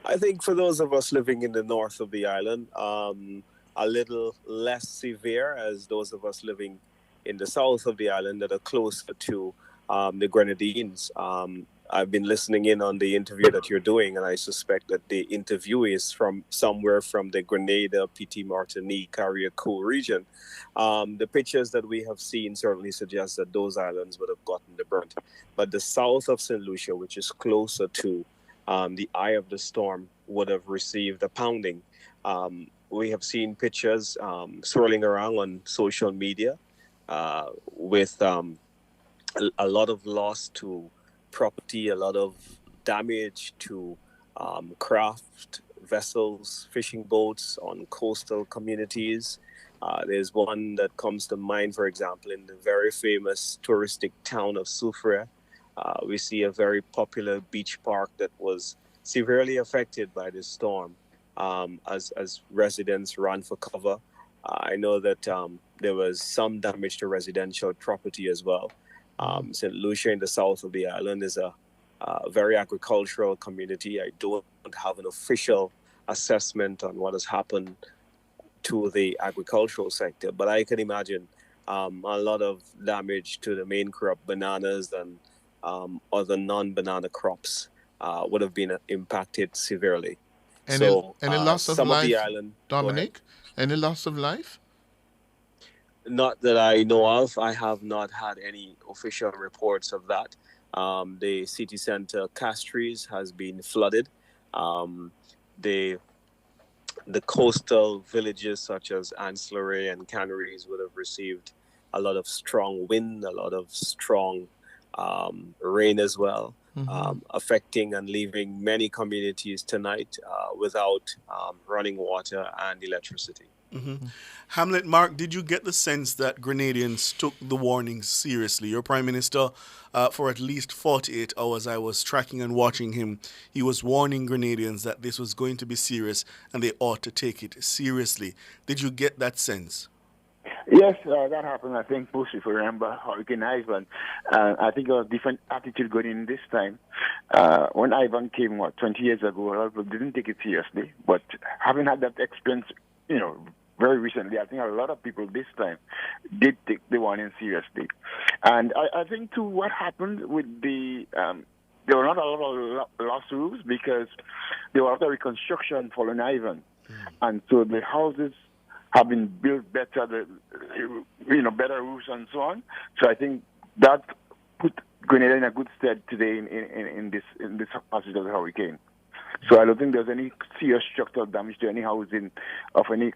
I think for those of us living in the north of the island, a little less severe as those of us living in the south of the island that are closer to the Grenadines. I've been listening in on the interview that you're doing, and I suspect that the interview is from somewhere from the Grenada, Petit Martinique, Carriacou region. The pictures that we have seen certainly suggest that those islands would have gotten the brunt. But the south of St. Lucia, which is closer to the eye of the storm, would have received a pounding. We have seen pictures swirling around on social media with a lot of loss to property, a lot of damage to craft vessels, fishing boats on coastal communities. There's one that comes to mind, for example, in the very famous touristic town of Soufrière. We see a very popular beach park that was severely affected by this storm as residents ran for cover. I know that there was some damage to residential property as well. St. Lucia in the south of the island is a very agricultural community. I don't have an official assessment on what has happened to the agricultural sector, but I can imagine a lot of damage to the main crop, bananas, and other non-banana crops would have been impacted severely. Any loss of life, of the island, Dominic? Any loss of life? Not that I know of. I have not had any official reports of that. The city center, Castries, has been flooded. The coastal villages such as Ancillary and Canaries would have received a lot of strong wind, a lot of strong rain as well, affecting and leaving many communities tonight without running water and electricity. Hamlet, Mark, did you get the sense that Grenadians took the warnings seriously? Your Prime Minister, for at least 48 hours, I was tracking and watching him. He was warning Grenadians that this was going to be serious and they ought to take it seriously. Did you get that sense? Yes, that happened. I think most if you remember Hurricane Ivan. I think there was a different attitude going in this time. When Ivan came, 20 years ago, a lot of people didn't take it seriously. But having had that experience, very recently, I think a lot of people this time did take the warning seriously. And I think, too, what happened with there were not a lot of lawsuits because there was a lot of reconstruction following Ivan. And so the houses have been built better, better roofs and so on. So I think that put Grenada in a good stead today in this passage of the hurricane. So I don't think there's any serious structural damage to any housing of any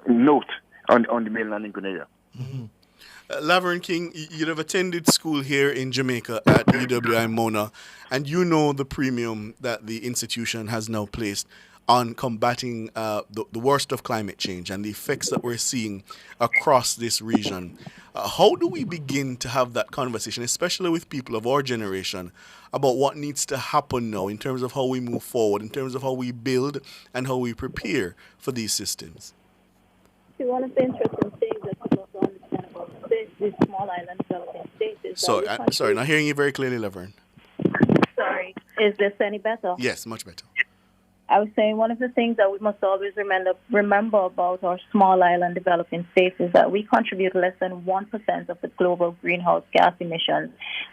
note on the mainland in Grenada. Mm-hmm. Laverne King, you'd have attended school here in Jamaica at UWI Mona, and you know the premium that the institution has now placed on combating the worst of climate change and the effects that we're seeing across this region. How do we begin to have that conversation, especially with people of our generation, about what needs to happen now in terms of how we move forward, in terms of how we build and how we prepare for these systems? See, one of the interesting things that people don't understand about these small island developing states is Sorry, not hearing you very clearly, Laverne. Sorry, is this any better? Yes, much better. I was saying one of the things that we must always remember about our small island developing states is that we contribute less than 1% of the global greenhouse gas emissions,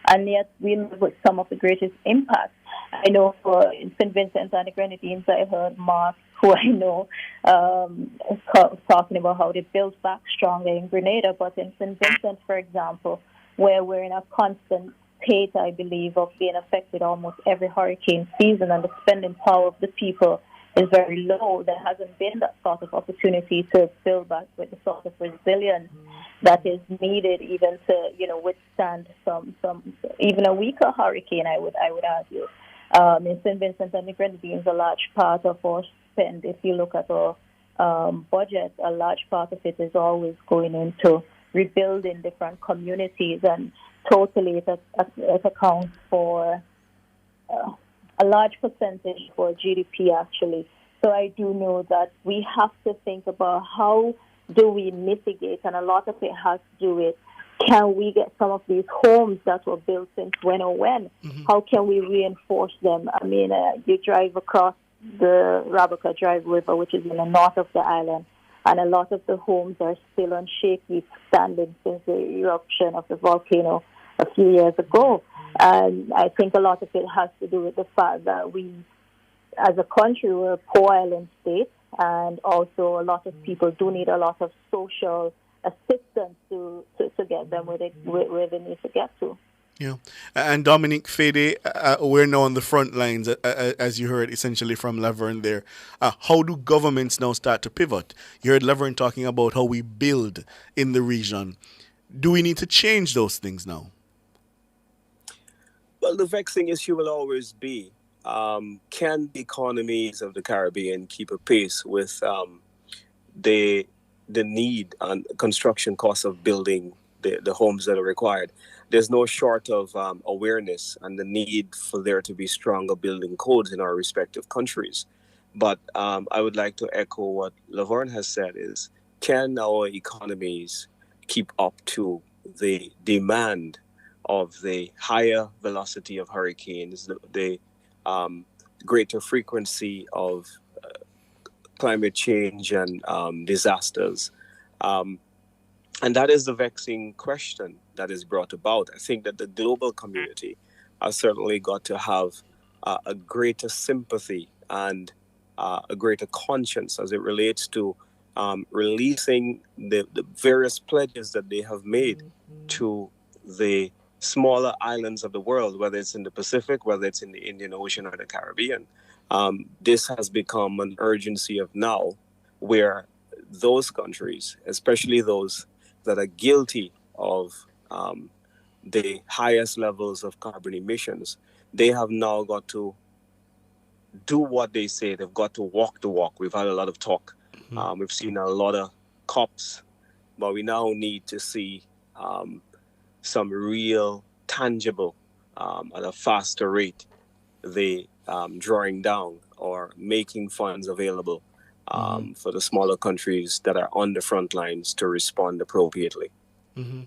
and yet we live with some of the greatest impacts. I know for St. Vincent and the Grenadines, I heard Mark, who I know, talking about how they built back stronger in Grenada, but in St. Vincent, for example, where we're in a constant state, I believe, of being affected almost every hurricane season, and the spending power of the people is very low. There hasn't been that sort of opportunity to build back with the sort of resilience that is needed, even to withstand some even a weaker hurricane. I would argue. In St. Vincent and the Grenadines, a large part of our spend, if you look at our budget, a large part of it is always going into rebuilding different communities, and totally it accounts for a large percentage for GDP, actually. So I do know that we have to think about how do we mitigate, and a lot of it has to do with, can we get some of these homes that were built since when or when? Mm-hmm. How can we reinforce them? I mean, you drive across the Rabaca Drive River, which is in the north of the island, and a lot of the homes are still on shaky standing since the eruption of the volcano a few years ago. And I think a lot of it has to do with the fact that we, as a country, we're a poor island state, and also a lot of people do need a lot of social assistance to get them where they need to get to. Yeah. And Dominic Fede, we're now on the front lines, as you heard essentially from Laverne there. How do governments now start to pivot? You heard Laverne talking about how we build in the region. Do we need to change those things now? Well, the vexing issue will always be, can the economies of the Caribbean keep a pace with the need and construction costs of building the homes that are required? There's no short of awareness and the need for there to be stronger building codes in our respective countries. But I would like to echo what Laverne has said is, can our economies keep up to the demand of the higher velocity of hurricanes, the greater frequency of climate change and disasters? And that is the vexing question that is brought about. I think that the global community has certainly got to have a greater sympathy and a greater conscience as it relates to releasing the various pledges that they have made to the smaller islands of the world, whether it's in the Pacific, whether it's in the Indian Ocean or the Caribbean. This has become an urgency of now, where those countries, especially those that are guilty of the highest levels of carbon emissions, they have now got to do what they say. They've got to walk the walk. We've had a lot of talk. We've seen a lot of COPs, but we now need to see some real tangible, at a faster rate, the drawing down or making funds available for the smaller countries that are on the front lines to respond appropriately. Mm-hmm.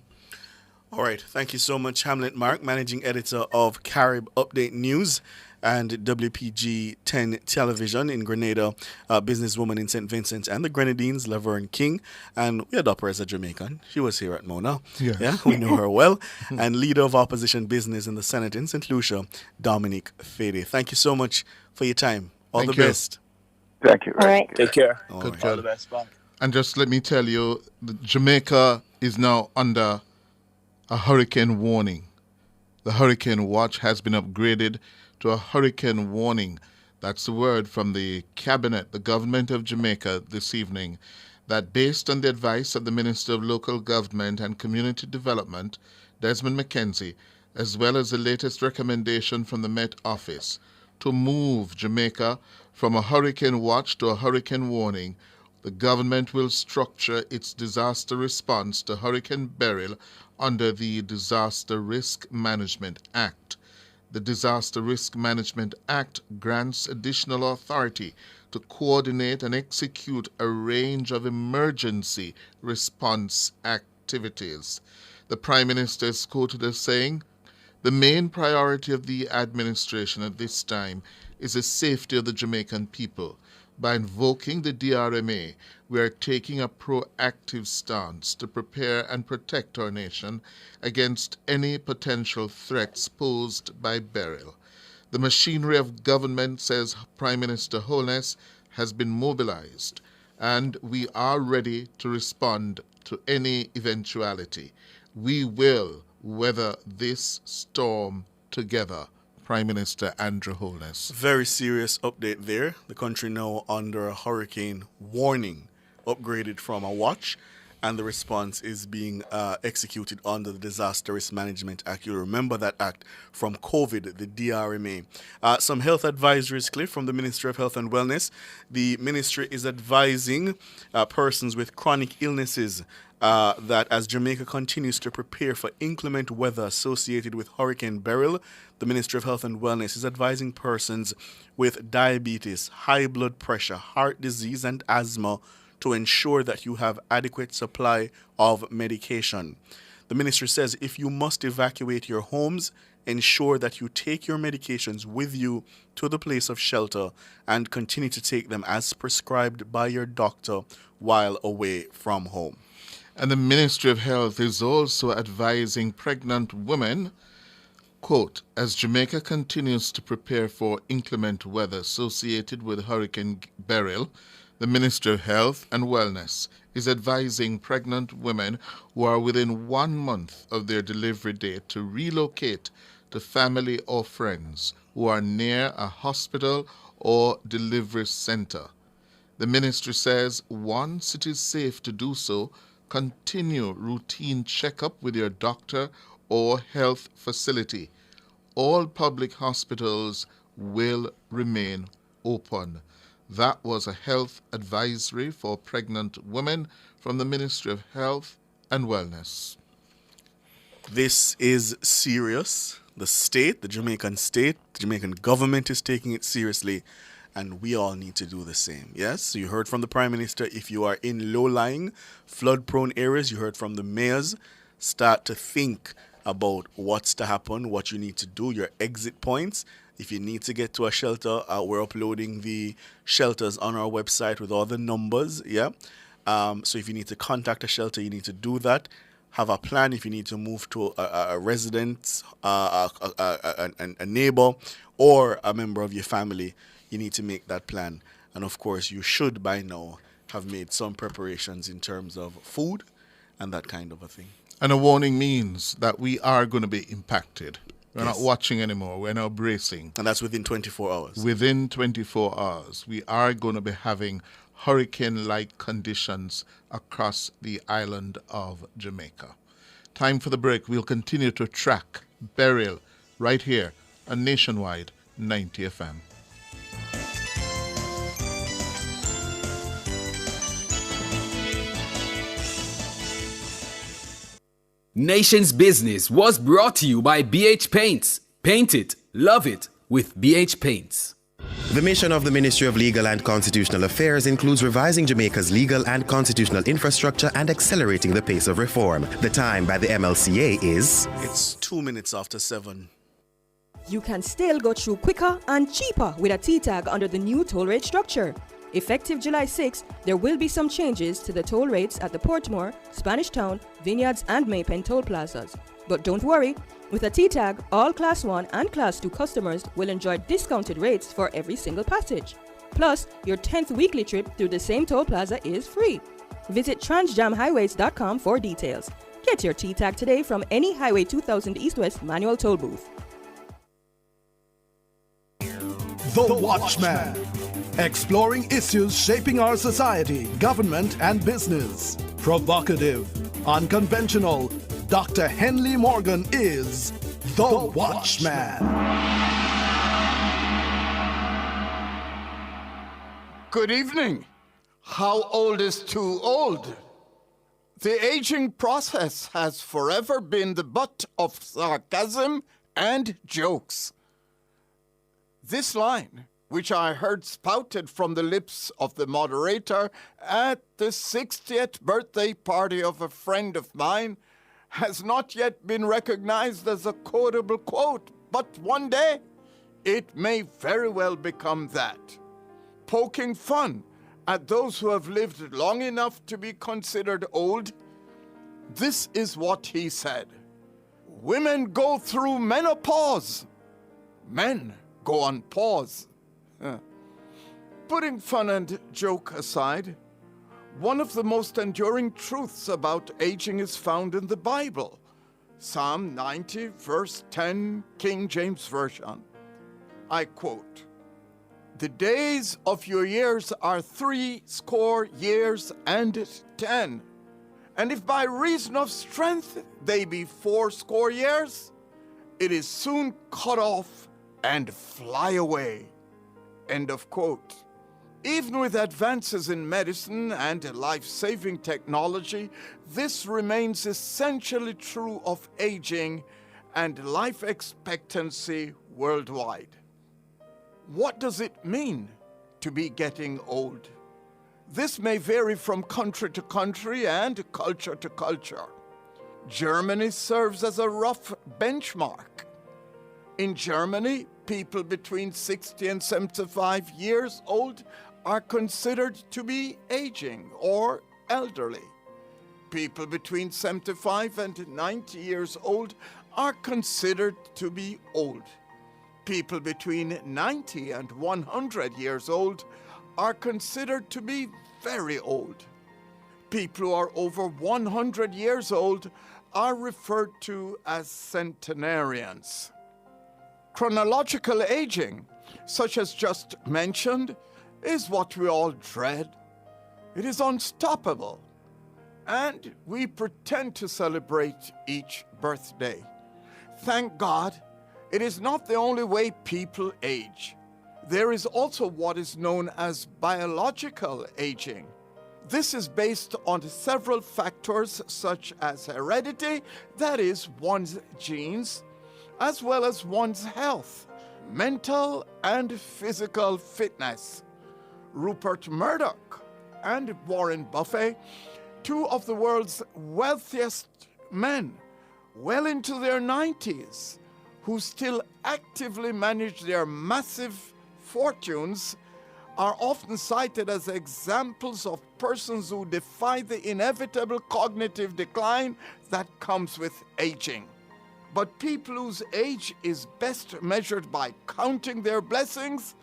All right. Thank you so much, Hamlet Mark, Managing Editor of Carib Update News and WPG 10 Television in Grenada, businesswoman in St. Vincent and the Grenadines, Laverne King. And we adopt her as a Jamaican. She was here at Mona. Yes. Yeah, we know her well. And leader of opposition business in the Senate in St. Lucia, Dominic Fede. Thank you so much for your time. All the best. Thank you. All right. Take care. Good All girl. the best. Bye. And just let me tell you, Jamaica is now under a hurricane warning. The hurricane watch has been upgraded to a hurricane warning. That's the word from the cabinet, the government of Jamaica this evening, that based on the advice of the Minister of Local Government and Community Development, Desmond McKenzie, as well as the latest recommendation from the Met Office to move Jamaica from a hurricane watch to a hurricane warning, the government will structure its disaster response to Hurricane Beryl under the Disaster Risk Management Act. The Disaster Risk Management Act grants additional authority to coordinate and execute a range of emergency response activities. The Prime Minister is quoted as saying, "The main priority of the administration at this time is the safety of the Jamaican people. By invoking the DRMA, we are taking a proactive stance to prepare and protect our nation against any potential threats posed by Beryl. The machinery of government," says Prime Minister Holness, "has been mobilized, and we are ready to respond to any eventuality. We will weather this storm together." Prime Minister Andrew Holness. Very serious update there. The country now under a hurricane warning, upgraded from a watch, and the response is being executed under the Disaster Risk Management Act. You'll remember that act from COVID, the DRMA. Some health advisories, Cliff, from the Ministry of Health and Wellness. The ministry is advising persons with chronic illnesses that as Jamaica continues to prepare for inclement weather associated with Hurricane Beryl, the Ministry of Health and Wellness is advising persons with diabetes, high blood pressure, heart disease, and asthma to ensure that you have adequate supply of medication. The ministry says if you must evacuate your homes, ensure that you take your medications with you to the place of shelter and continue to take them as prescribed by your doctor while away from home. And the Ministry of Health is also advising pregnant women, quote, "As Jamaica continues to prepare for inclement weather associated with Hurricane Beryl, the Ministry of Health and Wellness is advising pregnant women who are within 1 month of their delivery date to relocate to family or friends who are near a hospital or delivery center. The ministry says once it is safe to do so, continue routine checkup with your doctor or health facility. All public hospitals will remain open." That was a health advisory for pregnant women from the Ministry of Health and Wellness. This is serious. The state, the Jamaican government is taking it seriously, and we all need to do the same. Yes, so you heard from the Prime Minister, if you are in low-lying, flood-prone areas, you heard from the mayors, start to think about what's to happen, what you need to do, your exit points. If you need to get to a shelter, we're uploading the shelters on our website with all the numbers, yeah? So if you need to contact a shelter, you need to do that. Have a plan if you need to move to a resident, a neighbor, or a member of your family. You need to make that plan. And of course, you should by now have made some preparations in terms of food and that kind of a thing. And a warning means that we are going to be impacted. We're Yes. not watching anymore. We're now bracing. And that's within 24 hours. Within 24 hours, we are going to be having hurricane-like conditions across the island of Jamaica. Time for the break. We'll continue to track Beryl right here on Nationwide 90 FM. Nation's Business was brought to you by BH Paints. Paint it, love it with BH Paints. The mission of the Ministry of Legal and Constitutional Affairs includes revising Jamaica's legal and constitutional infrastructure and accelerating the pace of reform. The time by the MLCA is... It's 2 minutes after 7. You can still go through quicker and cheaper with a T-tag under the new toll rate structure. Effective July 6, there will be some changes to the toll rates at the Portmore, Spanish Town, Vineyards and Maypen toll plazas. But don't worry, with a T-tag, all Class 1 and Class 2 customers will enjoy discounted rates for every single passage. Plus, your 10th weekly trip through the same toll plaza is free. Visit transjamhighways.com for details. Get your T-tag today from any Highway 2000 East-West manual toll booth. The Watchman. Exploring issues shaping our society, government, and business. Provocative, unconventional. Dr. Henley Morgan is The Watchman. Good evening. How old is too old? The aging process has forever been the butt of sarcasm and jokes. This line, which I heard spouted from the lips of the moderator at the 60th birthday party of a friend of mine, has not yet been recognized as a quotable quote, but one day it may very well become that. Poking fun at those who have lived long enough to be considered old, this is what he said. Women go through menopause. Men go on pause. Putting fun and joke aside, one of the most enduring truths about aging is found in the Bible. Psalm 90, verse 10, King James Version. I quote, "The days of your years are 60 years and 10. And if by reason of strength they be 80 years, it is soon cut off and fly away." End of quote. Even with advances in medicine and life-saving technology, this remains essentially true of aging and life expectancy worldwide. What does it mean to be getting old? This may vary from country to country and culture to culture. Germany serves as a rough benchmark. In Germany, people between 60 and 75 years old are considered to be aging or elderly. People between 75 and 90 years old are considered to be old. People between 90 and 100 years old are considered to be very old. People who are over 100 years old are referred to as centenarians. Chronological aging, such as just mentioned, is what we all dread. It is unstoppable, and we pretend to celebrate each birthday. Thank God, it is not the only way people age. There is also what is known as biological aging. This is based on several factors such as heredity, that is, one's genes, as well as one's health, mental and physical fitness. Rupert Murdoch and Warren Buffett, two of the world's wealthiest men, well into their 90s, who still actively manage their massive fortunes, are often cited as examples of persons who defy the inevitable cognitive decline that comes with aging. But people whose age is best measured by counting their blessings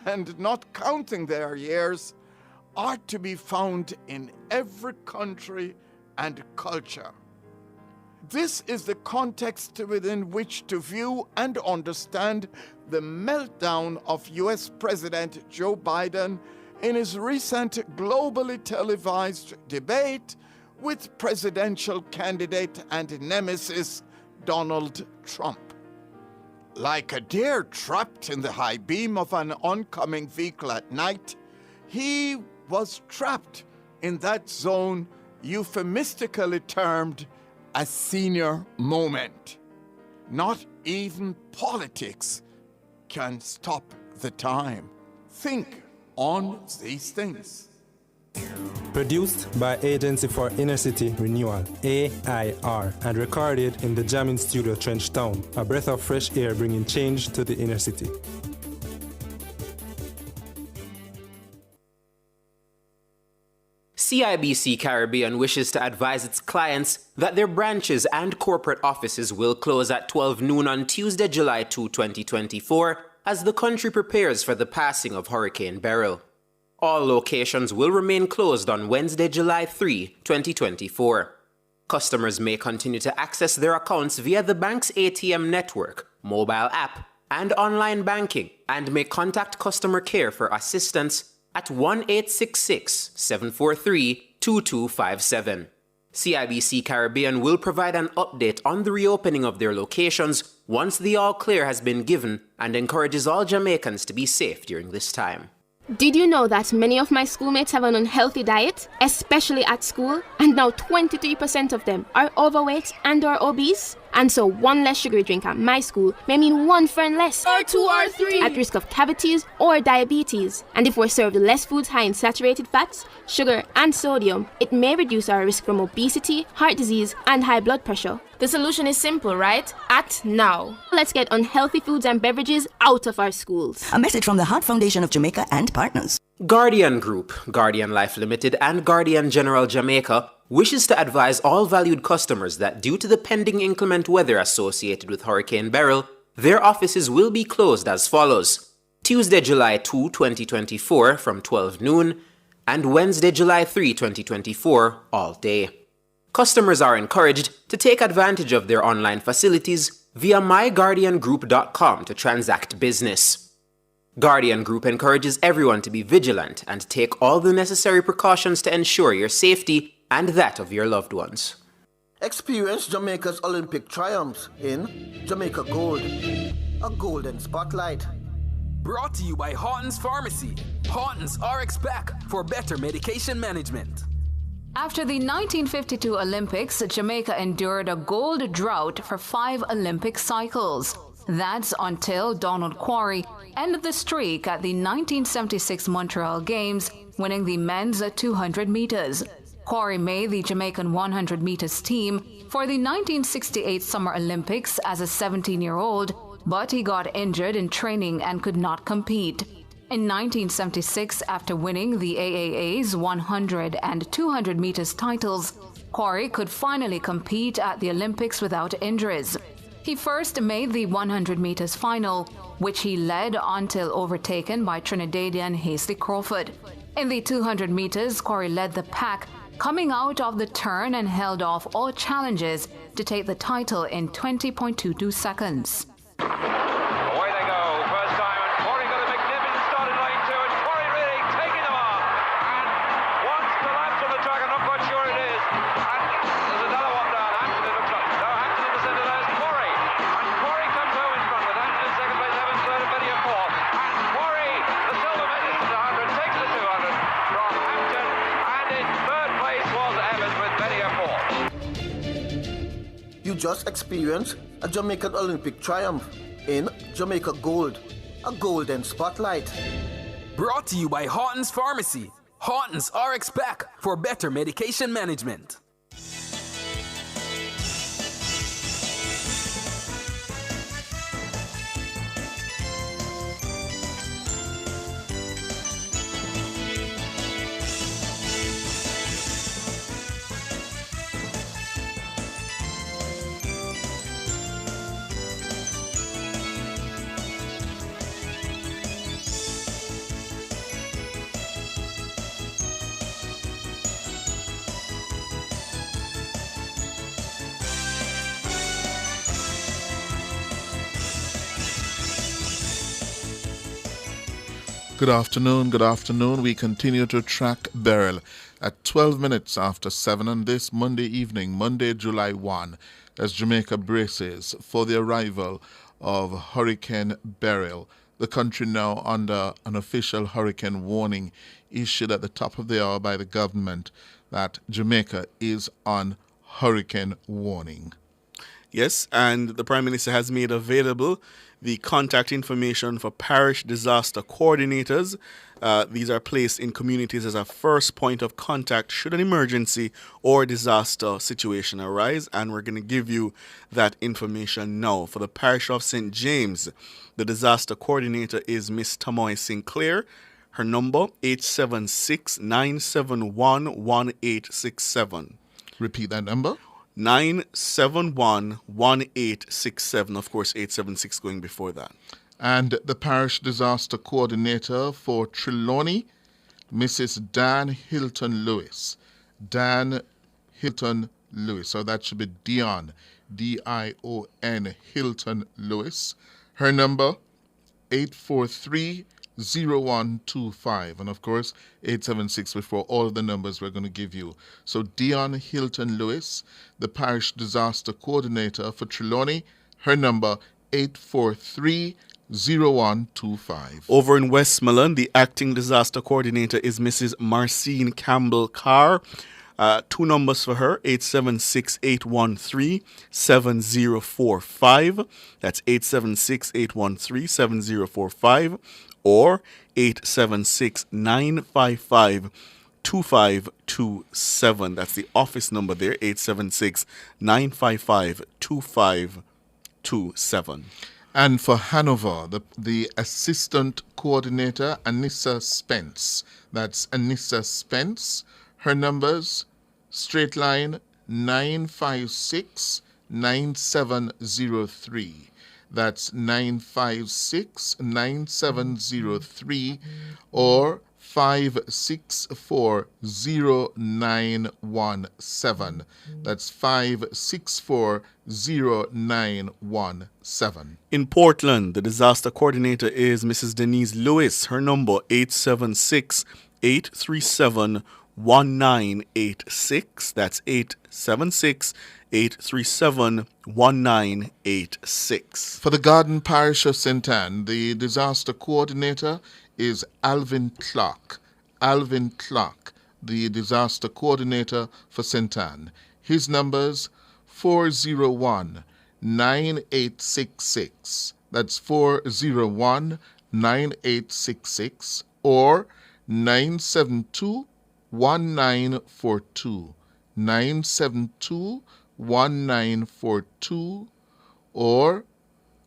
and not counting their years are to be found in every country and culture. This is the context within which to view and understand the meltdown of US President Joe Biden in his recent globally televised debate with presidential candidate and nemesis Donald Trump. Like a deer trapped in the high beam of an oncoming vehicle at night, he was trapped in that zone euphemistically termed a senior moment. Not even politics can stop the time. think on these things. Produced by Agency for Inner City Renewal, AIR, and recorded in the Jamming Studio Trenchtown, a breath of fresh air bringing change to the inner city. CIBC Caribbean wishes to advise its clients that their branches and corporate offices will close at 12 noon on Tuesday, July 2, 2024, as the country prepares for the passing of Hurricane Beryl. All locations will remain closed on Wednesday, July 3, 2024. Customers may continue to access their accounts via the bank's ATM network, mobile app, and online banking, and may contact customer care for assistance at 1-866-743-2257. CIBC Caribbean will provide an update on the reopening of their locations once the all-clear has been given and encourages all Jamaicans to be safe during this time. Did you know that many of my schoolmates have an unhealthy diet, especially at school? And now 23% of them are overweight and or obese? And so one less sugary drink at my school may mean one friend less, or two or three, at risk of cavities or diabetes. And if we're served less foods high in saturated fats, sugar and sodium, it may reduce our risk from obesity, heart disease and high blood pressure. The solution is simple, right? Act now. Let's get unhealthy foods and beverages out of our schools. A message from the Heart Foundation of Jamaica and partners. Guardian Group, Guardian Life Limited, and Guardian General Jamaica wishes to advise all valued customers that due to the pending inclement weather associated with Hurricane Beryl, their offices will be closed as follows: Tuesday, July 2, 2024 from 12 noon, and Wednesday, July 3, 2024 all day. Customers are encouraged to take advantage of their online facilities via myguardiangroup.com to transact business. Guardian Group encourages everyone to be vigilant and take all the necessary precautions to ensure your safety and that of your loved ones. Experience Jamaica's Olympic triumphs in Jamaica Gold, a golden spotlight. Brought to you by Horton's Pharmacy. Horton's RX Pack for better medication management. After the 1952 Olympics, Jamaica endured a gold drought for 5 Olympic cycles. That's until Donald Quarry ended the streak at the 1976 Montreal Games, winning the men's 200 meters. Quarry made the Jamaican 100 meters team for the 1968 Summer Olympics as a 17-year-old, but he got injured in training and could not compete. In 1976, after winning the AAA's 100 and 200 meters titles, Quarry could finally compete at the Olympics without injuries. He first made the 100 meters final, which he led until overtaken by Trinidadian Hasely Crawford. In the 200 meters, Quarry led the pack, coming out of the turn and held off all challenges to take the title in 20.22 seconds. Away they go, first time, and Quarry got a magnificent start in lane 2, and Quarry really taking them off. And once the laps on the track, I'm not quite sure it is. And there's another one down, Hampton it looks like. No, Hampton in the centre, there's Quarry. And Quarry comes home in front with Hampton in second place, Evans third, and Betty in fourth. And Quarry, the silver medalist in the 100, takes the 200 from Hampton, and in third place was Evans with Betty in fourth. You just experienced a Jamaican Olympic triumph in Jamaica Gold, a golden spotlight. Brought to you by Horton's Pharmacy. Horton's RX Pack for better medication management. Good afternoon, good afternoon. We continue to track Beryl at 12 minutes after 7 on this Monday evening, Monday, July 1, as Jamaica braces for the arrival of Hurricane Beryl. The country now under an official hurricane warning issued at the top of the hour by the government that Jamaica is on hurricane warning. Yes, and the Prime Minister has made available the contact information for parish disaster coordinators. These are placed in communities as a first point of contact should an emergency or disaster situation arise, and we're going to give you that information now. For the parish of St. James, the disaster coordinator is Miss Tamoy Sinclair. Her number, 876-971-1867. Repeat that number. 971-1867. Of course, 876 going before that. And the parish disaster coordinator for Trelawney, Mrs. Dan Hilton Lewis. Dan Hilton Lewis. So that should be Dion, D-I-O-N, Hilton Lewis. Her number, 843-0125. And of course, 876 before all of the numbers we're going to give you. So Dion Hilton Lewis, the parish disaster coordinator for Trelawney. Her number, 843-0125. Over in Westmoreland, the acting disaster coordinator is Mrs. Marcine Campbell Carr. Two numbers for her, 876-813-7045. That's 876-813-7045 or 876-955-2527. That's the office number there, 876-955-2527. And for Hanover, the assistant coordinator, Anissa Spence. That's Anissa Spence. Her numbers, straight line 956-9703. That's 956-9703 or 564-0917. That's 564-0917. In Portland, the disaster coordinator is Mrs. Denise Lewis. Her number, 876-837-1986. That's 876-837-1986. For the Garden Parish of St. Anne, the disaster coordinator is Alvin Clark. Alvin Clark, the disaster coordinator for St. Anne. His numbers, 401-9866. That's 401-9866 or 972-1942. 972-1942 or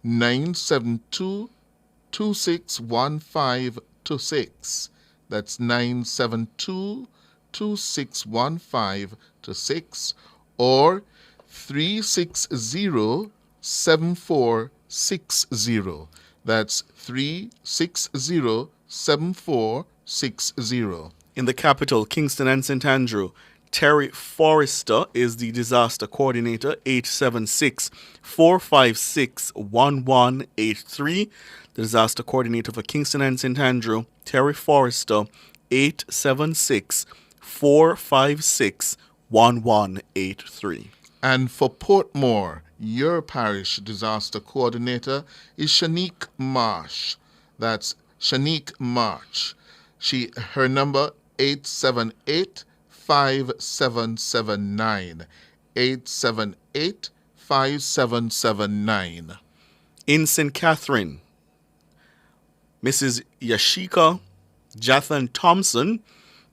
972-2615-6. That's 972-2615-6 or 360-7460. That's 360-7460. In the capital, Kingston and St. Andrew, Terry Forrester is the disaster coordinator, 876-456-1183. The disaster coordinator for Kingston and St. Andrew, Terry Forrester, 876-456-1183. And for Portmore, your parish disaster coordinator is Shanique Marsh. That's Shanique Marsh. Her number, 878-5779. 878-5779. In St. Catherine, Mrs. Yashika Jathan Thompson,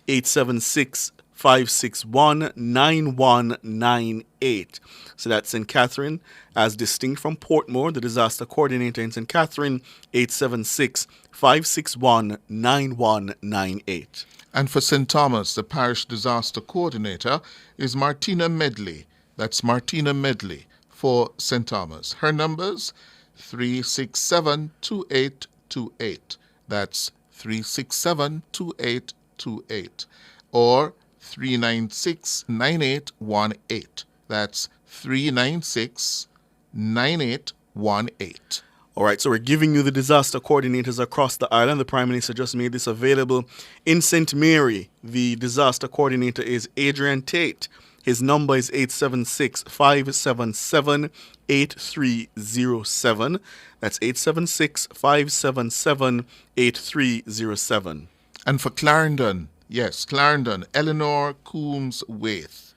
876-561-9198. So that's St. Catherine, as distinct from Portmore, the disaster coordinator in St. Catherine, 876-561-9198. And for St. Thomas, the parish disaster coordinator is Martina Medley. That's Martina Medley for St. Thomas. Her numbers, 367-2828. That's 367-2828. Or 396-9818. That's 396-9818. All right, so we're giving you the disaster coordinators across the island. The Prime Minister just made this available. In St. Mary, the disaster coordinator is Adrian Tate. His number is 876-577-8307. That's 876-577-8307. And for Clarendon, yes, Clarendon, Eleanor Coombs Waith.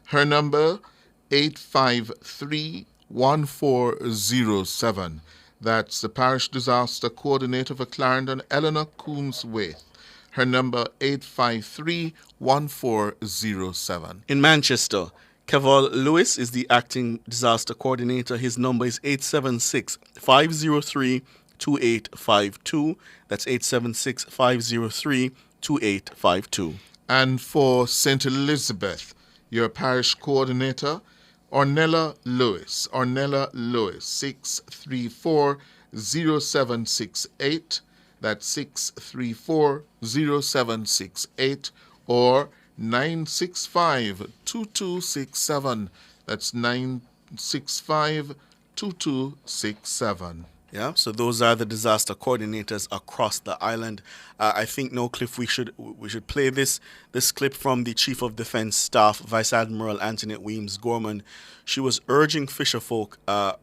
Her number, 853 1407. That's the Parish Disaster Coordinator for Clarendon, Eleanor Coombs-Waite. Her number 853-1407. In Manchester, Keval Lewis is the acting disaster coordinator. His number is 876-503-2852. That's 876-503-2852. And for St. Elizabeth, your parish coordinator, Ornella Lewis. Ornella Lewis, 634-0768. That's 634-0768 or 965-2267. That's 965-2267. Yeah, so those are the disaster coordinators across the island. I think, no, Cliff, we should play this clip from the Chief of Defence Staff, Vice Admiral Antoinette Weems Gorman. She was urging fisherfolk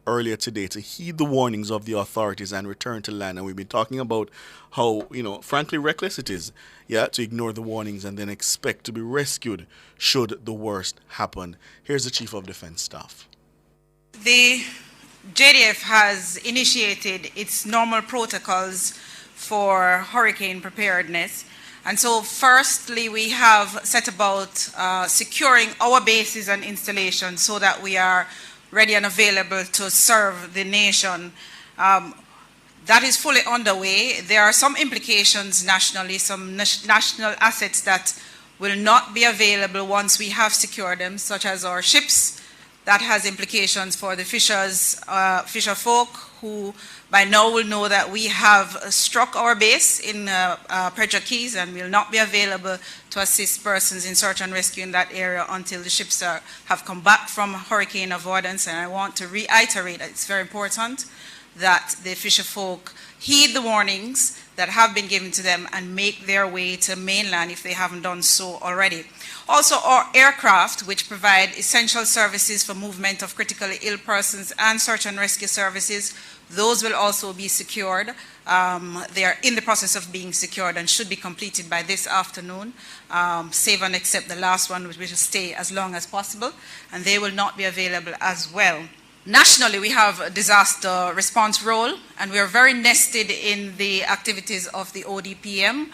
earlier today to heed the warnings of the authorities and return to land. And we've been talking about how, frankly reckless it is, to ignore the warnings and then expect to be rescued should the worst happen. Here's the Chief of Defence Staff. The JDF has initiated its normal protocols for hurricane preparedness. And so firstly, we have set about securing our bases and installations so that we are ready and available to serve the nation. That is fully underway. There are some implications nationally, some national assets that will not be available once we have secured them, such as our ships. That has implications for the fisher folk who by now will know that we have struck our base in Pedro Keys and will not be available to assist persons in search and rescue in that area until the ships have come back from hurricane avoidance. And I want to reiterate that it's very important that the fisher folk heed the warnings that have been given to them and make their way to mainland if they haven't done so already. Also, our aircraft, which provide essential services for movement of critically ill persons and search and rescue services, those will also be secured. They are in the process of being secured and should be completed by this afternoon, save and except the last one, which will stay as long as possible, and they will not be available as well. Nationally, we have a disaster response role, and we are very nested in the activities of the ODPM.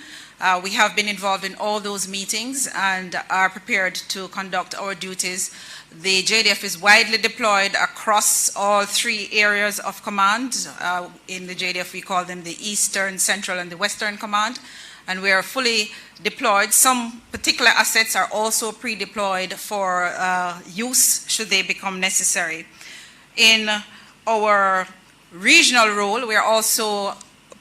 We have been involved in all those meetings and are prepared to conduct our duties. The JDF is widely deployed across all three areas of command. In the JDF, we call them the Eastern, Central, and the Western Command. And we are fully deployed. Some particular assets are also pre-deployed for use should they become necessary. In our regional role, we are also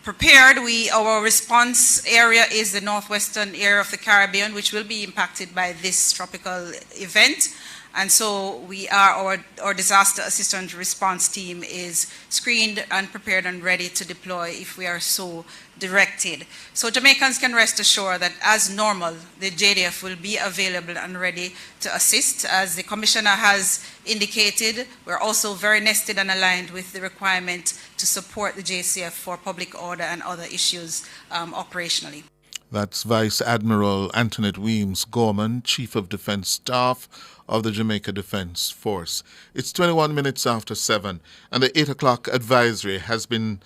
prepared. Our response area is the northwestern area of the Caribbean, which will be impacted by this tropical event. And so our disaster assistance response team is screened and prepared and ready to deploy if we are so directed. So Jamaicans can rest assured that as normal, the JDF will be available and ready to assist. As the Commissioner has indicated, we're also very nested and aligned with the requirement to support the JCF for public order and other issues operationally. That's Vice Admiral Antoinette Weems Gorman, Chief of Defence Staff of the Jamaica Defence Force. It's 21 minutes after 7, and the 8 o'clock advisory has been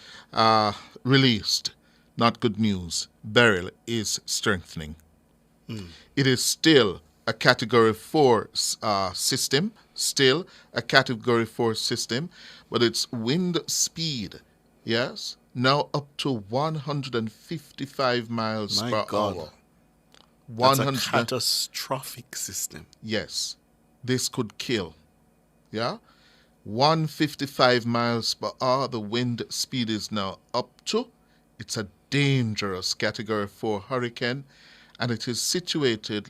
released. Not good news. Beryl is strengthening. It is still a Category 4 system, but its wind speed, yes, now up to 155 miles per hour. That's a catastrophic system. Yes. This could kill. Yeah? 155 miles per hour, the wind speed is now up to. It's a dangerous Category 4 hurricane, and it is situated,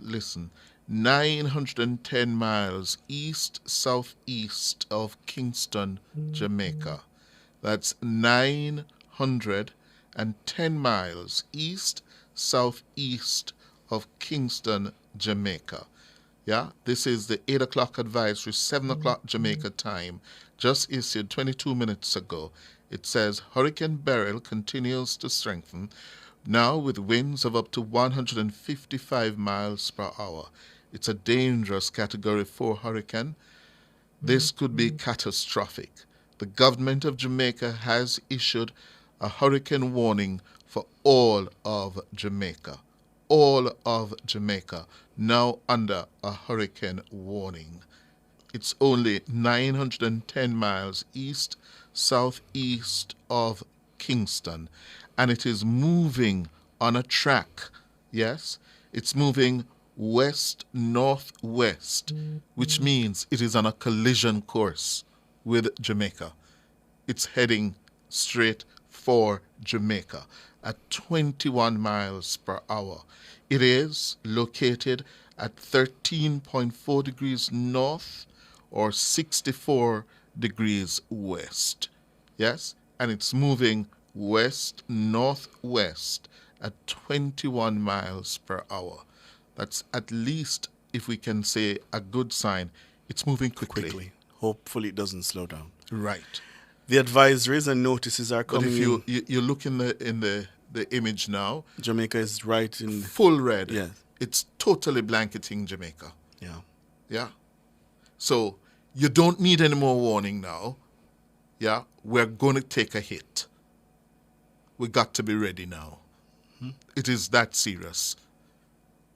910 miles east-southeast of Kingston, Jamaica. That's 910 miles east-southeast of Kingston, Jamaica. Yeah, this is the 8 o'clock advisory, 7 o'clock Jamaica time, just issued 22 minutes ago. It says Hurricane Beryl continues to strengthen, now with winds of up to 155 miles per hour. It's a dangerous Category 4 hurricane. This could be catastrophic. The government of Jamaica has issued a hurricane warning for all of Jamaica. All of Jamaica now under a hurricane warning. It's only 910 miles east, southeast of Kingston, and it is moving on a track. Yes, it's moving west-northwest, which means it is on a collision course with Jamaica. It's heading straight for Jamaica at 21 miles per hour. It is located at 13.4 degrees north or 64 degrees west. Yes, and it's moving west-northwest at 21 miles per hour. That's at least, if we can say, a good sign. It's moving quickly. Hopefully it doesn't slow down. Right. The advisories and notices are But coming if you look in the image now, Jamaica is right in full red. Yes. It's totally blanketing Jamaica. Yeah. Yeah. So you don't need any more warning now. Yeah. We're going to take a hit. We got to be ready now. It is that serious.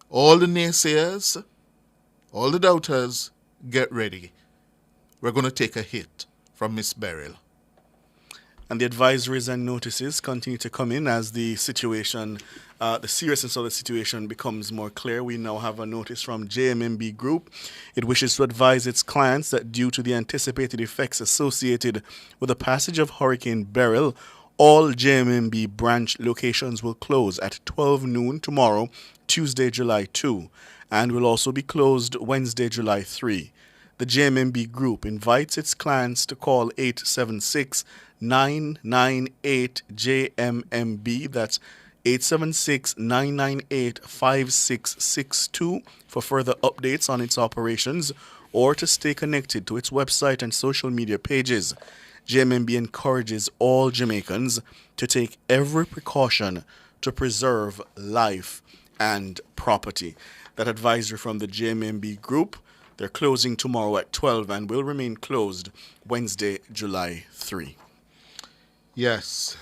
All the naysayers, all the doubters, get ready. We're going to take a hit from Miss Beryl. And the advisories and notices continue to come in as the situation, the seriousness of the situation becomes more clear. We now have a notice from JMMB Group. It wishes to advise its clients that due to the anticipated effects associated with the passage of Hurricane Beryl, all JMMB branch locations will close at 12 noon tomorrow, Tuesday, July 2, and will also be closed Wednesday, July 3. The JMMB Group invites its clients to call 876-998-JMMB. That's 876-998-5662 for further updates on its operations or to stay connected to its website and social media pages. JMMB encourages all Jamaicans to take every precaution to preserve life and property. That advisory from the JMMB Group. They're closing tomorrow at 12 and will remain closed Wednesday, July 3. Yes.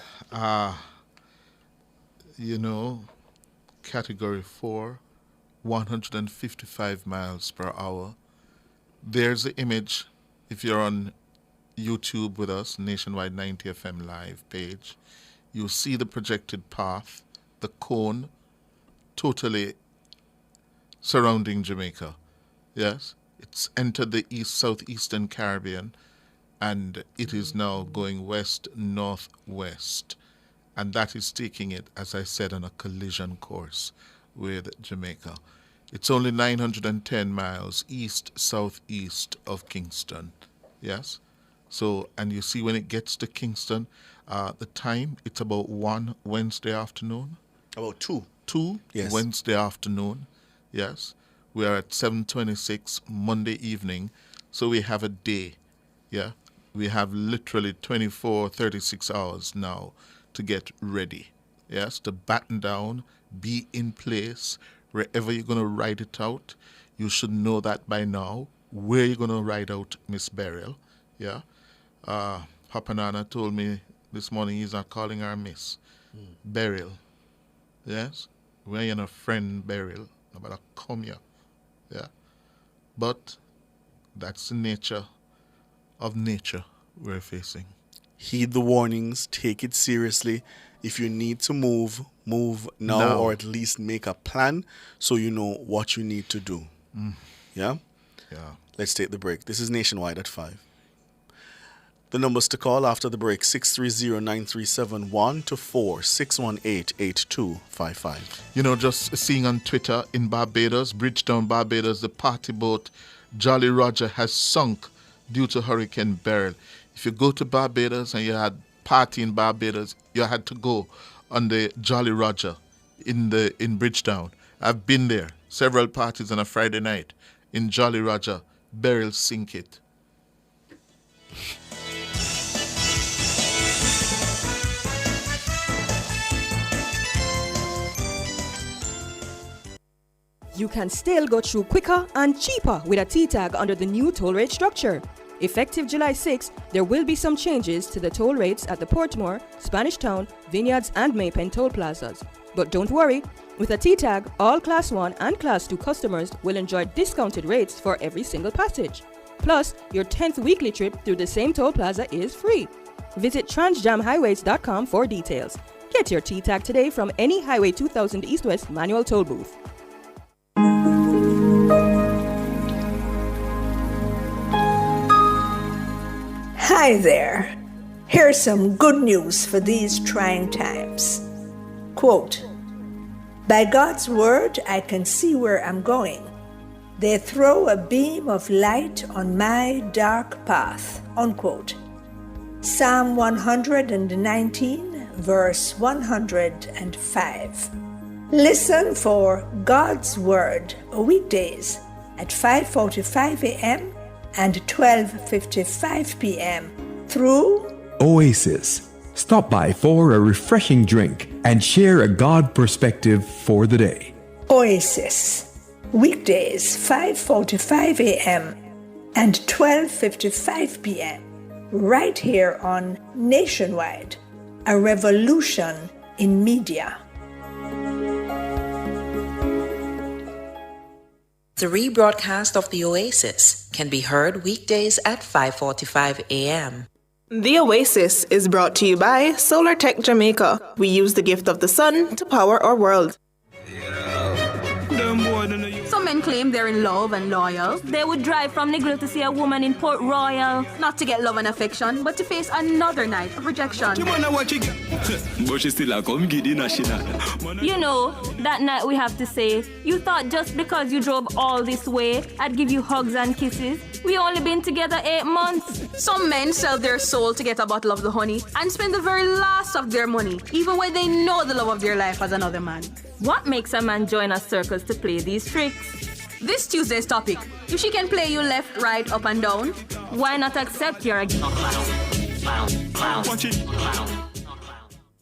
Category 4, 155 miles per hour. There's the image. If you're on YouTube with us, Nationwide 90 FM Live page, you see the projected path, the cone, totally surrounding Jamaica. Yes, it's entered the southeastern Caribbean, and it is now going west-northwest. And that is taking it, as I said, on a collision course with Jamaica. It's only 910 miles east-southeast of Kingston. Yes? So, and you see when it gets to Kingston, the time, it's about 1 Wednesday afternoon. About 2. 2 Yes. Wednesday afternoon. Yes. We are at 7:26 Monday evening. So we have a day. Yeah. We have literally 36 hours now to get ready. Yes. To batten down, be in place. Wherever you're going to ride it out, you should know that by now. Where you're going to ride out Miss Beryl. Yeah. Papa Nana told me this morning he's not calling her Miss Beryl. Yes. We're in a friend Beryl. Nobody come here. Yeah. But that's the nature of nature we're facing. Heed the warnings, take it seriously. If you need to move now, or at least make a plan so you know what you need to do. Yeah? Yeah. Let's take the break. This is Nationwide at 5. The numbers to call after the break, 630-9371-4, 618-8255. Just seeing on Twitter in Barbados, Bridgetown, Barbados, the party boat Jolly Roger has sunk due to Hurricane Beryl. If you go to Barbados and you had party in Barbados, you had to go on the Jolly Roger in Bridgetown. I've been there. Several parties on a Friday night in Jolly Roger. Beryl sink it. You can still go through quicker and cheaper with a T-tag under the new toll rate structure. Effective July 6, there will be some changes to the toll rates at the Portmore, Spanish Town, Vineyards and Maypen toll plazas. But don't worry, with a T-tag, all Class 1 and Class 2 customers will enjoy discounted rates for every single passage. Plus, your 10th weekly trip through the same toll plaza is free. Visit transjamhighways.com for details. Get your T-tag today from any Highway 2000 East-West manual toll booth. Hi there. Here's some good news for these trying times. Quote, "By God's word, I can see where I'm going. They throw a beam of light on my dark path." Unquote. Psalm 119, verse 105. Listen for God's Word weekdays at 5:45 a.m. and 12:55 p.m. through Oasis. Stop by for a refreshing drink and share a God perspective for the day. Oasis. Weekdays 5:45 a.m. and 12:55 p.m. right here on Nationwide, a revolution in media. The rebroadcast of the Oasis can be heard weekdays at 5:45 a.m. The Oasis is brought to you by Solar Tech Jamaica. We use the gift of the sun to power our world. Some men claim they're in love and loyal. They would drive from Niglo to see a woman in Port Royal, not to get love and affection, but to face another night of rejection. You know, that night we have to say, you thought just because you drove all this way, I'd give you hugs and kisses. We only been together 8 months. Some men sell their soul to get a bottle of the honey and spend the very last of their money, even when they know the love of their life as another man. What makes a man join a circus to play these tricks? This Tuesday's topic, if she can play you left, right, up and down, why not accept your...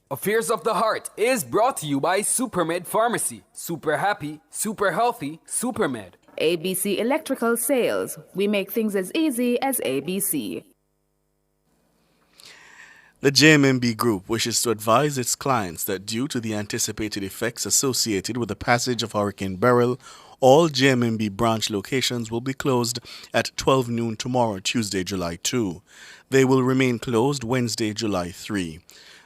Affairs of the Heart is brought to you by Supermed Pharmacy. Super happy, super healthy, Supermed. ABC Electrical Sales. We make things as easy as ABC. The JMMB Group wishes to advise its clients that due to the anticipated effects associated with the passage of Hurricane Beryl, all JMMB branch locations will be closed at 12 noon tomorrow, Tuesday, July 2. They will remain closed Wednesday, July 3.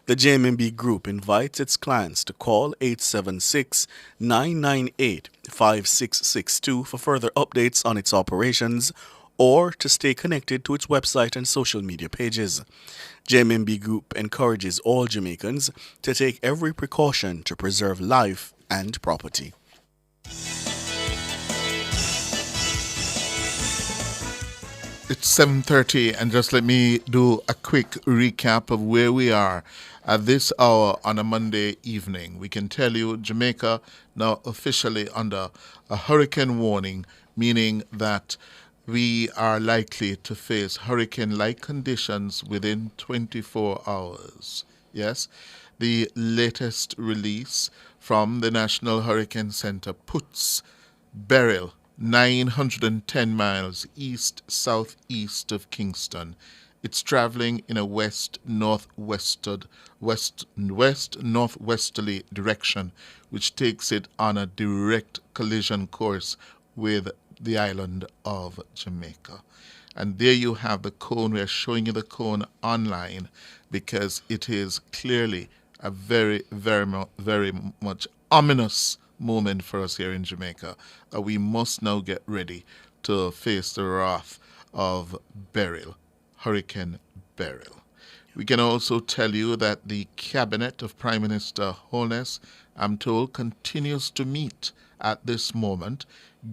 The JMMB Group invites its clients to call 876-998-5662 for further updates on its operations or to stay connected to its website and social media pages. JMMB Group encourages all Jamaicans to take every precaution to preserve life and property. It's 7:30, and just let me do a quick recap of where we are at this hour on a Monday evening. We can tell you Jamaica now officially under a hurricane warning, meaning that we are likely to face hurricane-like conditions within 24 hours. Yes, the latest release from the National Hurricane Center puts Beryl 910 miles east-southeast of Kingston. It's traveling in a west-northwesterly direction, which takes it on a direct collision course with the island of Jamaica. And there you have the cone. We are showing you the cone online because it is clearly a very, very much ominous moment for us here in Jamaica. We must now get ready to face the wrath of Beryl, Hurricane Beryl. We can also tell you that the cabinet of Prime Minister Holness, I'm told, continues to meet at this moment,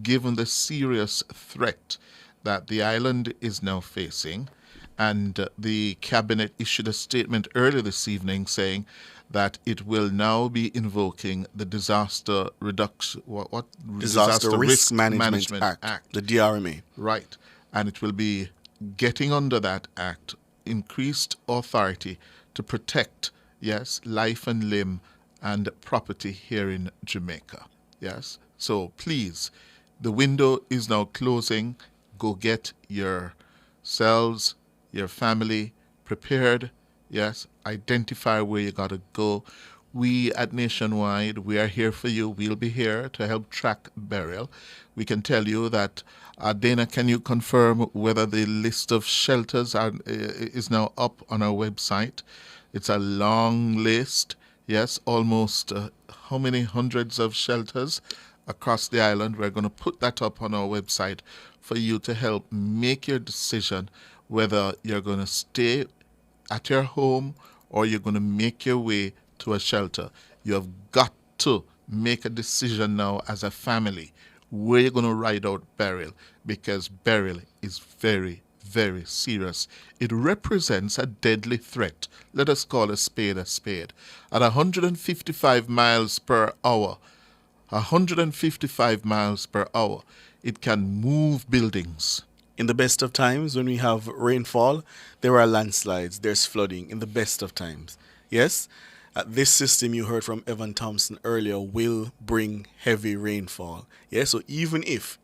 given the serious threat that the island is now facing. And the cabinet issued a statement earlier this evening saying that it will now be invoking the Disaster Risk Management Act, the DRMA. Right. And it will be getting under that act increased authority to protect, yes, life and limb and property here in Jamaica. Yes. So please, the window is now closing. Go get your yourselves, your family prepared. Yes, identify where you got to go. We at Nationwide, we are here for you. We'll be here to help track burial. We can tell you that, Dana, can you confirm whether the list of shelters is now up on our website? It's a long list. Yes, almost how many hundreds of shelters across the island. We're going to put that up on our website for you to help make your decision whether you're going to stay at your home or you're going to make your way to a shelter. You have got to make a decision now as a family where you're going to ride out burial, because burial is very, very serious. It represents a deadly threat. Let us call a spade a spade. At 155 miles per hour, 155 miles per hour, it can move buildings. In the best of times, when we have rainfall, there are landslides, there's flooding. In the best of times, yes, this system you heard from Evan Thompson earlier will bring heavy rainfall. Yeah, so even if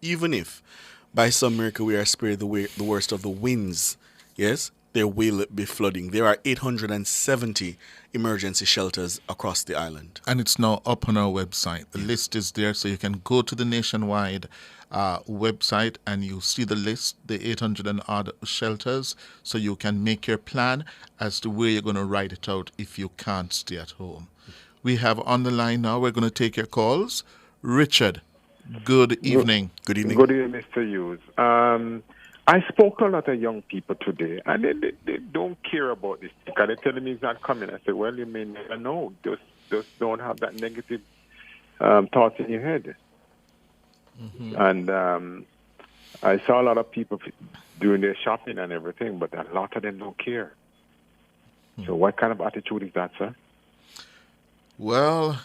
by some miracle we are spared the worst of the winds, yes, there will be flooding. There are 870 emergency shelters across the island. And it's now up on our website. The list is there, so you can go to the Nationwide website and you see the list, the 800 and odd shelters, so you can make your plan as to where you're going to ride it out if you can't stay at home. We have on the line now, we're going to take your calls. Richard, good evening. Good evening. Good evening, Mr. Hughes. I spoke to a lot of young people today, and they don't care about this because they're telling me it's not coming. I said, well, you may never know. Just don't have that negative thoughts in your head. Mm-hmm. And I saw a lot of people doing their shopping and everything, but a lot of them don't care. Mm-hmm. So what kind of attitude is that, sir? Well,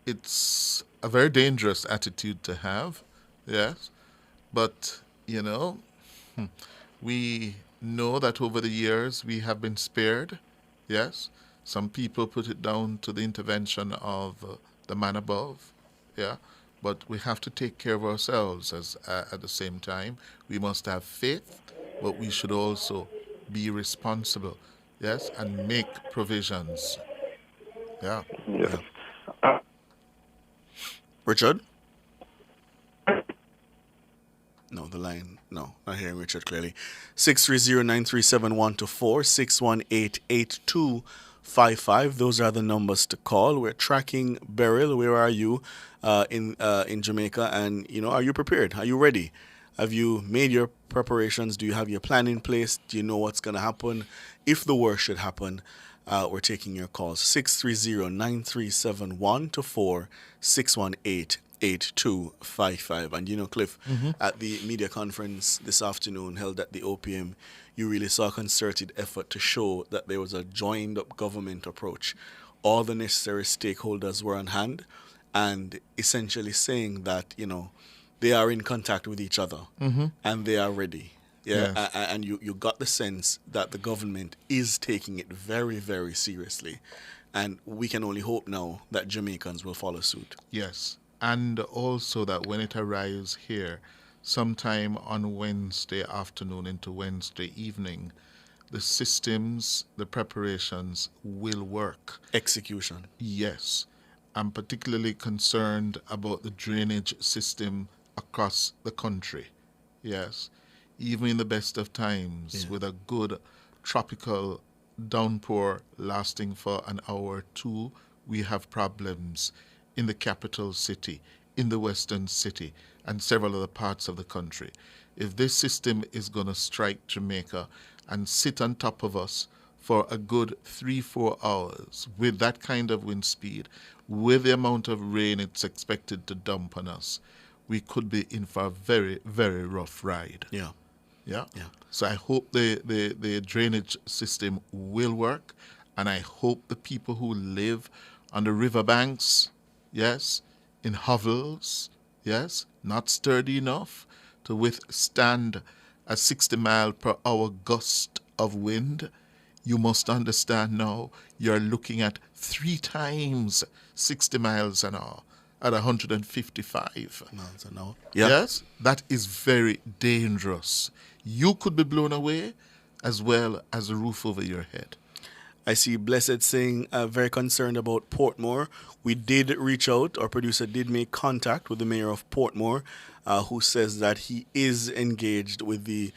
it's a very dangerous attitude to have, yes. But, you know, we know that over the years we have been spared, yes. Some people put it down to the intervention of the man above, yeah. But we have to take care of ourselves at the same time. We must have faith, but we should also be responsible, yes, and make provisions. Yeah. Yes. Yeah. Richard? No, the line. No, not hearing Richard clearly. 630-937-124, 618-8255. Those are the numbers to call. We're tracking burial. Where are you in Jamaica? And, you know, are you prepared? Are you ready? Have you made your preparations? Do you have your plan in place? Do you know what's going to happen? If the worst should happen, we're taking your calls. 630-937-124, 618-8255. And you know, Cliff, at the media conference this afternoon held at the OPM, you really saw a concerted effort to show that there was a joined-up government approach. All the necessary stakeholders were on hand and essentially saying that, you know, they are in contact with each other and they are ready. Yeah, yes. And you got the sense that the government is taking it very, very seriously. And we can only hope now that Jamaicans will follow suit. Yes. And also that when it arrives here, sometime on Wednesday afternoon into Wednesday evening, the systems, the preparations will work. Execution. Yes. I'm particularly concerned about the drainage system across the country. Yes. Even in the best of times, with a good tropical downpour lasting for an hour or two, we have problems in the capital city, in the western city, and several other parts of the country. If this system is going to strike Jamaica and sit on top of us for a good 3-4 hours with that kind of wind speed, with the amount of rain it's expected to dump on us, we could be in for a very, very rough ride. Yeah. Yeah. So I hope the drainage system will work, and I hope the people who live on the riverbanks, yes, in hovels, yes, not sturdy enough to withstand a 60-mile-per-hour gust of wind. You must understand now you're looking at 3 times 60 miles an hour at 155 miles an hour. Yeah. Yes, that is very dangerous. You could be blown away as well as a roof over your head. I see Blessed saying very concerned about Portmore. We did reach out, our producer did make contact with the mayor of Portmore, who says that he is engaged with the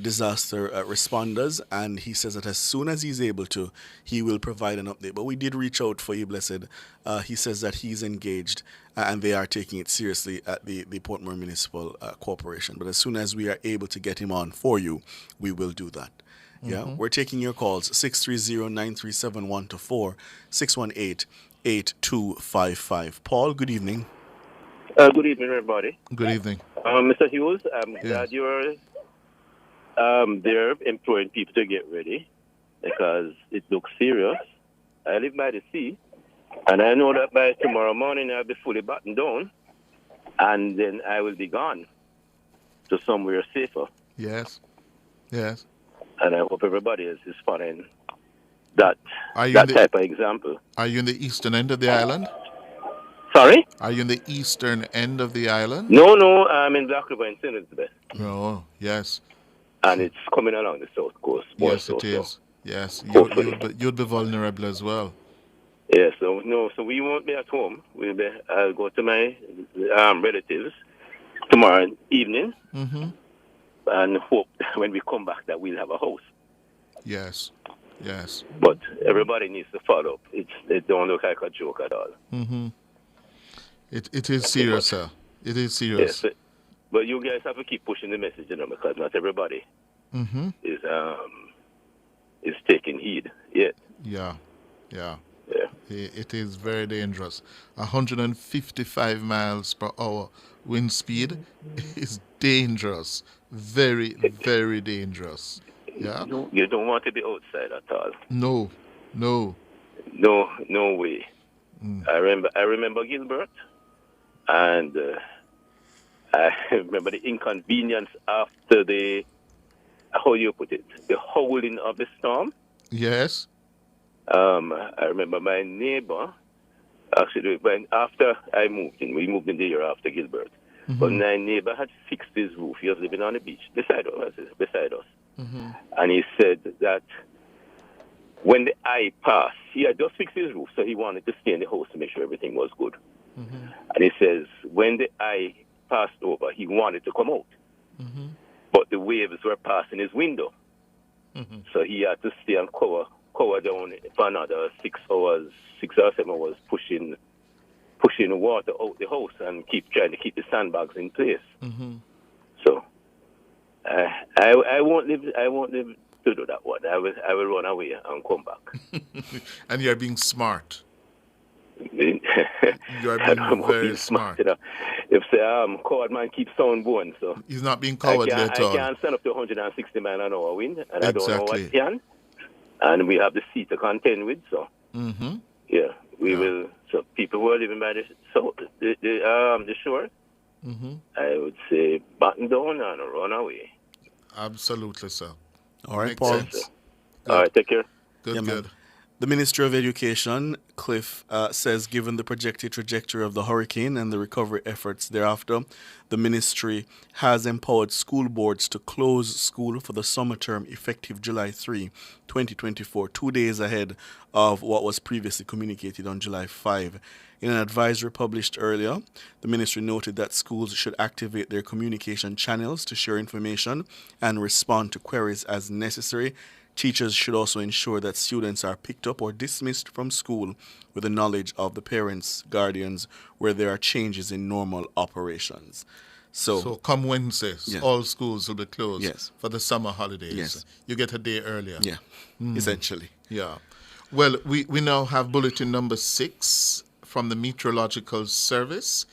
disaster responders, and he says that as soon as he's able to, he will provide an update. But we did reach out for you, Blessed. He says that he's engaged, and they are taking it seriously at the Portmore Municipal Corporation. But as soon as we are able to get him on for you, we will do that. Yeah, we're taking your calls 630-937-124, 618-8255. Paul, good evening. Good evening, everybody. Good evening. Mr. Hughes, I'm glad you're there employing people to get ready because it looks serious. I live by the sea, and I know that by tomorrow morning I'll be fully buttoned down, and then I will be gone to somewhere safer. Yes. Yes. And I hope everybody is following that type of example. Are you in the eastern end of the island? Sorry? Are you in the eastern end of the island? No, I'm in Black River in St. Elizabeth. Oh, yes. And it's coming along the south coast. Yes, it is. Yes, you'd be vulnerable as well. Yeah, so we won't be at home. I'll go to my relatives tomorrow evening. Mm-hmm. And hope when we come back that we'll have a house. Yes, yes. But everybody needs to follow up. It don't look like a joke at all. Mm-hmm. It is serious, sir. It is serious. Yes, but you guys have to keep pushing the message, because not everybody is taking heed yet. Yeah. It is very dangerous. 155 miles per hour wind speed is dangerous. Very, very dangerous. Yeah. You don't want to be outside at all. No way. I remember Gilbert, and I remember the inconvenience after the howling of the storm. Yes. I remember my neighbor, actually, after I moved in, we moved in the year after Gilbert. Mm-hmm. But my neighbor had fixed his roof. He was living on the beach beside us. Mm-hmm. And he said that when the eye passed, he had just fixed his roof, so he wanted to stay in the house to make sure everything was good. Mm-hmm. And he says when the eye passed over, he wanted to come out. Mm-hmm. But the waves were passing his window. Mm-hmm. So he had to stay and cover down for another 6 or 7 hours, pushing water out the house and trying to keep the sandbags in place. Mm-hmm. So I won't live to do that one. I will run away and come back. And you're being smart. You are being very smart. If coward man keeps sound going, so he's not being cowardly at all. I can't stand up to 160 mile an hour wind, and I don't know what can. And we have the sea to contend with, so we will. So people who are living by the shore, I would say button down and run away. Absolutely, sir. All right, Paul. All right, take care. Good. The Ministry of Education, Cliff, says given the projected trajectory of the hurricane and the recovery efforts thereafter, the ministry has empowered school boards to close school for the summer term effective July 3, 2024, 2 days ahead of what was previously communicated on July 5. In an advisory published earlier, the ministry noted that schools should activate their communication channels to share information and respond to queries as necessary. Teachers should also ensure that students are picked up or dismissed from school with the knowledge of the parents, guardians, where there are changes in normal operations. So come Wednesday, all schools will be closed for the summer holidays. Yes. You get a day earlier. Yeah, essentially. Yeah. Well, we now have bulletin number 6 from the Meteorological Service.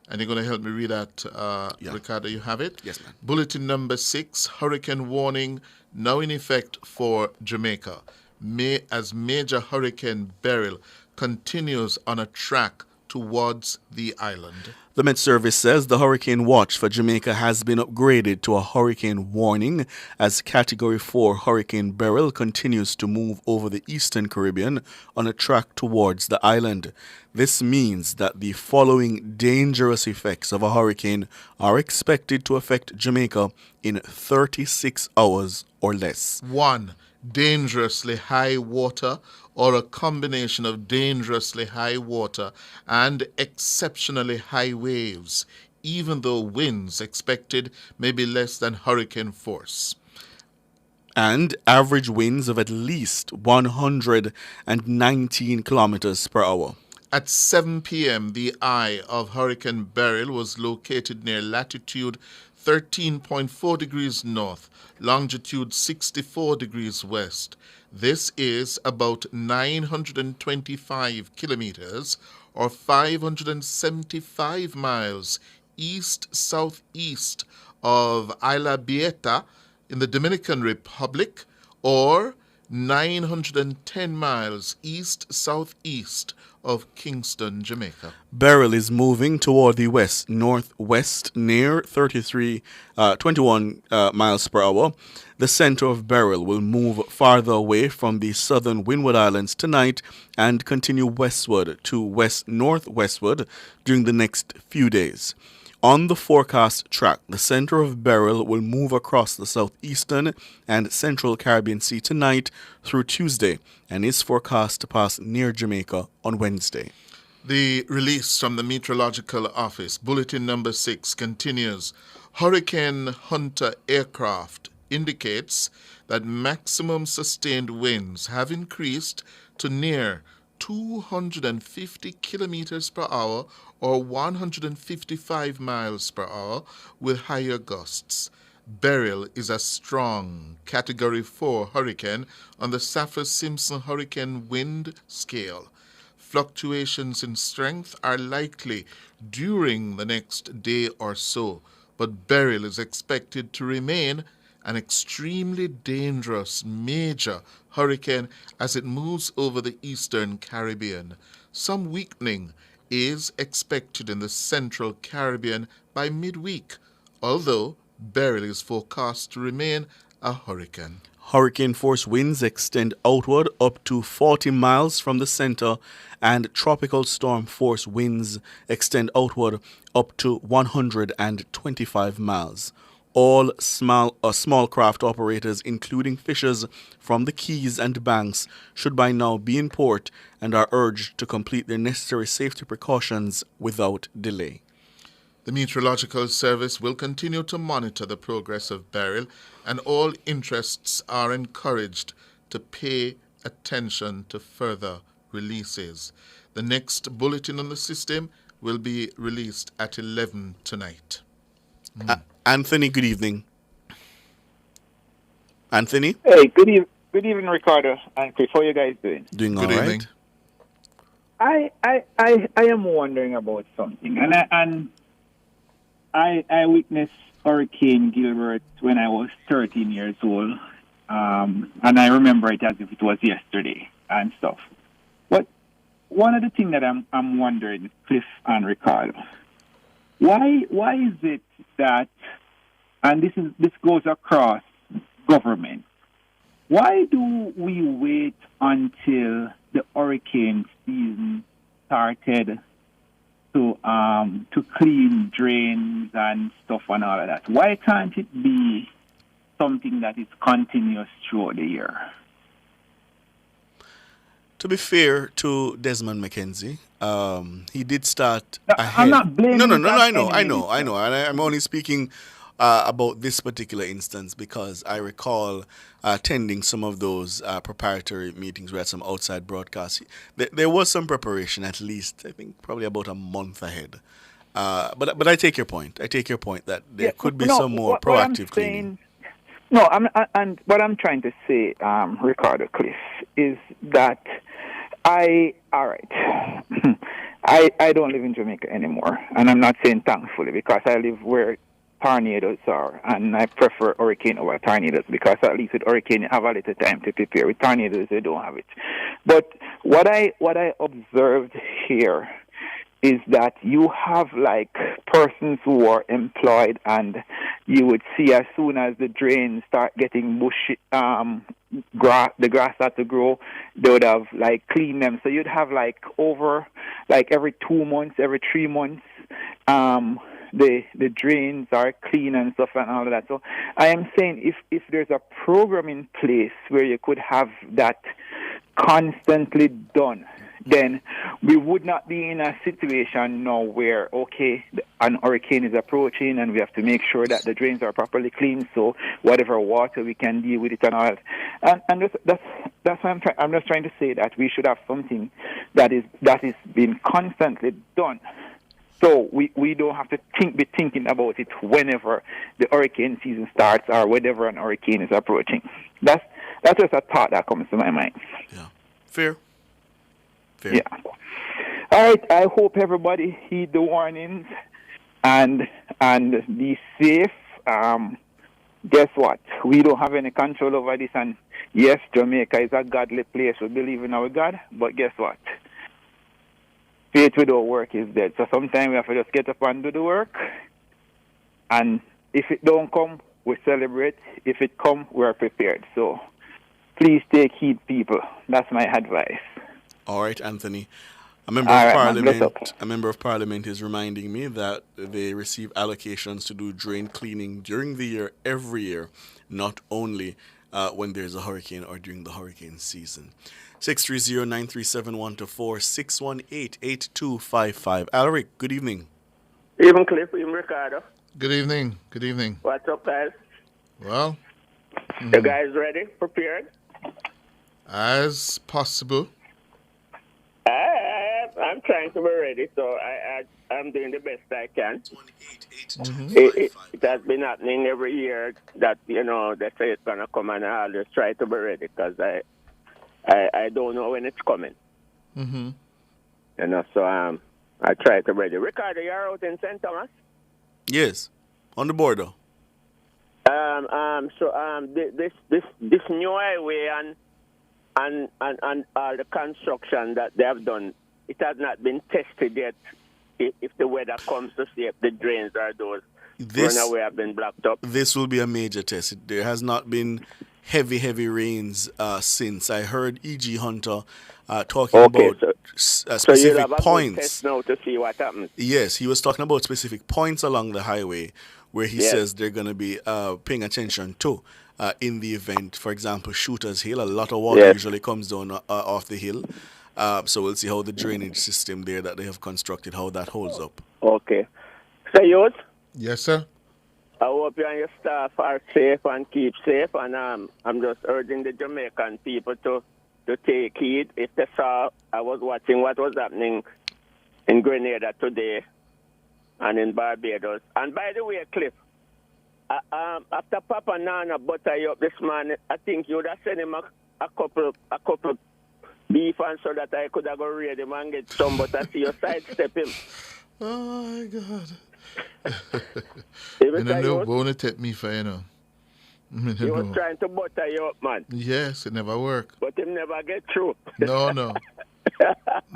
And you're going to help me read that, Ricardo, you have it? Yes, ma'am. Bulletin number 6, hurricane warning now in effect for Jamaica. As Major Hurricane Beryl continues on a track towards the island. The Met Service says the hurricane watch for Jamaica has been upgraded to a hurricane warning as Category 4 Hurricane Beryl continues to move over the eastern Caribbean on a track towards the island. This means that the following dangerous effects of a hurricane are expected to affect Jamaica in 36 hours or less. 1. Dangerously high water or a combination of dangerously high water and exceptionally high waves, even though winds expected may be less than hurricane force. And average winds of at least 119 kilometers per hour. At 7 p.m., the eye of Hurricane Beryl was located near latitude 13.4 degrees north, longitude 64 degrees west. This is about 925 kilometers or 575 miles east-southeast of Isla Beata in the Dominican Republic, or 910 miles east-southeast of Kingston, Jamaica. Beryl is moving toward the west-northwest near 21 miles per hour. The center of Beryl will move farther away from the southern Windward Islands tonight and continue westward to west-northwestward during the next few days. On the forecast track, the center of Beryl will move across the southeastern and central Caribbean Sea tonight through Tuesday and is forecast to pass near Jamaica on Wednesday. The release from the Meteorological Office, Bulletin Number 6, continues. Hurricane Hunter aircraft indicates that maximum sustained winds have increased to near 250 kilometers per hour or 155 miles per hour with higher gusts. Beryl is a strong Category 4 hurricane on the Saffir-Simpson hurricane wind scale. Fluctuations in strength are likely during the next day or so, but Beryl is expected to remain an extremely dangerous major hurricane as it moves over the eastern Caribbean. Some weakening is expected in the central Caribbean by midweek, although Beryl is forecast to remain a hurricane. Hurricane force winds extend outward up to 40 miles from the center, and tropical storm force winds extend outward up to 125 miles. All small craft operators, including fishers from the Keys and Banks, should by now be in port and are urged to complete their necessary safety precautions without delay. The Meteorological Service will continue to monitor the progress of Beryl, and all interests are encouraged to pay attention to further releases. The next bulletin on the system will be released at 11 tonight. Anthony, good evening. Anthony? Hey, good evening, Ricardo and Chris. How are you guys doing? Doing all right. I am wondering about something, and I witnessed Hurricane Gilbert when I was 13 years old, and I remember it as if it was yesterday and stuff. But one of the things that I'm wondering, Cliff and Ricardo, why is it that, and this goes across government, why do we wait until the hurricane season started to clean drains and stuff and all of that? Why can't it be something that is continuous throughout the year? To be fair to Desmond McKenzie, he did start ahead. I'm not blaming No, I know. And I'm only speaking about this particular instance because I recall attending some of those preparatory meetings. We had some outside broadcasts. There was some preparation, at least, I think, probably about a month ahead. But I take your point. I take your point that there could be some more proactive cleaning. No, and what I'm trying to say, Ricardo, Cliff, is that I don't live in Jamaica anymore, and I'm not saying thankfully because I live where tornadoes are, and I prefer hurricane over tornadoes because at least with hurricane you have a little time to prepare. With tornadoes you don't have it. But what I observed here is that you have like persons who are employed, and you would see as soon as the drains start getting bushy, the grass start to grow, they would have like cleaned them. So you'd have like over like every 2 months, every 3 months, the drains are clean and stuff and all of that. So I am saying if there's a program in place where you could have that constantly done, then we would not be in a situation now where, okay, an hurricane is approaching and we have to make sure that the drains are properly cleaned, so whatever water we can deal with it and all that. And that's why I'm just trying to say that we should have something that is being constantly done. So we don't have to be thinking about it whenever the hurricane season starts or whenever an hurricane is approaching. That's just a thought that comes to my mind. Yeah. Fair. Yeah. All right. I hope everybody heed the warnings and be safe. Guess what? We don't have any control over this. And yes, Jamaica is a godly place. We believe in our God. But guess what? Faith without work is dead. So sometimes we have to just get up and do the work. And if it don't come, we celebrate. If it come, we're prepared. So please take heed, people. That's my advice. All right, Anthony. A member of Parliament is reminding me that they receive allocations to do drain cleaning during the year, every year, not only when there's a hurricane or during the hurricane season. 630-9371-4 618-8255. Alaric, good evening. Even Cliff, even Ricardo. Good evening. Good evening. What's up, guys? Well, You guys ready? Prepared? As possible. I'm trying to be ready, so I'm doing the best I can. It has been happening every year that, they say it's going to come, and I'll just try to be ready because I don't know when it's coming. Mm-hmm. So I try to be ready. Ricardo, you're out in St. Thomas? Yes, on the border. This new highway and all the construction that they have done, it has not been tested yet. If the weather comes to see if the drains or those runaway have been blocked up. This will be a major test. There has not been heavy rains since. I heard E.G. Hunter talking about specific you'll have a points. good test now to see what happens. Yes, he was talking about specific points along the highway where he says they're going to be paying attention to in the event. For example, Shooter's Hill, a lot of water usually comes down off the hill. So we'll see how the drainage system there that they have constructed, how that holds up. Okay. So, Youth? Yes, sir. I hope you and your staff are safe and keep safe. And I'm just urging the Jamaican people to take heed. If they saw, I was watching what was happening in Grenada today and in Barbados. And by the way, Cliff, after Papa Nana butter you up this man, I think you would have sent him a couple beef and so that I could have go raid him and get some, but I see you sidestep him. Oh, my God. Even I know won't take me for, He was trying to butter you up, man. Yes, it never worked. But him never get through. No.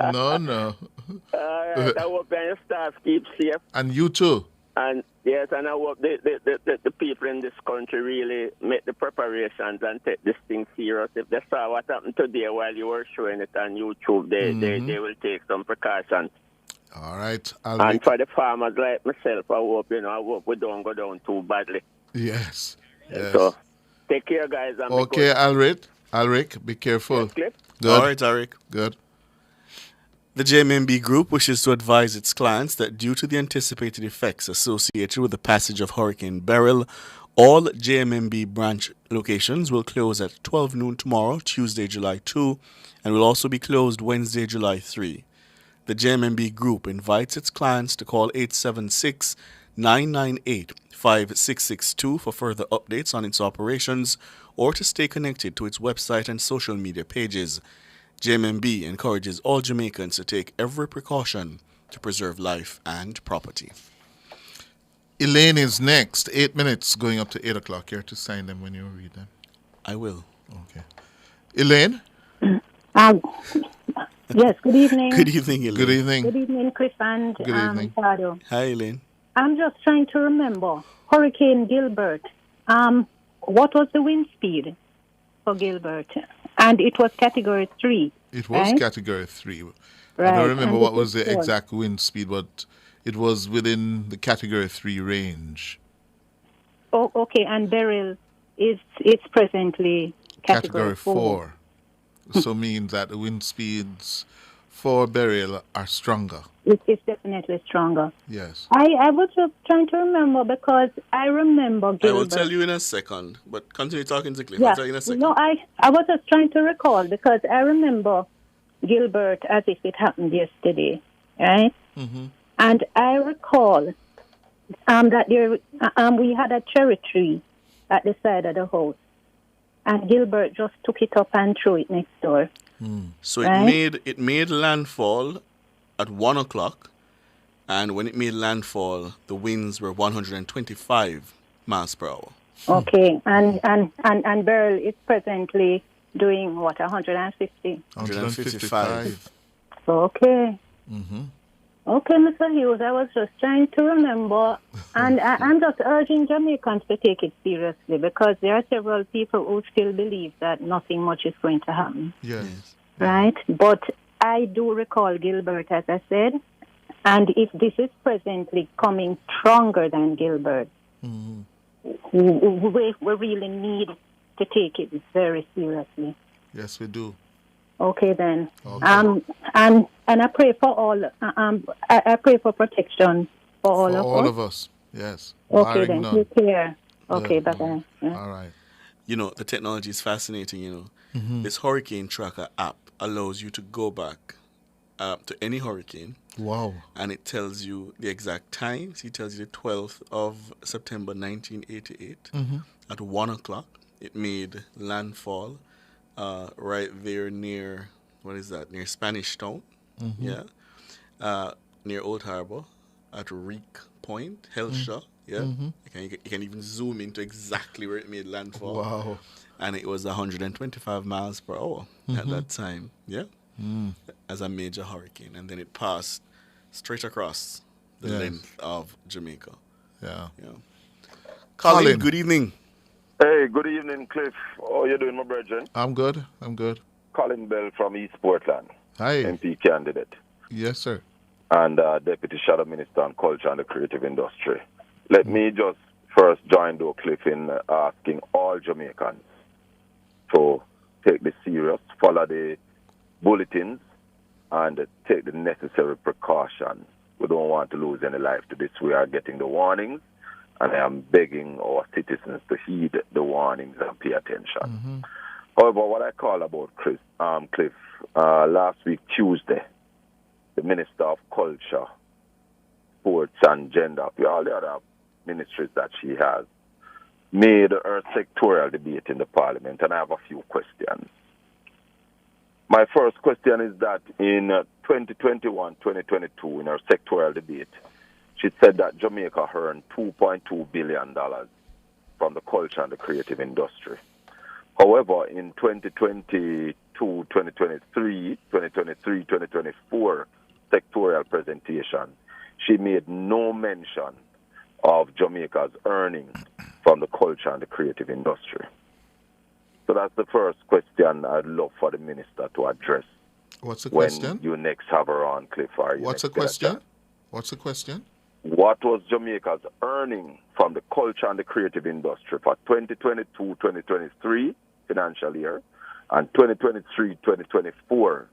All right, I hope your staff keep safe. And you too. And yes, and I hope the people in this country really make the preparations and take this thing serious. If they saw what happened today while you were showing it on YouTube, they will take some precautions. All right. And for the farmers like myself, I hope we don't go down too badly. Yes. So take care, guys. And okay, Alric, be careful. Yes, Cliff? Good. All right, Alric. Good. The JMMB Group wishes to advise its clients that due to the anticipated effects associated with the passage of Hurricane Beryl, all JMMB branch locations will close at 12 noon tomorrow, Tuesday, July 2, and will also be closed Wednesday, July 3. The JMMB Group invites its clients to call 876-998-5662 for further updates on its operations or to stay connected to its website and social media pages. JMMB encourages all Jamaicans to take every precaution to preserve life and property. Elaine is next. 8 minutes going up to 8 o'clock. You have to sign them when you read them. I will. Okay. Elaine? Yes, good evening. Good evening, Elaine. Good evening. Good evening, Chris and Good evening. Ricardo. Hi, Elaine. I'm just trying to remember Hurricane Gilbert. What was the wind speed for Gilbert? And it was Category 3. It was right? Category 3. Right. I don't remember And what it was the was four. exact wind speed, but it was within the Category 3 range. Oh, okay. And Beryl it's presently Category 4. So means that the wind speeds for burial are stronger. It's definitely stronger. Yes. I was just trying to remember because I remember Gilbert. I will tell you in a second, but continue talking to Cliff. Yeah. I'll tell you in a second. No, I was just trying to recall because I remember Gilbert as if it happened yesterday, right? Mm-hmm. And I recall that there we had a cherry tree at the side of the house, and Gilbert just took it up and threw it next door. So Right? it made landfall at 1 o'clock, and when it made landfall, the winds were 125 miles per hour. Okay, and Beryl is presently doing what, 150? 155. Okay. Mm-hmm. Okay, Mr. Hughes, I was just trying to remember, and I'm just urging Jamaicans to take it seriously because there are several people who still believe that nothing much is going to happen, Yes. right? But I do recall Gilbert, as I said, and if this is presently coming stronger than Gilbert, Mm-hmm. we really need to take it very seriously. Yes, we do. Okay then. Okay. And I pray for all. I pray for protection for all For of all us. of us, yes. Okay Barring then. none. Take care. Okay. Yeah. Bye bye. All right. You know, the technology is fascinating, you know. Mhm. This Hurricane Tracker app allows you to go back to any hurricane. Wow. And it tells you the exact time. So it tells you the 12th of September 1988 Mhm. at 1 o'clock. It made landfall right there near, what is that, near Spanish Town. Mhm. Yeah. Near Old Harbor at Reek Point, Hellshaw. Yeah. Mhm. You can even zoom into exactly where it made landfall. Wow. And it was 125 miles per hour at Mhm. that time. Yeah. Mm. As a major hurricane. And then it passed straight across the Yes. length of Jamaica. Yeah. Colin, good evening. Hey, good evening, Cliff. How you doing, my brethren? I'm good. Colin Bell from East Portland. Hi. MP candidate. Yes, sir. And Deputy Shadow Minister on Culture and the Creative Industry. Let me just first join though, Cliff, in asking all Jamaicans to take this serious, follow the bulletins, and take the necessary precautions. We don't want to lose any life to this. We are getting the warnings, and I am begging our citizens to heed the warnings and pay attention. However, what I call about Cliff, last week, Tuesday, the Minister of Culture, Sports and Gender, all the other ministries that she has, made her sectorial debate in the Parliament, and I have a few questions. My first question is that in 2021-2022, in her sectorial debate, she said that Jamaica earned $2.2 billion from the culture and the creative industry. However, in 2023-2024 sectorial presentation, she made no mention of Jamaica's earnings from the culture and the creative industry. So that's the first question I'd love for the minister to address. What's the when question? you next have her on, Cliff. What's the question? What's the question? What was Jamaica's earning from the culture and the creative industry for 2022-2023 financial year and 2023-2024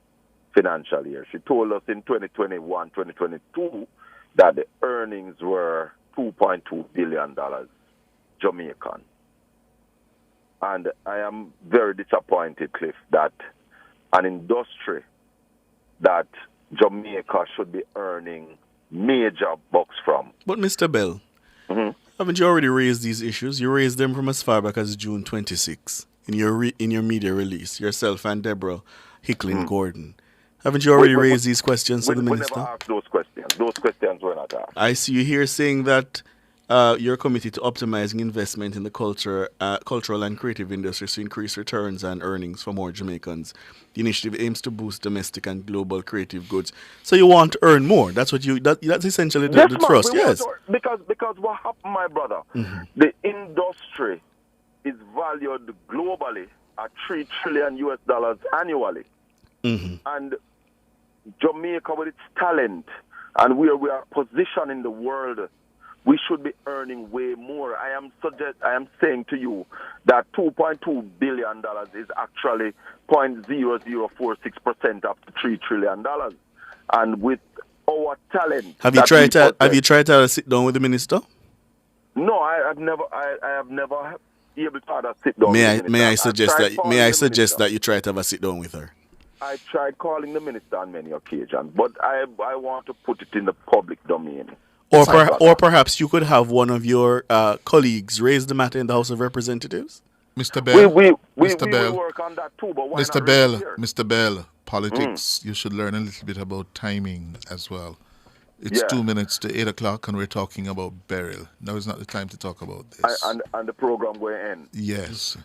financial year? She told us in 2021-2022 that the earnings were $2.2 billion Jamaican. And I am very disappointed, Cliff, that an industry that Jamaica should be earning major bucks from. But Mr. Bell, haven't you already raised these issues? You raised them from as far back as June 26 in your media release, yourself and Deborah Hicklin Gordon. Haven't you already raised these questions to the minister? We never asked those questions. Those questions were not asked. I see you here saying that you're committed to optimizing investment in the cultural and creative industries to increase returns and earnings for more Jamaicans. The initiative aims to boost domestic and global creative goods. So you want to earn more. That's what that's essentially the thrust. Yes. Because what happened, my brother, the industry is valued globally at $3 trillion annually. And Jamaica, with its talent and where we are positioned in the world, we should be earning way more. I am saying to you that $2.2 billion is actually 0.0046% of the $3 trillion. And with our talent, have you tried to sit down with the minister? No, I have never been able to have a sit down. May I suggest that you try to have a sit down with her? I tried calling the minister on many occasions, but I want to put it in the public domain. Or perhaps you could have one of your colleagues raise the matter in the House of Representatives. Mr. Bell, we work on that too, but why Mr. Bell, politics, you should learn a little bit about timing as well. It's 2 minutes to 8 o'clock and we're talking about burial. Now is not the time to talk about this. And the program will end. Yes.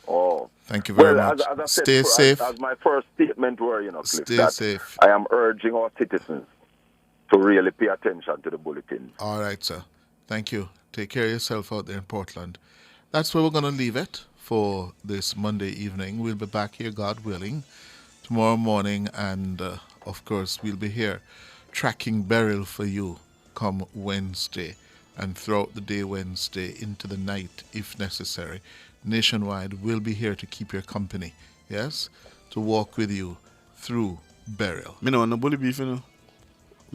Oh. Thank you very much. As I said, Stay safe. As my first statement were, Cliff, Stay safe. I am urging our citizens to really pay attention to the bulletin. All right, sir. Thank you. Take care of yourself out there in Portland. That's where we're going to leave it for this Monday evening. We'll be back here, God willing, tomorrow morning. And, of course, we'll be here tracking burial for you come Wednesday and throughout the day Wednesday into the night if necessary. Nationwide, we'll be here to keep your company, yes? To walk with you through burial. Me no want no bully beef, I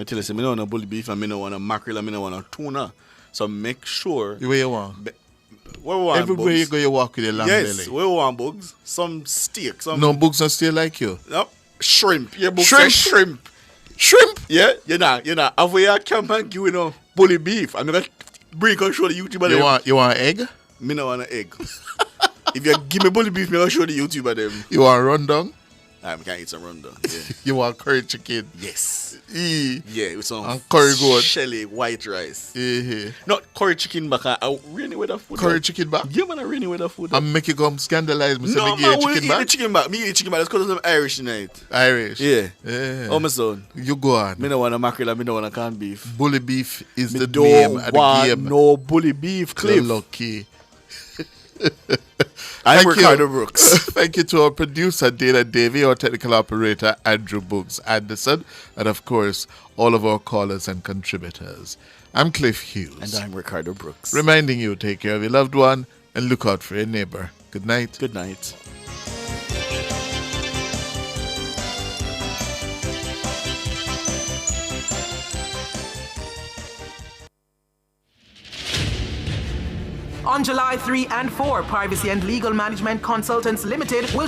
tell you, me no want no bully beef and me no want no mackerel and me no want no tuna. So make sure... Where you want? Where we want everywhere bugs. You go, you walk with your lamb belly. Yes, where we want bugs. Some steak. No bugs are still like you. No, shrimp. Your bugs shrimp. Shrimp? Yeah, you're not. Have we a camp and give you bully beef? I'm going to bring and show the YouTuber. You want egg? Me no want an egg. If you give me bully beef, me gonna show the YouTuber them. You want rundown? I can't eat some rundown. Yeah. You want curry chicken? Yes. Yeah, with some curry goat. Shelly white rice. Not curry chicken back. Rainy weather food. Curry chicken back? Yeah, man, rainy weather food. And make you come scandalize me. No, man, we eat the chicken back. Me eat chicken back. It's because I'm Irish tonight. Irish? Yeah. Oh, my son. You go on. Me no want a mackerel and me no want a canned beef. Bully beef is the name of the game. No bully beef, Cliff. You're lucky. I'm Ricardo Brooks. Thank you to our producer, Dana Davey, our technical operator, Andrew Books Anderson, and of course, all of our callers and contributors. I'm Cliff Hughes. And I'm Ricardo Brooks. Reminding you, take care of your loved one and look out for your neighbor. Good night. Good night. On July 3 and 4, Privacy and Legal Management Consultants Limited will